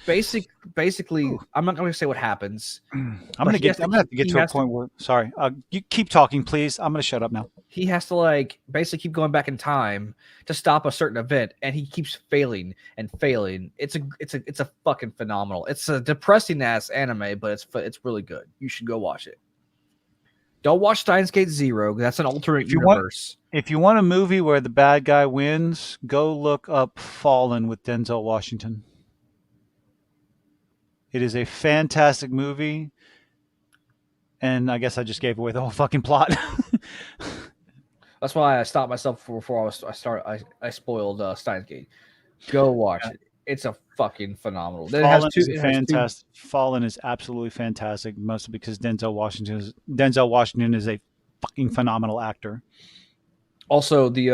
Basically, Ooh. I'm not going to say what happens. I'm going to have to get to a point where. Sorry, you keep talking, please. I'm going to shut up now. He has to basically keep going back in time to stop a certain event, and he keeps failing and failing. It's a fucking phenomenal. It's a depressing ass anime, but it's really good. You should go watch it. Don't watch Steins Gate Zero. That's an alternate universe. If you want a movie where the bad guy wins, go look up Fallen with Denzel Washington. It is a fantastic movie, and I guess I just gave away the whole fucking plot. That's why I stopped myself before I spoiled Steins Gate. Go watch it. It's a fucking phenomenal. Fallen is absolutely fantastic, mostly because Denzel Washington is a fucking phenomenal actor. Also, the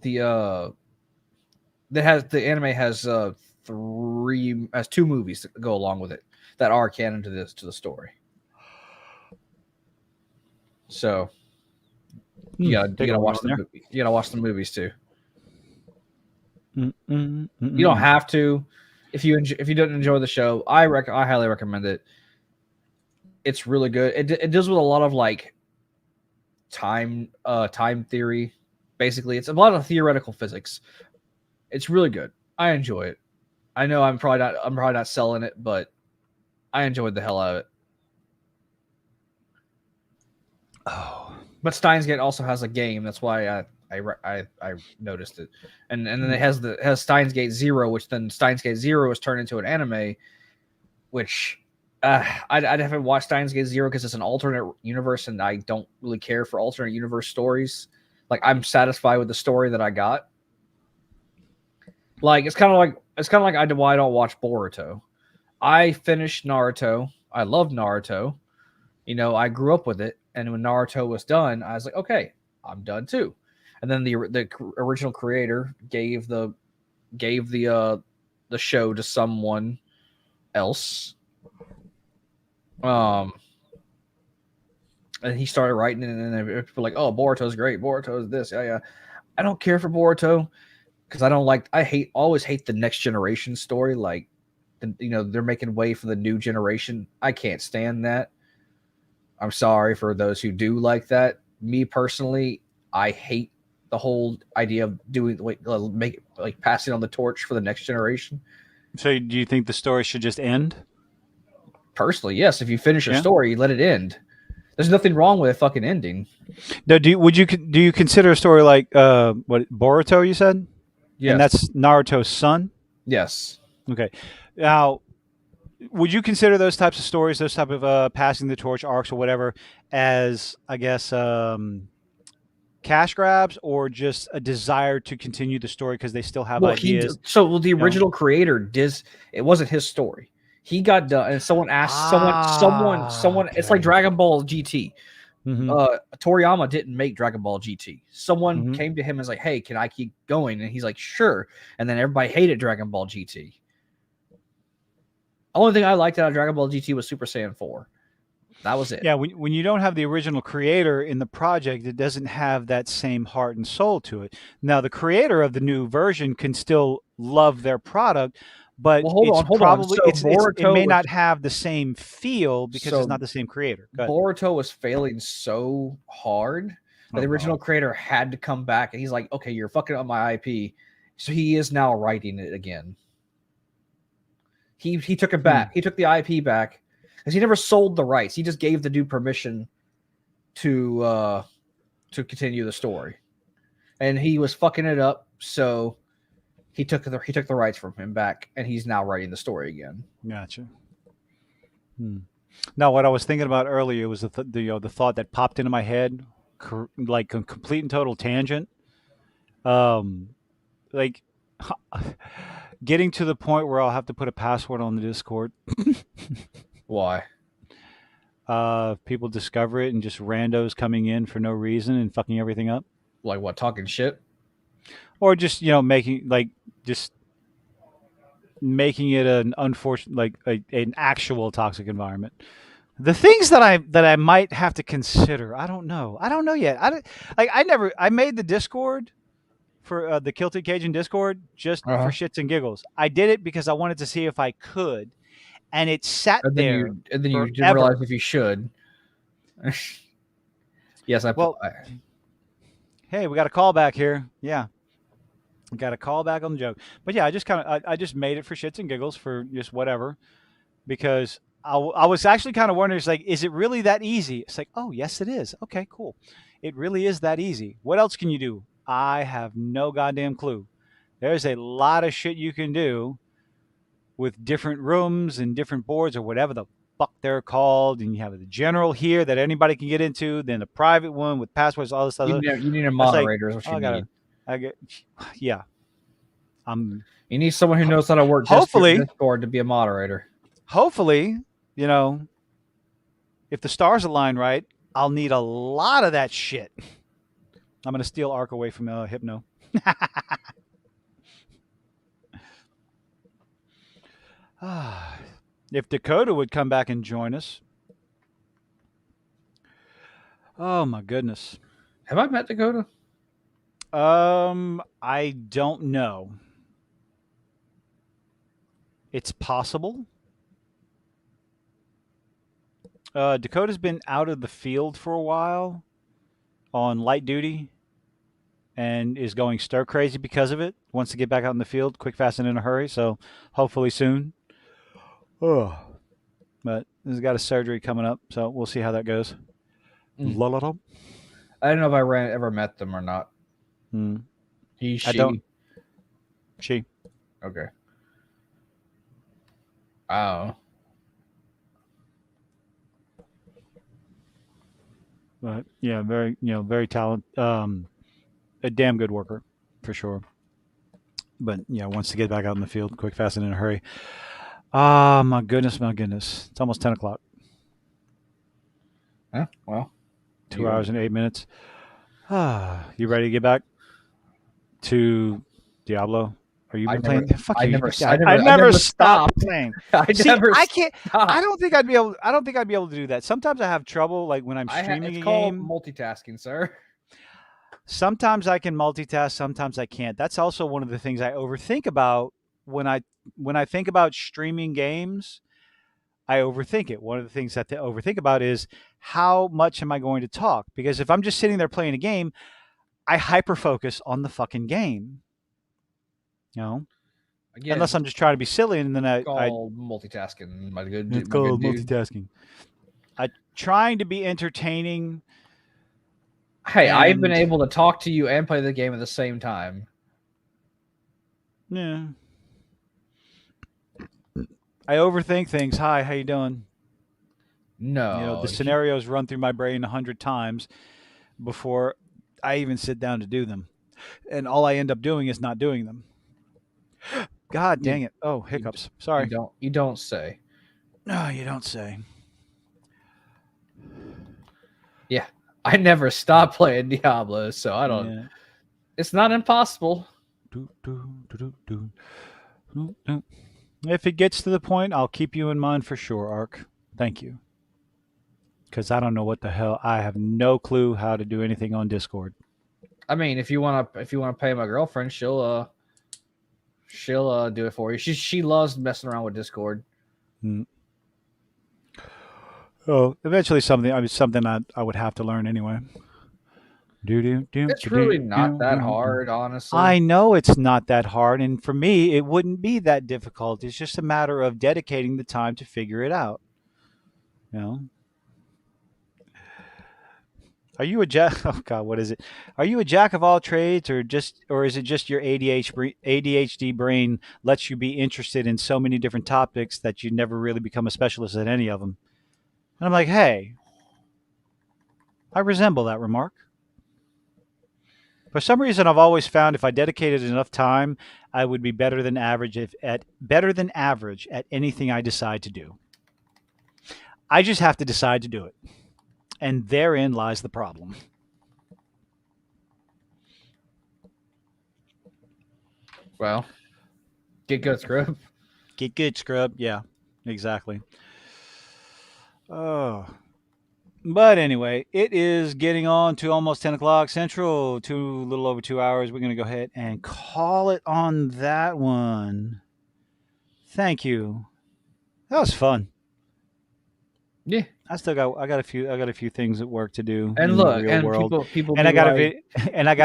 anime has two movies that go along with it that are canon to the story. So you gotta watch the movie. You gotta watch the movies too. You don't have to. If you don't enjoy the show, I highly recommend it. It's really good. It deals with a lot of time theory. Basically, it's a lot of theoretical physics. It's really good. I enjoy it. I know I'm probably not selling it, but I enjoyed the hell out of it. Oh, but Steins Gate also has a game. That's why I noticed it, and then it has Steins Gate Zero, which then Steins Gate Zero is turned into an anime, which I haven't watched Steins Gate Zero because it's an alternate universe, and I don't really care for alternate universe stories. I'm satisfied with the story that I got. It's kind of like why I don't watch Boruto. I finished Naruto. I love Naruto. I grew up with it, and when Naruto was done, I was like, okay, I'm done too. And then the original creator gave the show to someone else. And he started writing it, and people were like, "Oh, Boruto's great. Boruto's this, yeah." I don't care for Boruto because always hate the next generation story. They're making way for the new generation. I can't stand that. I'm sorry for those who do like that. Me personally, I hate the whole idea of passing on the torch for the next generation. So, do you think the story should just end? Personally, yes. If you finish a story, let it end. There's nothing wrong with a fucking ending. No, do you consider a story like what Boruto you said? Yeah, and that's Naruto's son. Yes. Okay. Now, would you consider those types of stories, those type of passing the torch arcs or whatever, as I guess cash grabs or just a desire to continue the story because they still have Well, ideas? the original creator did. It wasn't his story. He got done, and someone asked someone. It's like Okay. Dragon Ball GT. Mm-hmm. Toriyama didn't make Dragon Ball GT. Someone Mm-hmm. came to him and was like, "Hey, can I keep going?" And he's like, "Sure." And then everybody hated Dragon Ball GT. Only thing I liked out of Dragon Ball GT was Super Saiyan 4. That was it. Yeah, when you don't have the original creator in the project, it doesn't have that same heart and soul to it. Now, the creator of the new version can still love their product, but Well, it's hold on. probably So it Boruto may was not have the same feel because it's so not the same creator. But Boruto was failing so hard that oh the original god, creator had to come back, and he's like, "Okay, you're fucking up my IP." So he is now writing it again. He took it back. He took the IP back because he never sold the rights. He just gave the dude permission to continue the story, and he was fucking it up. So he took the rights from him back, and he's now writing the story again. gotcha. Now, what I was thinking about earlier was the thought that popped into my head, like a complete and total tangent. Like getting to the point where I'll have to put a password on the Discord. Why? People discover it and just randos coming in for no reason and fucking everything up, Like what? Talking shit? or just just making it an unfortunate, like an actual toxic environment. The things that I might have to consider, I don't know. I don't know yet. I made the Discord for the Kilted Cajun Discord just for shits and giggles. I did it because I wanted to see if I could, and it sat there And then you didn't realize forever. if you should. Yes, Well, hey, we got a call back here. Yeah, we got a call back on the joke. But yeah, I just made it for shits and giggles for just whatever because I was actually kind of wondering, it's like, is it really that easy? It's like, oh yes, it is. Okay, cool. It really is that easy. What else can you do? I have no goddamn clue. There's a lot of shit you can do with different rooms and different boards or whatever the fuck they're called. And you have the general here that anybody can get into, then the private one with passwords, all this stuff. you need a That's like, moderator. Is what oh, you need. Yeah. You need someone who knows how to work Discord to be a moderator. Hopefully, if the stars align right, I'll need a lot of that shit. I'm going to steal Arc away from Hypno. If Dakota would come back and join us. Oh my goodness. Have I met Dakota? I don't know. It's possible. Dakota's been out of the field for a while on light duty and is going stir crazy because of it. Wants to get back out in the field quick, fast, and in a hurry. So hopefully soon. Oh, but he's got a surgery coming up, so we'll see how that goes. I don't know if I ever met them or not. He, she. I don't. She. Okay. Oh. But yeah, very talented. A damn good worker, for sure. But yeah, wants to get back out in the field quick, fast, and in a hurry. Ah, my goodness. It's almost 10 o'clock. Yeah, well. 2 hours and 8 minutes. You ready to get back to Diablo? Are you playing? Fuck you. I never stop playing. I can't. Stop. I don't think I'd be able to do that. Sometimes I have trouble, like when I'm streaming a game. Multitasking, sir. Sometimes I can multitask. Sometimes I can't. That's also one of the things I overthink about when I think about streaming games. I overthink it. One of the things that I overthink about is how much am I going to talk? Because if I'm just sitting there playing a game, I hyper focus on the fucking game. Again, unless I'm just trying to be silly, and then I multitasking. It's called multitasking. I'm trying to be entertaining. Hey, I've been able to talk to you and play the game at the same time. Yeah. I overthink things. Hi, how you doing? No. The scenarios run through my brain 100 times before I even sit down to do them, and all I end up doing is not doing them. God You dang it! Oh, you, hiccups. Sorry. you don't say. No, you don't say. Yeah, I never stopped playing Diablo, so I don't. Yeah. It's not impossible. Do, do, do, do, do, do, do. If it gets to the point, I'll keep you in mind for sure, Ark. Thank you. Because I don't know what the hell. I have no clue how to do anything on Discord. I mean, if you wanna pay my girlfriend, she'll do it for you. She loves messing around with Discord. Mm. Oh, eventually something I would have to learn anyway. It's really not that hard, I honestly. know it's not that hard, and for me, it wouldn't be that difficult. It's just a matter of dedicating the time to figure it out. You know, are you a jack? Oh God, what is it? Are you a jack of all trades, or is it just your ADHD brain lets you be interested in so many different topics that you never really become a specialist at any of them? And I'm like, hey, I resemble that remark. For some reason, I've always found if I dedicated enough time, I would be better than average at anything I decide to do. I just have to decide to do it, and therein lies the problem. Well, get good, scrub. Get good, scrub. Yeah, exactly. Oh, but anyway, it is getting on to almost 10 o'clock Central. Little over 2 hours. We're gonna go ahead and call it on that one. Thank you. That was fun. Yeah. I got a few things at work to do And in the look, real and world, people and be like,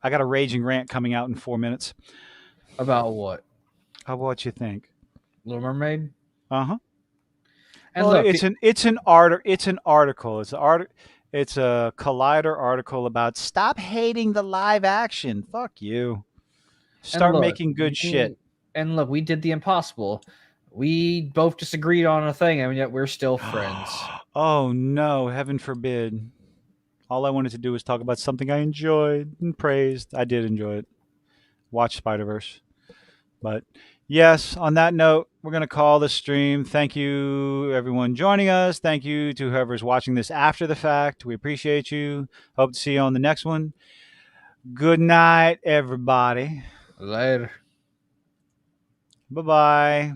I got a raging rant coming out in 4 minutes. about what? How about you think? Little Mermaid? Uh huh. And Well, look, it's an article. It's a Collider article about stop hating the live action. Fuck you. and Start look, making good shit. we did the impossible. We both disagreed on a thing, and yet we're still friends. Oh no, heaven forbid. All I wanted to do was talk about something I enjoyed and praised. I did enjoy it. Watch Spider-Verse. But yes, on that note, we're going to call the stream. Thank you, everyone joining us. Thank you to whoever's watching this after the fact. We appreciate you. Hope to see you on the next one. Good night, everybody. Later. Bye bye.